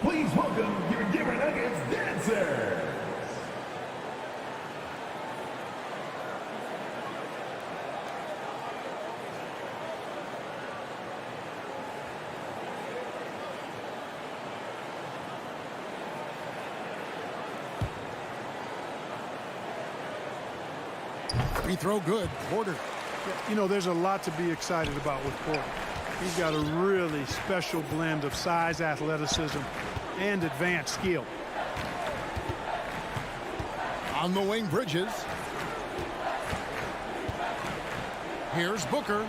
Please welcome your Denver Nuggets dancer. Free throw good. Porter. You know, there's a lot to be excited about with Porter. He's got a really special blend of size, athleticism, and advanced skill. On the wing, Bridges. Here's Booker.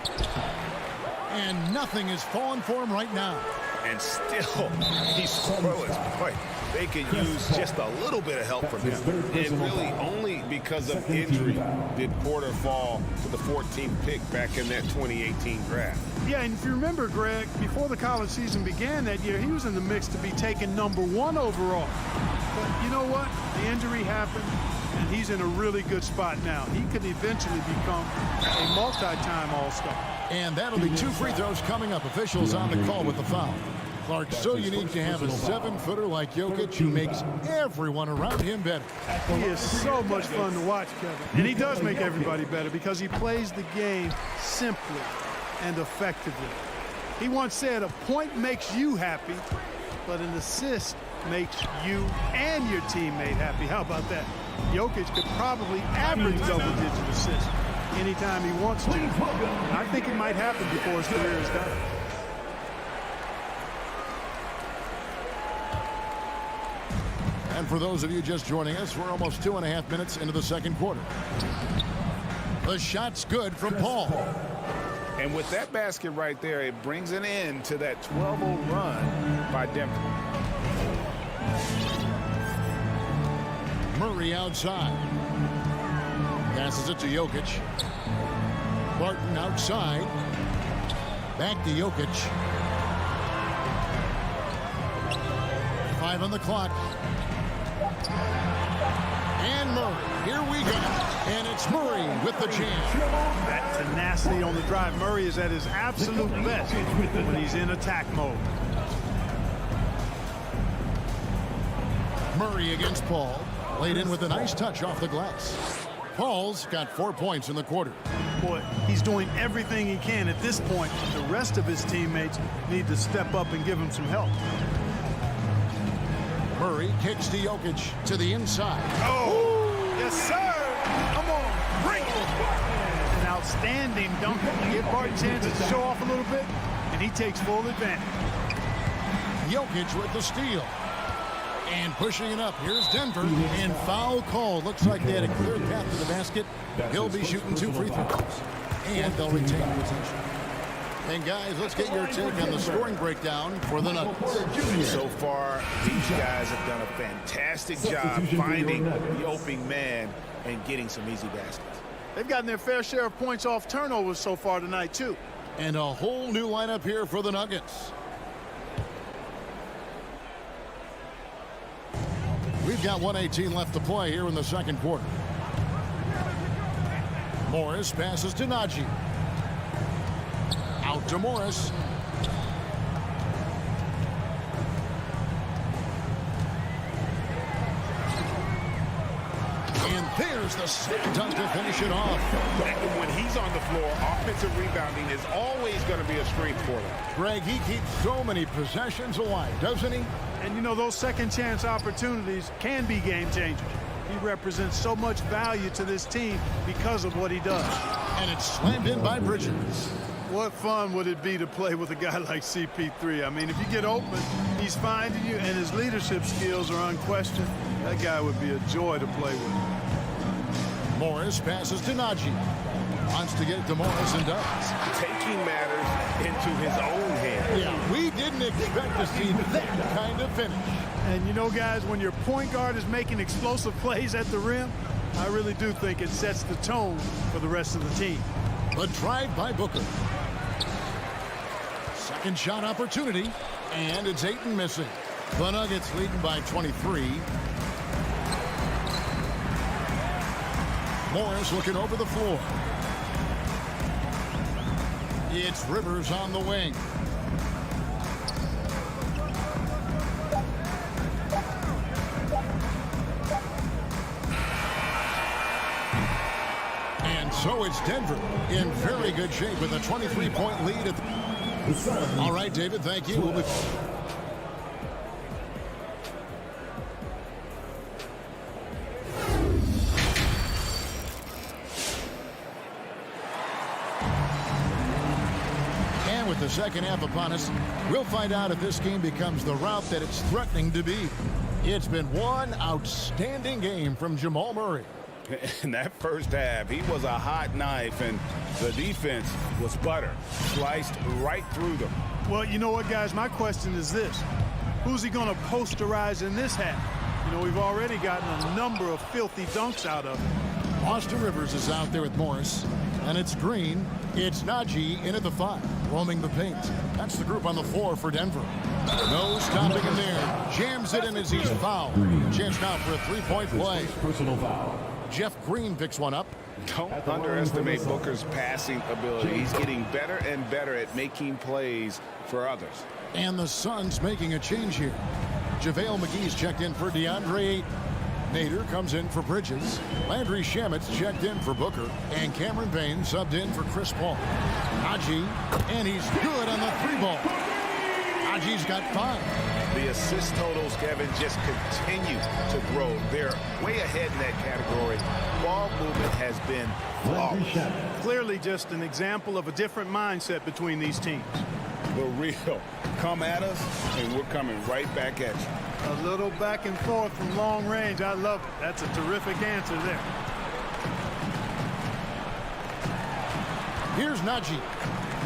And nothing is falling for him right now. And still, he's scoreless. Boy, they could use just a little bit of help from him. And really, only because of injury did Porter fall to the 14th pick back in that 2018 draft. Yeah, and if you remember, Greg, before the college season began that year, he was in the mix to be taken #1 overall. But you know what? The injury happened, and he's in a really good spot now. He could eventually become a multi-time All-Star. And that'll be 2 free throws coming up. Officials on the call with the foul. Clark, so unique to have a 7-footer like Jokic who makes everyone around him better. He is so much fun to watch, Kevin. And he does make everybody better because he plays the game simply and effectively. He once said, a point makes you happy, but an assist makes you and your teammate happy. How about that? Jokic could probably average double-digit assists anytime he wants to. I think it might happen before his career is done. And for those of you just joining us, we're almost 2.5 minutes into the second quarter. The shot's good from Paul. And with that basket right there, it brings an end to that 12-0 run by Denver. Murray outside. Passes it to Jokic. Barton outside. Back to Jokic. 5 on the clock. And Murray. Here we go. And it's Murray with the jam. That tenacity on the drive. Murray is at his absolute best when he's in attack mode. Murray against Paul. Laid in with a nice touch off the glass. Paul's got 4 points in the quarter. Boy, he's doing everything he can at this point. The rest of his teammates need to step up and give him some help. Murray kicks to Jokic to the inside. Oh, yes, sir. Come on, bring it. An outstanding dunk. Give Barton chances to show off a little bit, and he takes full advantage. Jokic with the steal. And pushing it up. Here's Denver. And foul call. Looks like they had a clear path to the basket. He'll be shooting 2 free throws. And they'll retain possession. And guys, let's get your take on the scoring breakdown for the Nuggets. So far, these guys have done a fantastic job finding the opening man and getting some easy baskets. They've gotten their fair share of points off turnovers so far tonight, too. And a whole new lineup here for the Nuggets. We've got 1:18 left to play here in the second quarter. Morris passes to Najee. Out to Morris. And there's the slam dunk to finish it off. And when he's on the floor, offensive rebounding is always going to be a strength for them. Greg, he keeps so many possessions alive, doesn't he? And you know, those second chance opportunities can be game changers. He represents so much value to this team because of what he does. And it's slammed in by Bridges. What fun would it be to play with a guy like CP3? I mean, if you get open, he's finding you, and his leadership skills are unquestioned. That guy would be a joy to play with. Morris passes to Najee. Wants to get it to Morris and does. Taking matters into his own hands. Yeah, we didn't expect to see that kind of finish. And you know, guys, when your point guard is making explosive plays at the rim, I really do think it sets the tone for the rest of the team. The drive by Booker. Second shot opportunity, and it's Ayton missing. The Nuggets leading by 23. Morris looking over the floor. It's Rivers on the wing. And so it's Denver in very good shape with a 23-point lead. All right, David, thank you. We'll be with the second half upon us, we'll find out if this game becomes the rout that it's threatening to be. It's been one outstanding game from Jamal Murray. In that first half, he was a hot knife, and the defense was butter, sliced right through them. Well, you know what, guys? My question is this. Who's he going to posterize in this half? You know, we've already gotten a number of filthy dunks out of him. Austin Rivers is out there with Morris, and it's Green. It's Najee in at the 5, roaming the paint. That's the group on the floor for Denver. No stopping him there. Jams it in as he's fouled. Chance now for a three-point play. Personal foul. Jeff Green picks one up. Don't underestimate Booker's passing ability. He's getting better and better at making plays for others. And the Suns making a change here. JaVale McGee's checked in for DeAndre Ayton. Nader comes in for Bridges. Landry Shamet's checked in for Booker. And Cameron Payne subbed in for Chris Paul. Najee, and he's good on the 3-ball. Najee's got 5. The assist totals, Kevin, just continue to grow. They're way ahead in that category. Ball movement has been flawless. Clearly just an example of a different mindset between these teams. The real. Come at us, and we're coming right back at you. A little back and forth from long range. I love it. That's a terrific answer there. Here's Najee.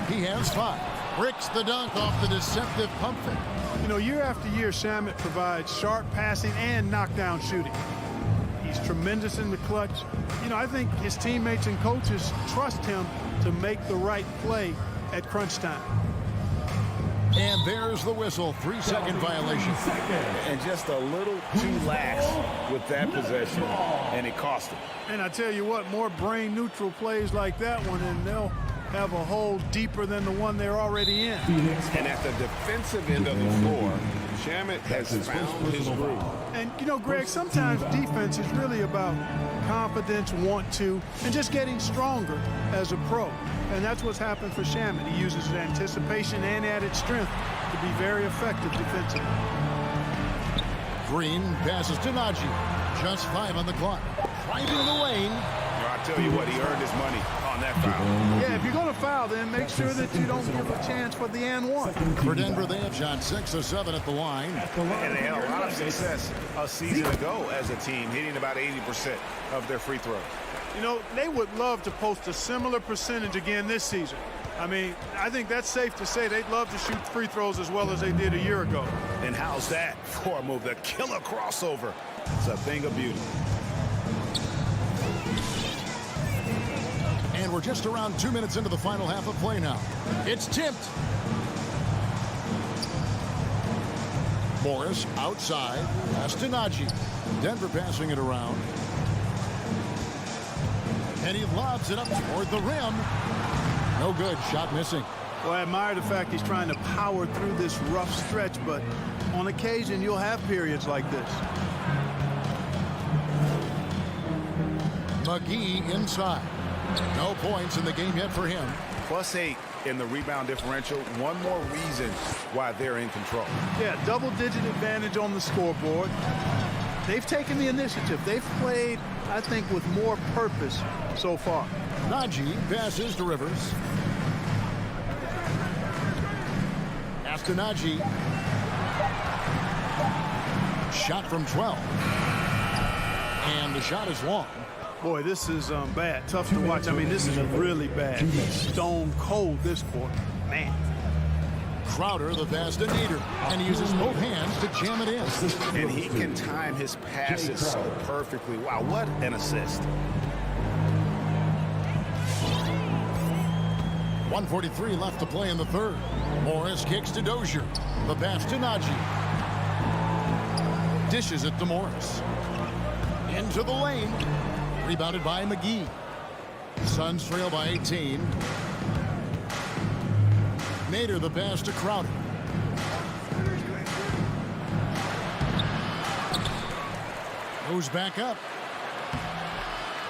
He has 5. Bricks the dunk off the deceptive pump fake. You know, year after year, Shamet provides sharp passing and knockdown shooting. He's tremendous in the clutch. You know, I think his teammates and coaches trust him to make the right play at crunch time. And there's the whistle. 3-second violation. And just a little too lax with that possession, and it cost him. And I tell you what, more brain-neutral plays like that one, and they'll have a hole deeper than the one they're already in. And at the defensive end of the floor, Shamet has found his groove. And, you know, Greg, sometimes defense is really about confidence, want to, and just getting stronger as a pro. And that's what's happened for Shamet. He uses anticipation and added strength to be very effective defensively. Green passes to Najee. Just 5 on the clock. Driving the lane. I tell you what, he earned his money on that foul. Yeah, if you're going to foul, then make sure that you don't give a chance for the and one. For Denver, they have shot 6 or 7 at the line. And they had a lot of success a season ago as a team, hitting about 80% of their free throws. You know, they would love to post a similar percentage again this season. I mean, I think that's safe to say they'd love to shoot free throws as well as they did a year ago. And how's that for a move? The killer crossover. It's a thing of beauty. And we're just around 2 minutes into the final half of play now. It's tipped. Morris outside. Pass to Najee. Denver passing it around. And he lobs it up toward the rim. No good. Shot missing. Well, I admire the fact he's trying to power through this rough stretch, but on occasion you'll have periods like this. McGee inside. No points in the game yet for him. +8 in the rebound differential. One more reason why they're in control. Yeah, double-digit advantage on the scoreboard. They've taken the initiative. They've played, I think, with more purpose so far. Najee passes to Rivers. Pass to Najee. Shot from 12. And the shot is long. Boy, this is bad. Tough to watch. I mean, this is really bad. Stone cold this quarter. Man. Crowder, the pass to Nader. And he uses both hands to jam it in. And he can time his passes so perfectly. Wow, what an assist. 1:43 left to play in the third. Morris kicks to Dozier. The pass to Najee. Dishes it to Morris. Into the lane. Rebounded by McGee. Suns trail by 18. Nader the pass to Crowder. Goes back up.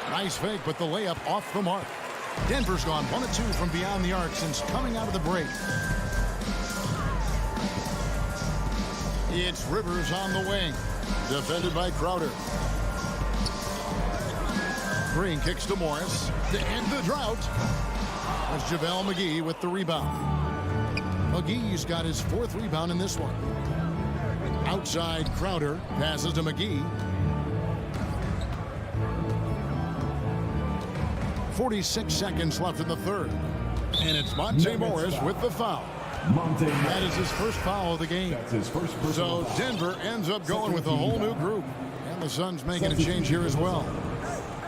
Nice fake, but the layup off the mark. Denver's gone 1 of 2 from beyond the arc since coming out of the break. It's Rivers on the wing. Defended by Crowder. Green kicks to Morris to end the drought. There's JaVale McGee with the rebound. McGee's got his 4th rebound in this one. Outside Crowder passes to McGee. 46 seconds left in the third. And it's Monte Morris with the foul. That is his first foul of the game. That's his first so Denver ends up going with a whole new group. And the Suns making a change here as well.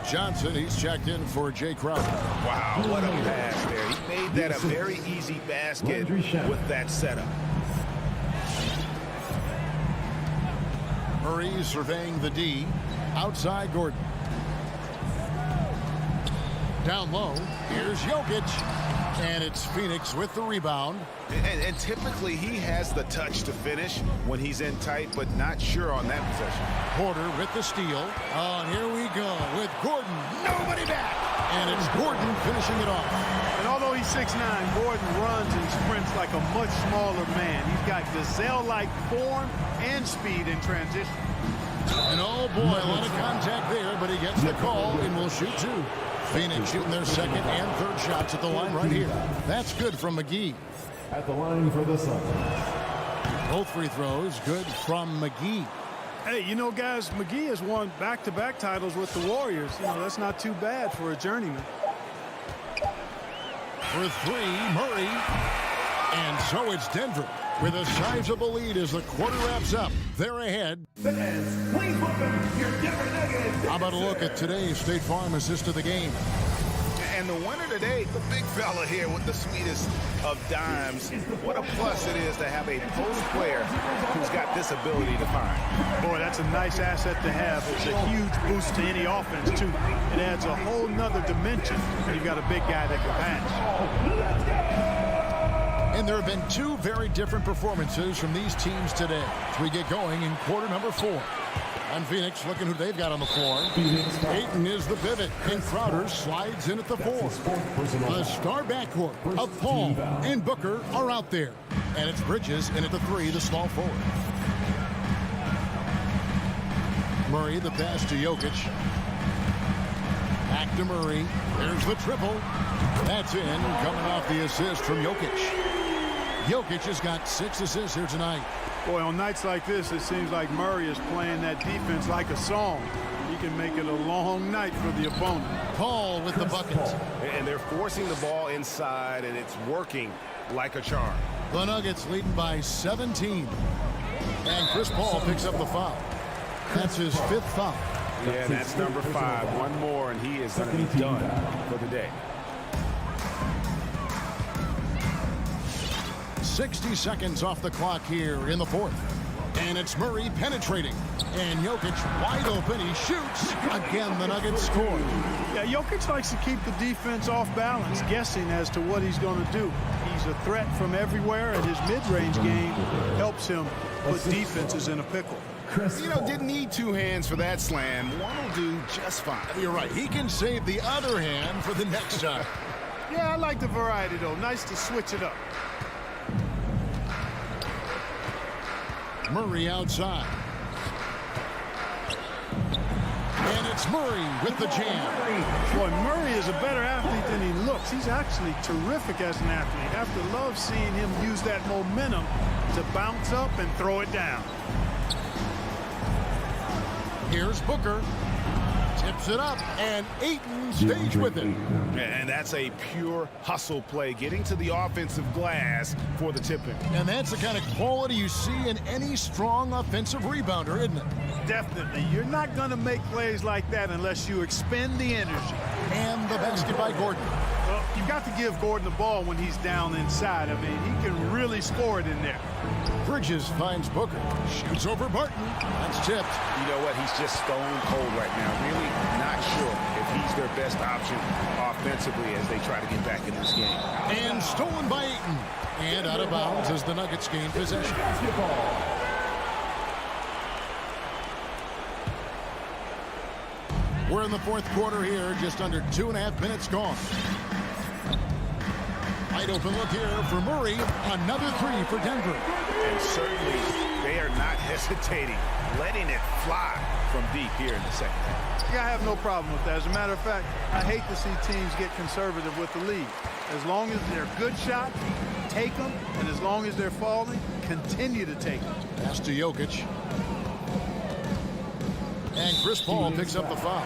Johnson, he's checked in for Jay Crowder. Wow, what a pass there. He made that a very easy basket with that setup. Murray surveying the D. Outside Gordon. Down low, here's Jokic. And it's Phoenix with the rebound. And typically he has the touch to finish when he's in tight, but not sure on that possession. Porter with the steal. Oh, and here we go with Gordon. Nobody back. And it's Gordon finishing it off. And although he's 6'9", Gordon runs and sprints like a much smaller man. He's got gazelle-like form and speed in transition. And oh boy, a lot of contact there, but he gets the call and will shoot 2. Phoenix shooting their 2nd and 3rd shots at the line right here. That's good from McGee. At the line for the Suns. Both free throws good from McGee. Hey, you know, guys, McGee has won back-to-back titles with the Warriors. You know, that's not too bad for a journeyman. For 3, Murray. And so it's Denver with a sizable lead as the quarter wraps up. They're ahead. How about a look at today's State Farm assist of the game? And the winner today, the big fella here with the sweetest of dimes. What a plus it is to have a post player who's got this ability to find. Boy, that's a nice asset to have. It's a huge boost to any offense, too. It adds a whole nother dimension when you've got a big guy that can pass. And there have been 2 very different performances from these teams today as we get going in quarter number 4. And Phoenix looking who they've got on the floor. Ayton is the pivot, and Crowder slides in at the 4. The star backcourt of Paul and Booker are out there. And it's Bridges in at the 3, the small forward. Murray, the pass to Jokic. Back to Murray. There's the triple. That's in, coming off the assist from Jokic. Jokic has got 6 assists here tonight. Boy, on nights like this, it seems like Murray is playing that defense like a song. He can make it a long night for the opponent. Paul with the buckets. And they're forcing the ball inside, and it's working like a charm. The Nuggets leading by 17. And Chris Paul picks up the foul. That's his 5th foul. Yeah, that's number 5. One more, and he is going to be done for the day. 60 seconds off the clock here in the 4th. And it's Murray penetrating. And Jokic wide open. He shoots. Again, the Nuggets score. Yeah, Jokic likes to keep the defense off balance, guessing as to what he's going to do. He's a threat from everywhere, and his mid-range game helps him put defenses in a pickle. You know, didn't need 2 hands for that slam. One will do just fine. You're right. He can save the other hand for the next time. Yeah, I like the variety, though. Nice to switch it up. Murray outside. And it's Murray with the jam. Boy, Murray is a better athlete than he looks. He's actually terrific as an athlete. I have to love seeing him use that momentum to bounce up and throw it down. Here's Booker. Tips it up, and Ayton stays with it. And that's a pure hustle play, getting to the offensive glass for the tip-in. And that's the kind of quality you see in any strong offensive rebounder, isn't it? Definitely. You're not going to make plays like that unless you expend the energy. And the basket by Gordon. Well, you've got to give Gordon the ball when he's down inside. I mean, he can really score it in there. Bridges finds Booker. Shoots over Barton. That's tipped. You know what? He's just stone cold right now. Really not sure if he's their best option offensively as they try to get back in this game. And stolen by Ayton. And out of bounds as the Nuggets gain possession. We're in the 4th quarter here, just under 2.5 minutes gone. Wide open look here for Murray. Another 3 for Denver. And certainly they are not hesitating, letting it fly from deep here in the second half. Yeah, I have no problem with that. As a matter of fact, I hate to see teams get conservative with the lead. As long as they're good shots, take them, and as long as they're falling, continue to take them. Pass to Jokic. And Chris Paul picks up the foul.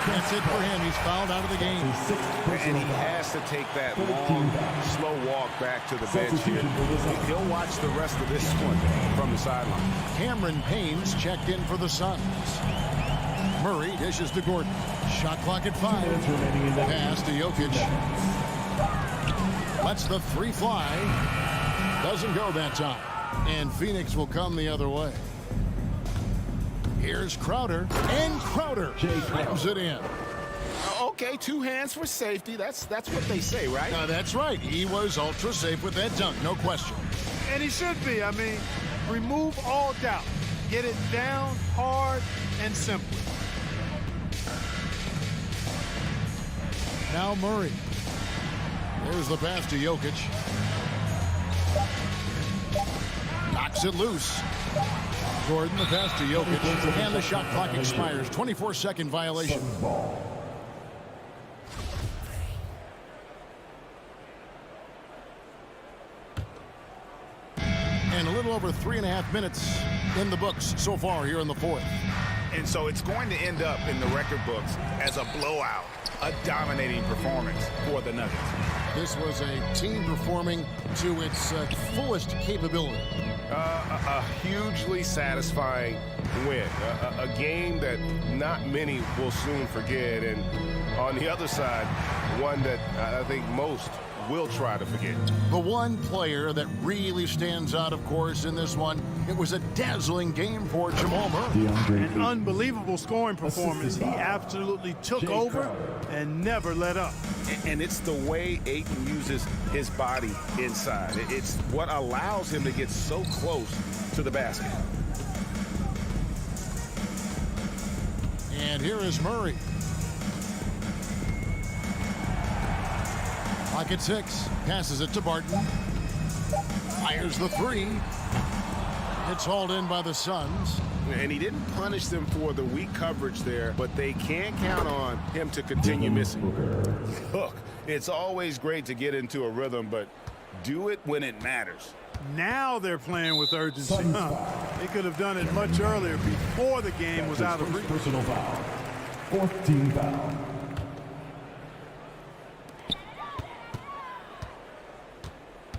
That's it for him. He's fouled out of the game. And he has to take that long, slow walk back to the bench here. He'll watch the rest of this one from the sideline. Cameron Payne's checked in for the Suns. Murray dishes to Gordon. Shot clock at 5. Pass to Jokic. Lets the three fly. Doesn't go that time. And Phoenix will come the other way. Here's Crowder. And Crowder slams it in. Okay, 2 hands for safety. That's what they say, right? That's right. He was ultra safe with that dunk, no question. And he should be. I mean, remove all doubt. Get it down hard and simple. Now Murray. There's the pass to Jokic. Knocks it loose. Gordon, the pass to Jokic. And the shot clock expires. 24-second violation. And a little over 3.5 minutes in the books so far here in the fourth. And so it's going to end up in the record books as a blowout, a dominating performance for the Nuggets. This was a team performing to its fullest capability. A hugely satisfying win. A game that not many will soon forget. And on the other side, one that I think most will try to forget. The one player that really stands out, of course, in this one, it was a dazzling game for Jamal Murray. An unbelievable scoring performance. He absolutely took over and never let up. And it's the way Ayton uses his body inside. It's what allows him to get so close to the basket. And here is Murray. Clock at 6. Passes it to Barton. Fires the 3. It's hauled in by the Suns. And he didn't punish them for the weak coverage there, but they can't count on him to continue missing. Look, it's always great to get into a rhythm, but do it when it matters. Now they're playing with urgency. They could have done it much earlier before the game was out of reach. Personal foul. 4th team foul.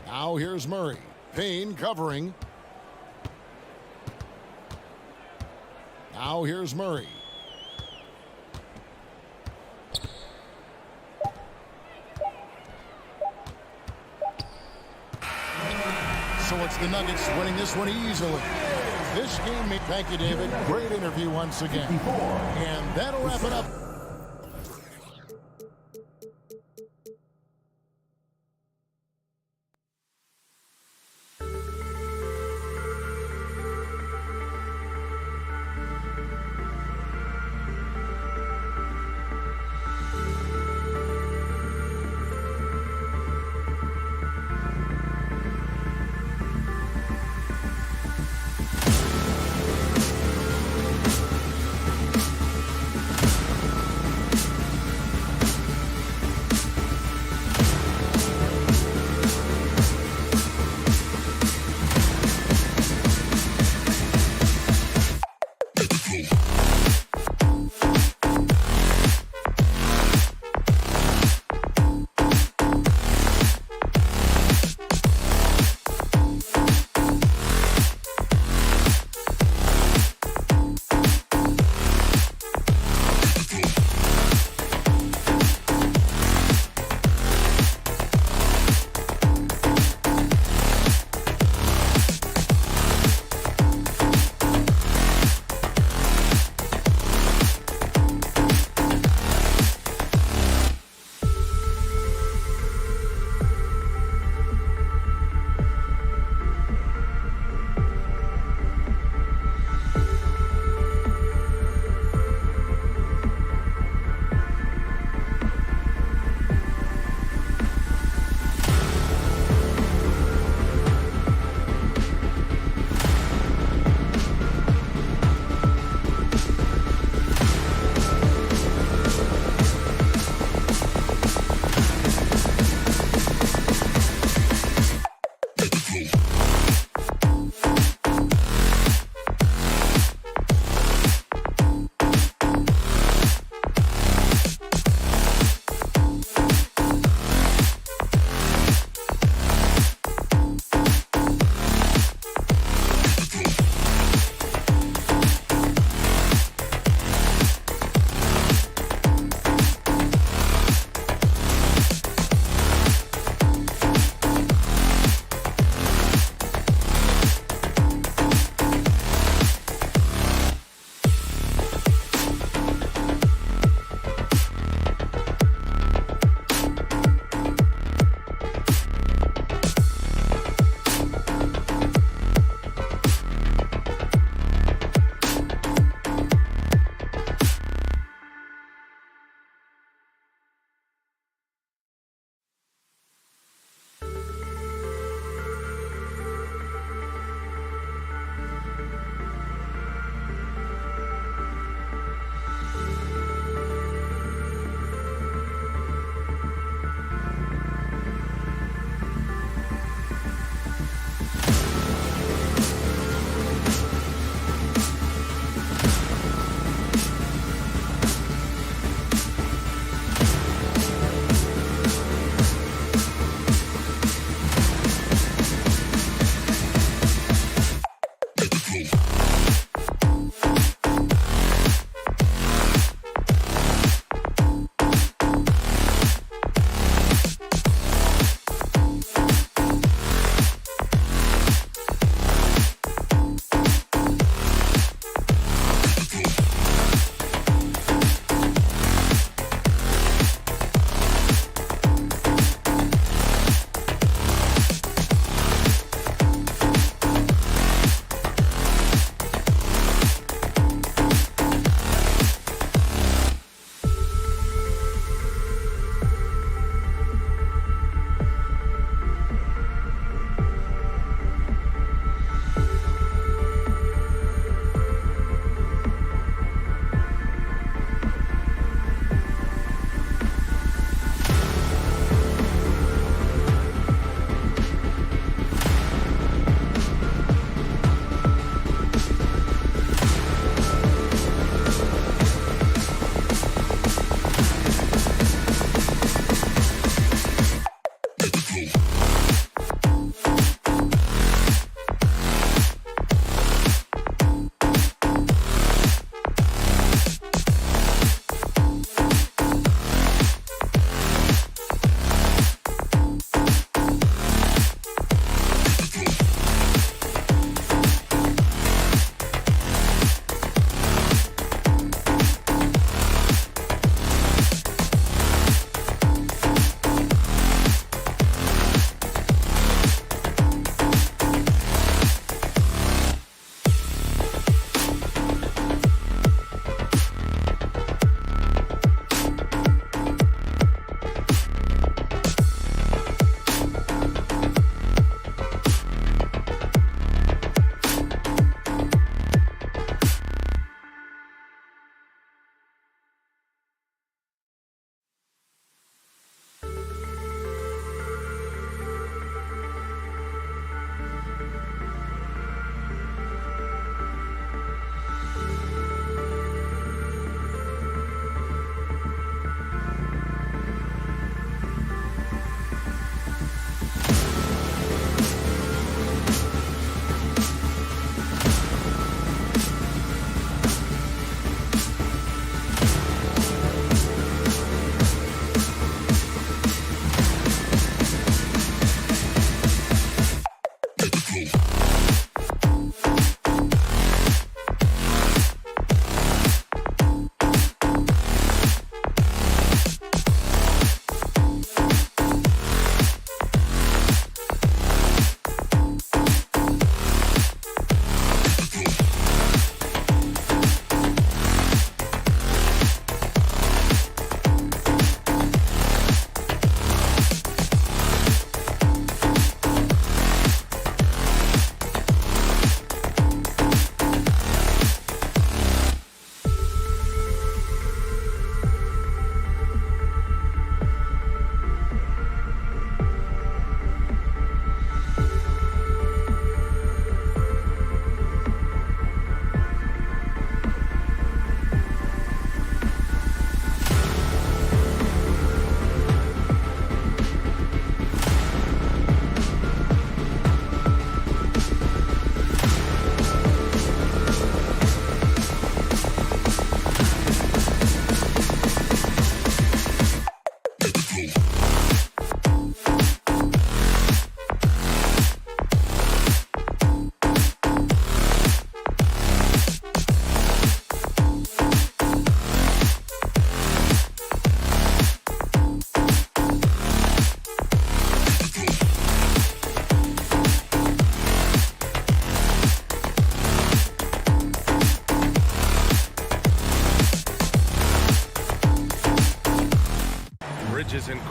Now here's Murray. Payne covering. Now here's Murray. So it's the Nuggets winning this one easily. This game, thank you, David. Great interview once again. And that'll wrap it up.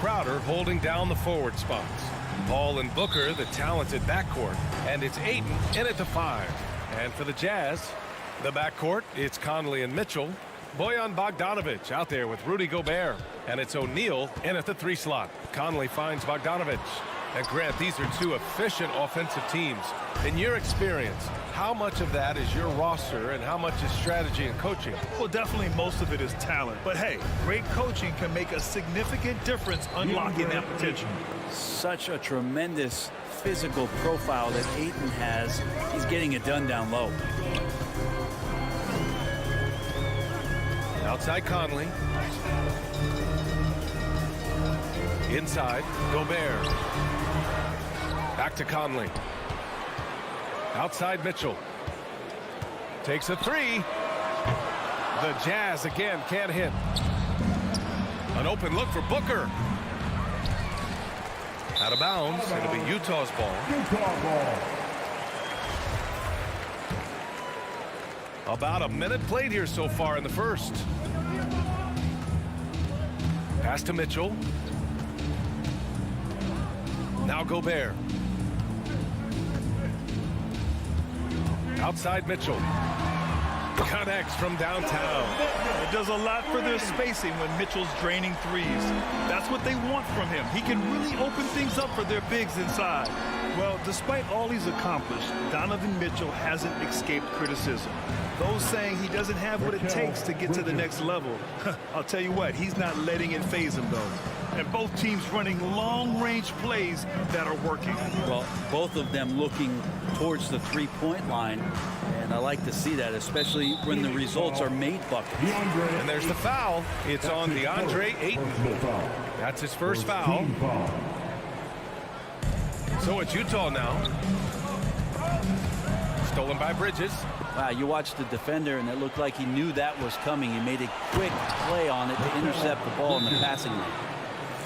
Crowder holding down the forward spots. Paul and Booker, the talented backcourt. And it's Ayton in at the 5. And for the Jazz, the backcourt, it's Conley and Mitchell. Bojan Bogdanovic out there with Rudy Gobert. And it's O'Neal in at the 3 slot. Conley finds Bogdanovic. And Grant, these are 2 efficient offensive teams. In your experience, how much of that is your roster and how much is strategy and coaching? Well, definitely most of it is talent. But hey, great coaching can make a significant difference unlocking that potential. Such a tremendous physical profile that Ayton has. He's getting it done down low. Outside Conley. Inside, Gobert. Back to Conley. Outside Mitchell. Takes a 3. The Jazz again can't hit. An open look for Booker. Out of bounds. It'll be Utah's ball. About a minute played here so far in the first. Pass to Mitchell. Now Gobert. Outside Mitchell. Connects from downtown. It does a lot for their spacing when Mitchell's draining threes. That's what they want from him. He can really open things up for their bigs inside. Well, despite all he's accomplished, Donovan Mitchell hasn't escaped criticism. Those saying he doesn't have what it takes to get to the next level. I'll tell you what, he's not letting it faze him, though. And both teams running long-range plays that are working. Well, both of them looking towards the three-point line. And I like to see that, especially when the results are made buckets. And there's the foul. It's on DeAndre Ayton. That's his first foul. So it's Utah now. Stolen by Bridges. Wow, you watched the defender, and it looked like he knew that was coming. He made a quick play on it to intercept the ball in the passing lane.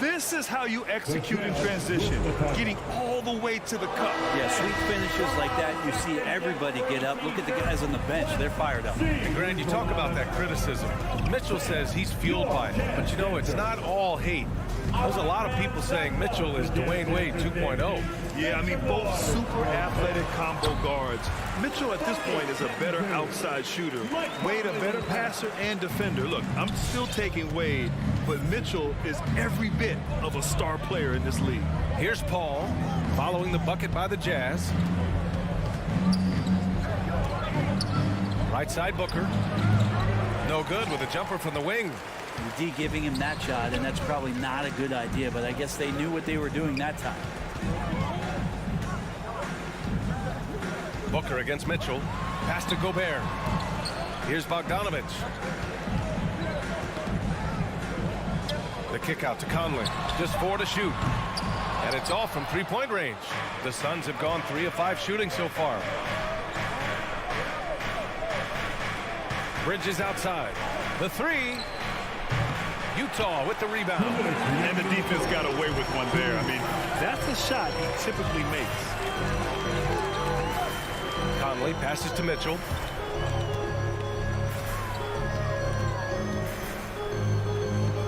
This is how you execute in transition, getting all the way to the cup. Yeah, sweet finishes like that, you see everybody get up. Look at the guys on the bench. They're fired up. And Grant, you talk about that criticism. Mitchell says he's fueled by it. But, you know, it's not all hate. There's a lot of people saying Mitchell is Dwayne Wade 2.0. Yeah, I mean, both super athletic combo guards. Mitchell at this point is a better outside shooter. Wade a better passer and defender. Look, I'm still taking Wade, but Mitchell is every bit of a star player in this league. Here's Paul following the bucket by the Jazz. Right side Booker. No good with a jumper from the wing. The D giving him that shot, and that's probably not a good idea, but I guess they knew what they were doing that time. Booker against Mitchell. Pass to Gobert. Here's Bogdanovic. The kick out to Conley. Just 4 to shoot. And it's off from three-point range. The Suns have gone 3 of 5 shooting so far. Bridges outside. The 3. Utah with the rebound. And the defense got away with one there. I mean, that's a shot he typically makes. Conley passes to Mitchell.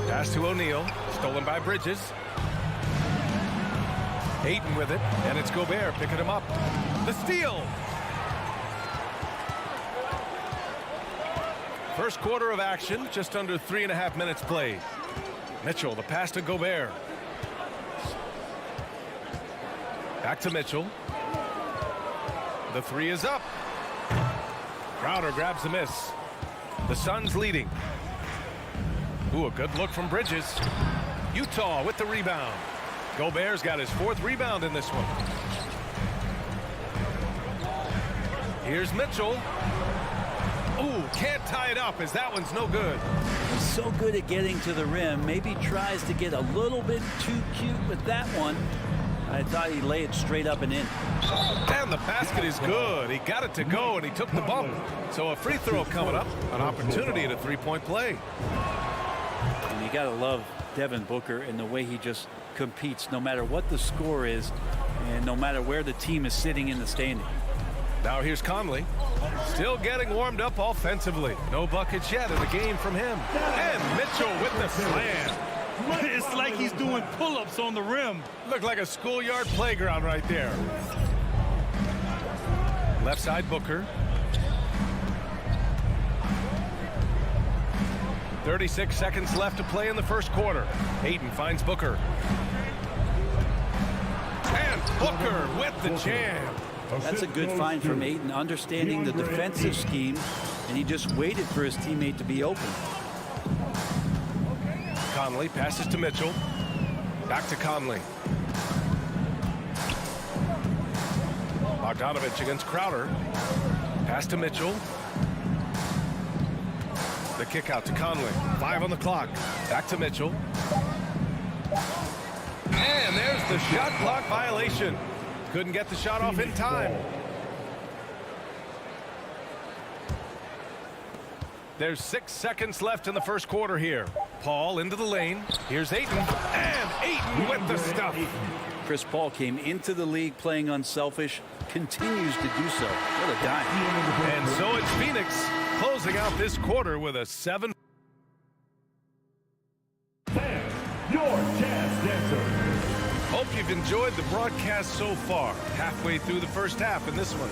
Pass to O'Neal. Stolen by Bridges. Ayton with it. And it's Gobert picking him up. The steal. First quarter of action, just under 3.5 minutes played. Mitchell, the pass to Gobert. Back to Mitchell. The 3 is up. Crowder grabs the miss. The Suns leading. Ooh, a good look from Bridges. Utah with the rebound. Gobert's got his 4th rebound in this one. Here's Mitchell. Ooh, can't tie it up as that one's no good. He's so good at getting to the rim. Maybe tries to get a little bit too cute with that one. I thought he'd lay it straight up and in. And the basket is good. He got it to go, and he took the bump. So a free throw coming up. An opportunity at a three-point play. And you got to love Devin Booker and the way he just competes, no matter what the score is and no matter where the team is sitting in the standing. Now here's Conley. Still getting warmed up offensively. No buckets yet in the game from him. And Mitchell with the slam. It's like he's doing pull-ups on the rim. Looked like a schoolyard playground right there. Left side, Booker. 36 seconds left to play in the first quarter. Ayton finds Booker. And Booker with the jam. That's a good find from Ayton, understanding the defensive scheme, and he just waited for his teammate to be open. Conley passes to Mitchell. Back to Conley. Bogdanovich against Crowder. Pass to Mitchell. The kick out to Conley. 5 on the clock. Back to Mitchell. And there's the shot clock violation. Couldn't get the shot off in time. There's 6 seconds left in the first quarter here. Paul into the lane. Here's Ayton. And Ayton with the stuff. Chris Paul came into the league playing unselfish, continues to do so. What a dime. And so it's Phoenix closing out this quarter with a 7. Your chance dancer. Hope you've enjoyed the broadcast so far. Halfway through the first half in this one.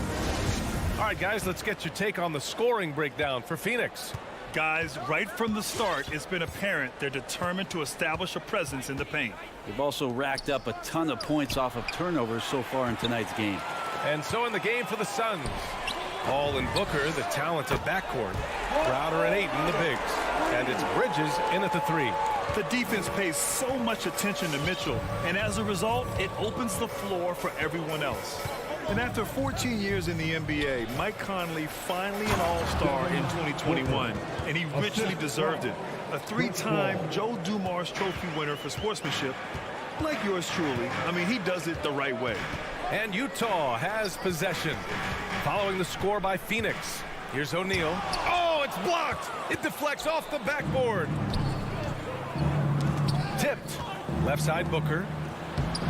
All right, guys, let's get your take on the scoring breakdown for Phoenix. Guys, right from the start, it's been apparent they're determined to establish a presence in the paint. They've also racked up a ton of points off of turnovers so far in tonight's game. And so in the game for the Suns, Paul and Booker, the talented backcourt. Crowder and Ayton, the bigs. And it's Bridges in at the 3. The defense pays so much attention to Mitchell, and as a result, it opens the floor for everyone else. And after 14 years in the NBA, Mike Conley finally an all-star in 2021, and he richly deserved it. A 3-time Joe Dumars Trophy winner for sportsmanship, like yours truly. I mean, he does it the right way. And Utah has possession. Following the score by Phoenix. Here's O'Neal. Oh, it's blocked. It deflects off the backboard. Tipped. Left side Booker.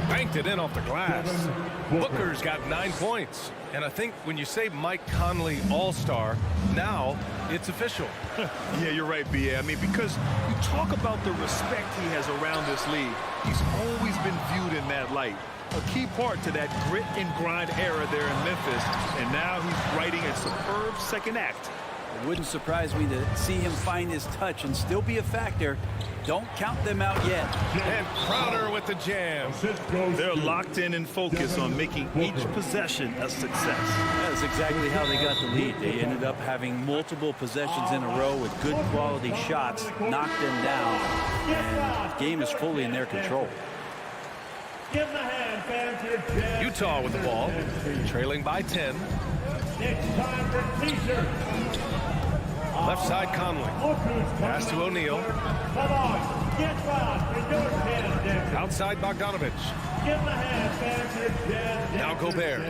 Banked it in off the glass. Booker's got 9 points. And I think when you say Mike Conley All-Star, now it's official. Yeah, you're right, B.A. I mean, because you talk about the respect he has around this league. He's always been viewed in that light. A key part to that grit and grind era there in Memphis. And now he's writing a superb second act. It wouldn't surprise me to see him find his touch and still be a factor. Don't count them out yet. And Crowder with the jam. They're locked in and focused on making each possession a success. That's exactly how they got the lead. They ended up having multiple possessions in a row with good quality shots, knocked them down, and the game is fully in their control. Utah with the ball, trailing by 10. Left side Conley. Pass to O'Neal. Outside Bogdanovich. Now Gobert.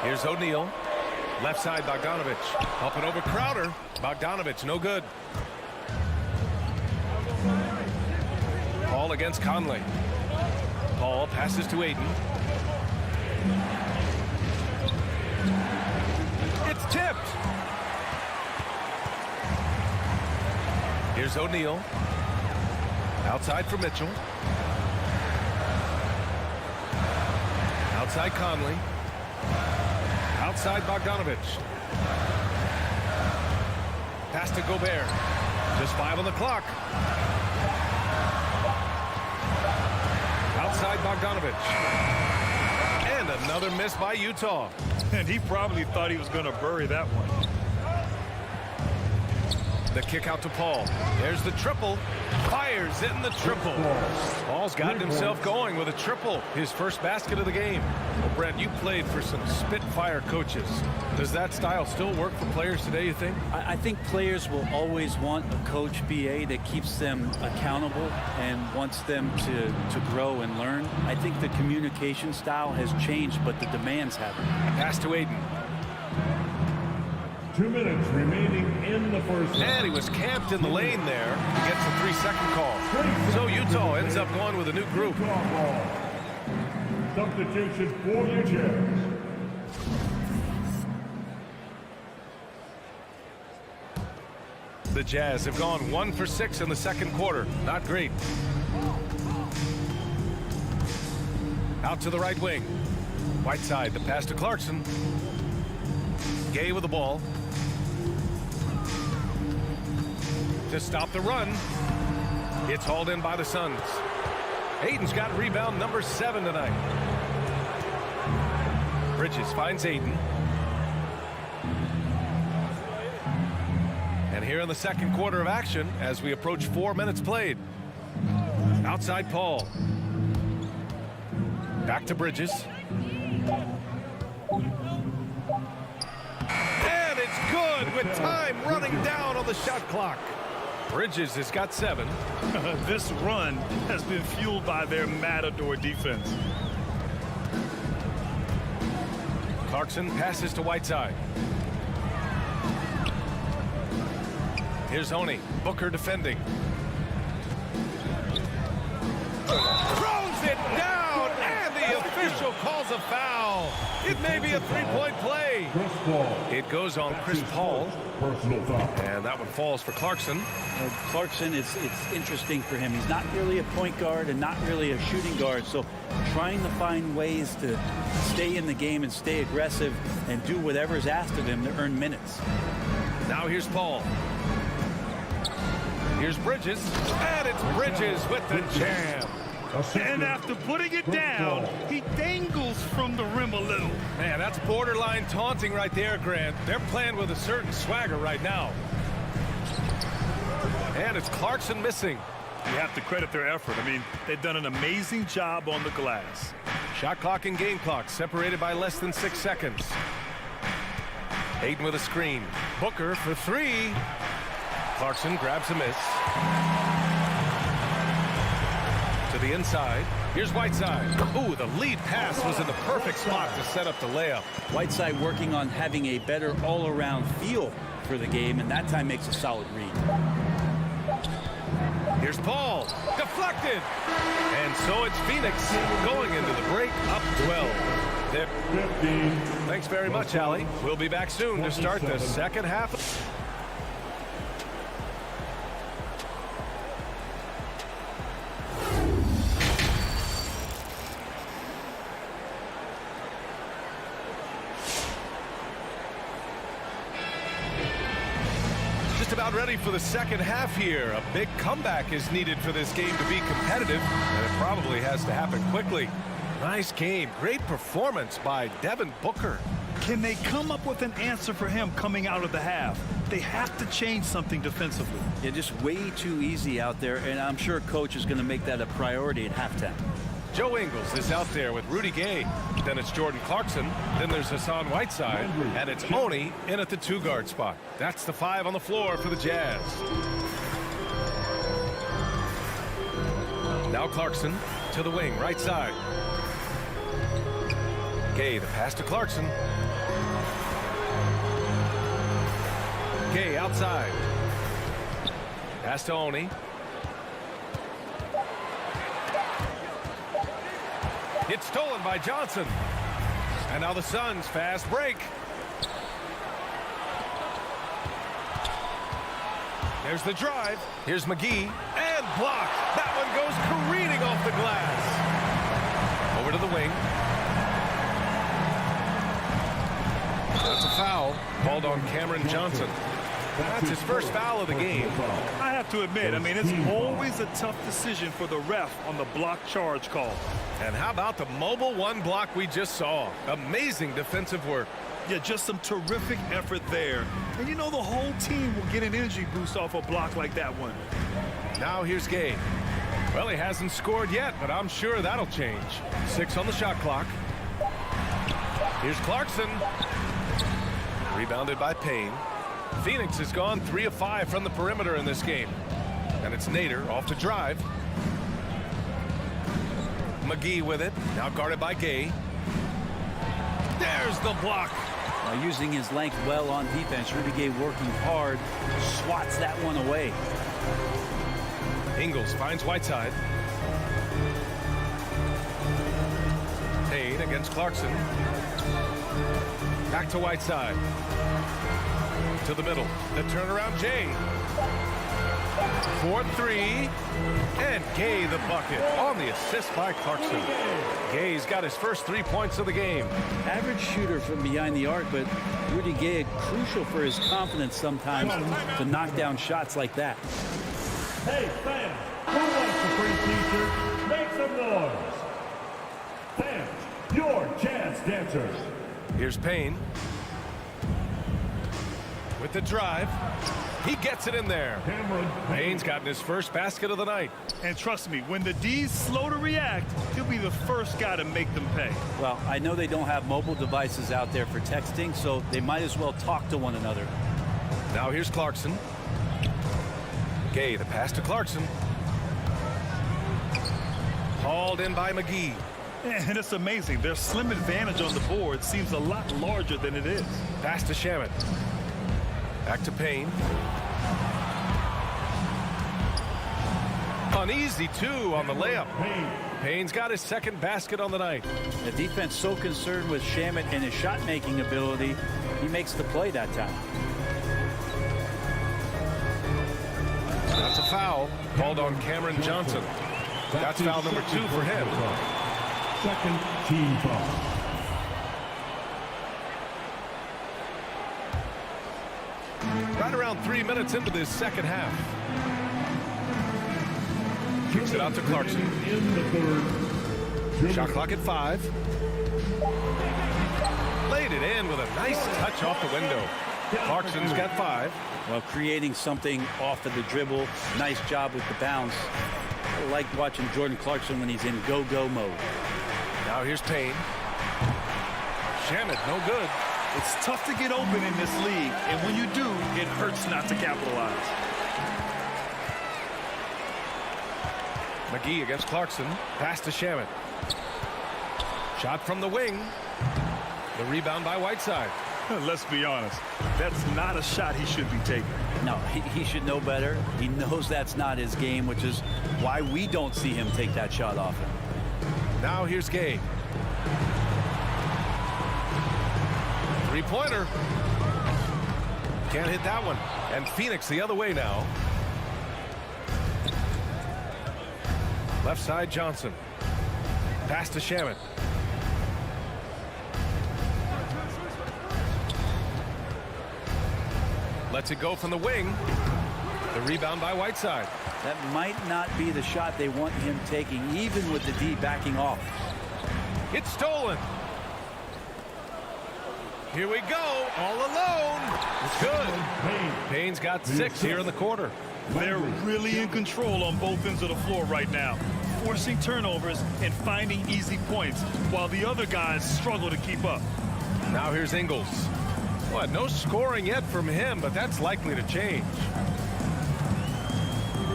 Here's O'Neal. Left side Bogdanovich. Up and over Crowder. Bogdanovich no good. Paul against Conley. Paul passes to Ayton. It's tipped. Here's O'Neal. Outside for Mitchell. Outside Conley. Outside Bogdanovich. Pass to Gobert. Just 5 on the clock. Outside Bogdanovich. And another miss by Utah. And he probably thought he was going to bury that one. The kick out to Paul. There's the triple. Fires in the triple. Paul's gotten himself going with a triple. His first basket of the game. Well, Brent, you played for some Spitfire coaches. Does that style still work for players today, you think? I think players will always want a coach, BA, that keeps them accountable and wants them to grow and learn. I think the communication style has changed, but the demands haven't. Pass to Ayton. 2 minutes remaining in the first half. And he was camped in the lane there. He gets a 3-second call. So Utah ends up going with a new group. Substitution for your chairs. The the Jazz have gone 1 for 6 in the second quarter. Not great. Out to the right wing. Whiteside, the pass to Clarkson. Gay with the ball. To stop the run. It's hauled in by the Suns. Aiden's got rebound number 7 tonight. Bridges finds Aiden. And here in the second quarter of action as we approach 4 minutes played. Outside Paul. Back to Bridges. And it's good with time running down on the shot clock. Bridges has got 7. This run has been fueled by their matador defense. Clarkson passes to Whiteside. Here's Honey. Booker defending. Throws it down, and the official calls a foul. It may be a three-point play. It goes on Chris Paul. And that one falls for Clarkson. Clarkson, it's interesting for him. He's not really a point guard and not really a shooting guard. So trying to find ways to stay in the game and stay aggressive and do whatever's asked of him to earn minutes. Now here's Paul. Here's Bridges. And it's Bridges with the jam. And after putting it down, he dangles from the rim a little. Man, that's borderline taunting right there, Grant. They're playing with a certain swagger right now. And it's Clarkson missing. You have to credit their effort. I mean, they've done an amazing job on the glass. Shot clock and game clock separated by less than 6 seconds. Aiden with a screen. Booker for 3. Clarkson grabs a miss. To the inside. Here's Whiteside. Ooh, the lead pass was in the perfect spot to set up the layup. Whiteside working on having a better all-around feel for the game, and that time makes a solid read. Here's Paul. Deflected. And so it's Phoenix going into the break up 12. There. Thanks very much, Allie. We'll be back soon to start the second half. About ready for the second half here. A big comeback is needed for this game to be competitive, and it probably has to happen quickly. Nice game. Great performance by Devin Booker. Can they come up with an answer for him coming out of the half? They have to change something defensively. Yeah, just way too easy out there, and I'm sure coach is going to make that a priority at halftime. Joe Ingles is out there with Rudy Gay. Then it's Jordan Clarkson. Then there's Hassan Whiteside. And it's Oni in at the 2-guard spot. That's the 5 on the floor for the Jazz. Now Clarkson to the wing, right side. Gay, the pass to Clarkson. Gay outside. Pass to Oni. It's stolen by Johnson. And now the Suns fast break. There's the drive. Here's McGee. And blocked. That one goes careening off the glass. Over to the wing. That's a foul called on Cameron Johnson. That's his first foul of the game. I have to admit, I mean, it's always a tough decision for the ref on the block charge call. And how about the mobile 1 block we just saw? Amazing defensive work. Yeah, just some terrific effort there. And you know the whole team will get an energy boost off a block like that one. Now here's Gay. Well, he hasn't scored yet, but I'm sure that'll change. 6 on the shot clock. Here's Clarkson. Rebounded by Payne. Phoenix has gone 3 of 5 from the perimeter in this game. And it's Nader off the drive. McGee with it. Now guarded by Gay. There's the block. Using his length well on defense. Rudy Gay working hard. Swats that one away. Ingles finds Whiteside. Payne against Clarkson. Back to Whiteside. To the middle. The turnaround, Jay. 4-3. And Gay the bucket on the assist by Clarkson. Gay's got his first 3 points of the game. Average shooter from behind the arc, but Rudy Gay crucial for his confidence sometimes to knock down shots like that. Hey, fans, who wants a free t-shirt? Make some noise. Fans, your chance dancers. Here's Payne. With the drive. He gets it in there. Payne's gotten his first basket of the night. And trust me, when the D's slow to react, he'll be the first guy to make them pay. Well, I know they don't have mobile devices out there for texting, so they might as well talk to one another. Now here's Clarkson. Gay, the pass to Clarkson. Hauled in by McGee. And it's amazing. Their slim advantage on the board seems a lot larger than it is. Pass to Shamet. Back to Payne. An easy 2 on the layup. Payne's got his second basket on the night. The defense so concerned with Shamet and his shot-making ability, he makes the play that time. That's a foul called on Cameron Johnson. That's foul number 2 for him. Second team foul. Right around 3 minutes into this second half. Kicks it out to Clarkson. In the third. Shot clock at 5. Laid it in with a nice touch off the window. Clarkson's got 5. Well, creating something off of the dribble. Nice job with the bounce. I like watching Jordan Clarkson when he's in go-go mode. Now here's Payne. Shamet, no good. It's tough to get open in this league, and when you do, it hurts not to capitalize. McGee against Clarkson. Pass to Shamet. Shot from the wing. The rebound by Whiteside. Let's be honest. That's not a shot he should be taking. No, he should know better. He knows that's not his game, which is why we don't see him take that shot often. Now here's Gay. Three-pointer. Can't hit that one. And Phoenix the other way now. Left side, Johnson. Pass to Shamet. Lets it go from the wing. The rebound by Whiteside. That might not be the shot they want him taking, even with the D backing off. It's stolen. Here we go, all alone. It's good. Payne's got 6 here in the quarter. They're really in control on both ends of the floor right now, forcing turnovers and finding easy points, while the other guys struggle to keep up. Now here's Ingles. Well, no scoring yet from him, but that's likely to change.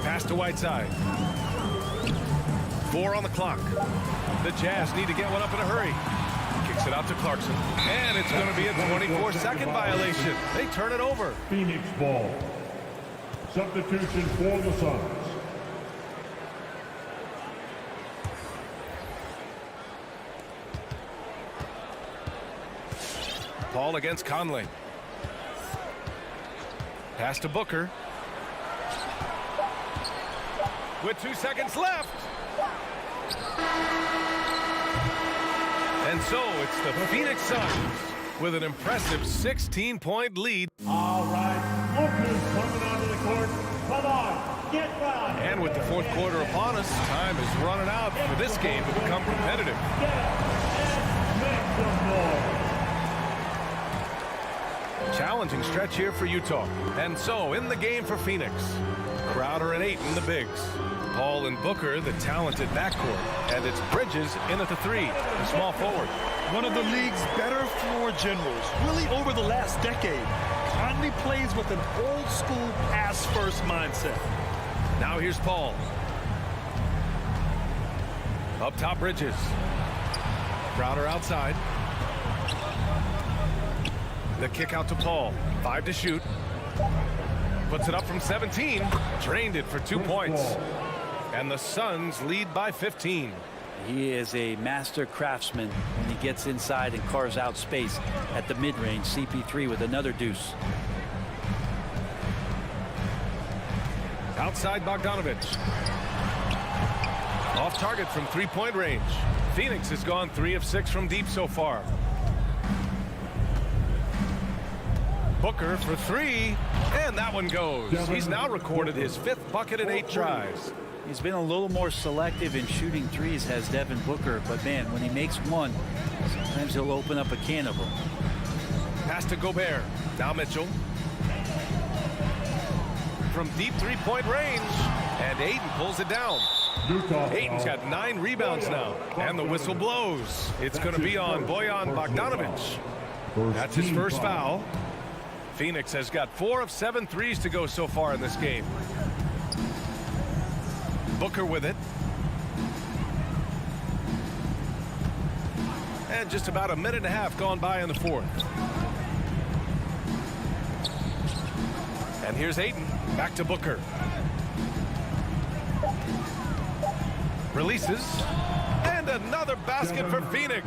Pass to Whiteside. 4 on the clock. The Jazz need to get one up in a hurry. Kicks it out to Clarkson. And it's going to be a 24-second violation. They turn it over. Phoenix ball. Substitution for the Suns. Ball against Conley. Pass to Booker. With 2 seconds left. And so it's the Phoenix Suns with an impressive 16-point lead. All right, Booker's coming onto the court. Come on, get right. And with the fourth quarter upon us, time is running out for this game to become competitive. Get up and make some noise. Challenging stretch here for Utah. And so in the game for Phoenix, Crowder and Ayton, the bigs. Paul and Booker, the talented backcourt. And it's Bridges in at the 3, the small forward. One of the league's better floor generals, really over the last decade. Conley plays with an old-school pass-first mindset. Now here's Paul. Up top, Bridges. Crowder outside. The kick out to Paul. 5 to shoot. Puts it up from 17. Drained it for 2 points. And the Suns lead by 15. He is a master craftsman when he gets inside and carves out space at the mid-range. CP3 with another deuce. Outside Bogdanovich. Off target from three-point range. Phoenix has gone 3 of 6 from deep so far. Booker for 3, and that one goes. He's now recorded his 5th bucket in 8 tries. He's been a little more selective in shooting threes, has Devin Booker, but man, when he makes one, sometimes he'll open up a can of them. Pass to Gobert. Now Mitchell. From deep three-point range, and Ayton pulls it down. Ayton's got 9 rebounds now, and the whistle blows. It's going to be on Bojan Bogdanovich. That's his first foul. Phoenix has got 4 of 7 threes to go so far in this game. Booker with it. And just about a minute and a half gone by in the 4th. And here's Ayton. Back to Booker. Releases. And another basket for Phoenix.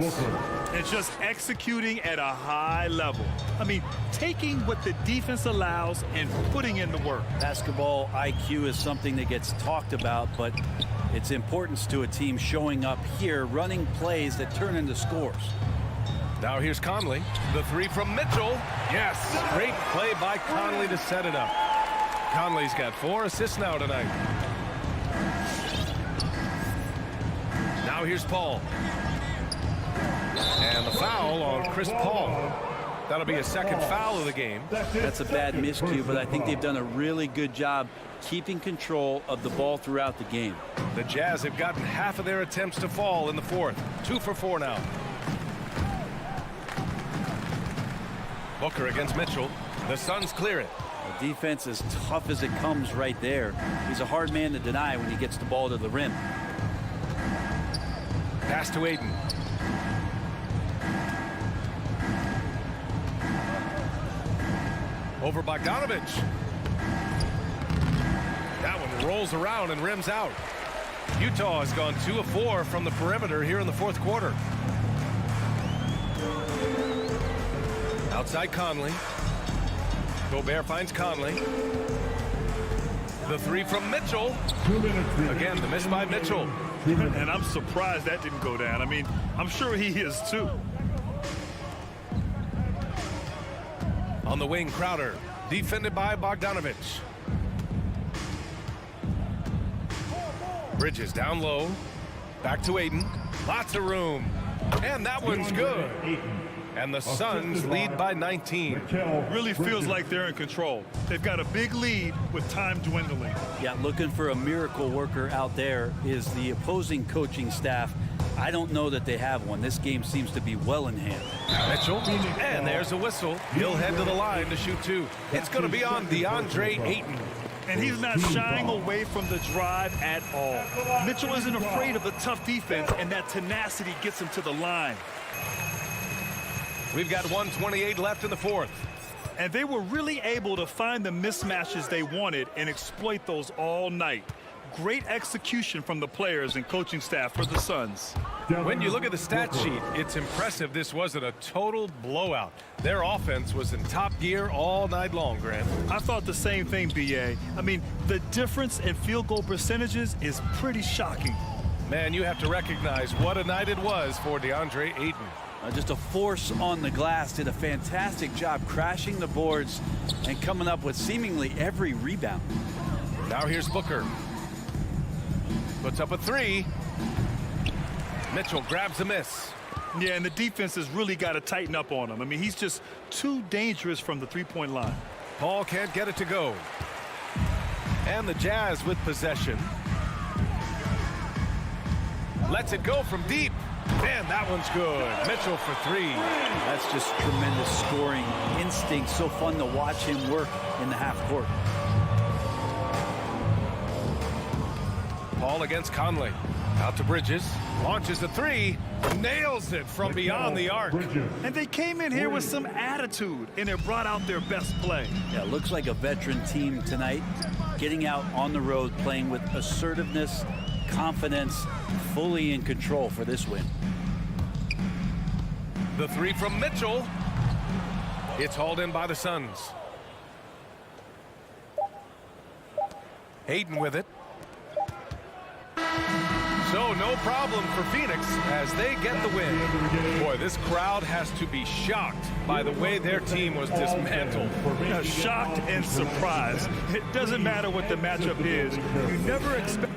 And just executing at a high level. I mean, taking what the defense allows and putting in the work. Basketball IQ is something that gets talked about, but its importance to a team showing up here, running plays that turn into scores. Now here's Conley. The 3 from Mitchell. Yes, great play by Conley to set it up. Conley's got 4 assists now tonight. Now here's Paul. And the foul on Chris Paul. That'll be a second foul of the game. That's a bad miscue, but I think they've done a really good job keeping control of the ball throughout the game. The Jazz have gotten half of their attempts to fall in the 4th. 2 for 4 now. Booker against Mitchell. The Suns clear it. The defense is tough as it comes right there. He's a hard man to deny when he gets the ball to the rim. Pass to Ayton. Over Bogdanovich. That one rolls around and rims out. Utah has gone 2 of 4 from the perimeter here in the 4th quarter. Outside Conley. Gobert finds Conley. The 3 from Mitchell. Again, the miss by Mitchell. And I'm surprised that didn't go down. I mean, I'm sure he is too. On the wing, Crowder. Defended by Bogdanovich. Bridges down low. Back to Ayton. Lots of room. And that one's good. And the Suns lead by 19. Really feels like they're in control. They've got a big lead with time dwindling. Yeah, looking for a miracle worker out there is the opposing coaching staff. I don't know that they have one. This game seems to be well in hand. Mitchell, and there's a whistle. He'll head to the line to shoot 2. It's going to be on DeAndre Ayton. And he's not shying away from the drive at all. Mitchell isn't afraid of the tough defense, and that tenacity gets him to the line. We've got 1:28 left in the 4th. And they were really able to find the mismatches they wanted and exploit those all night. Great execution from the players and coaching staff for the Suns. When you look at the stat sheet, it's impressive this wasn't a total blowout. Their offense was in top gear all night long, Grant. I thought the same thing, B.A. I mean, the difference in field goal percentages is pretty shocking. Man, you have to recognize what a night it was for DeAndre Ayton. Just a force on the glass, did a fantastic job crashing the boards and coming up with seemingly every rebound. Now here's Booker. Puts up a 3. Mitchell grabs a miss. Yeah, and the defense has really got to tighten up on him. I mean, he's just too dangerous from the three-point line. Paul can't get it to go. And the Jazz with possession. Lets it go from deep. And that one's good. Mitchell for 3. That's just tremendous scoring instinct. So fun to watch him work in the half court. Paul against Conley. Out to Bridges. Launches a 3. Nails it from beyond the arc. And they came in here with some attitude, and it brought out their best play. Yeah, looks like a veteran team tonight. Getting out on the road, playing with assertiveness, confidence, fully in control for this win. The 3 from Mitchell. It's hauled in by the Suns. Hayden with it. So no problem for Phoenix as they get the win. Boy, this crowd has to be shocked by the way their team was dismantled. Shocked and surprised. It doesn't matter what the matchup is. You never expect...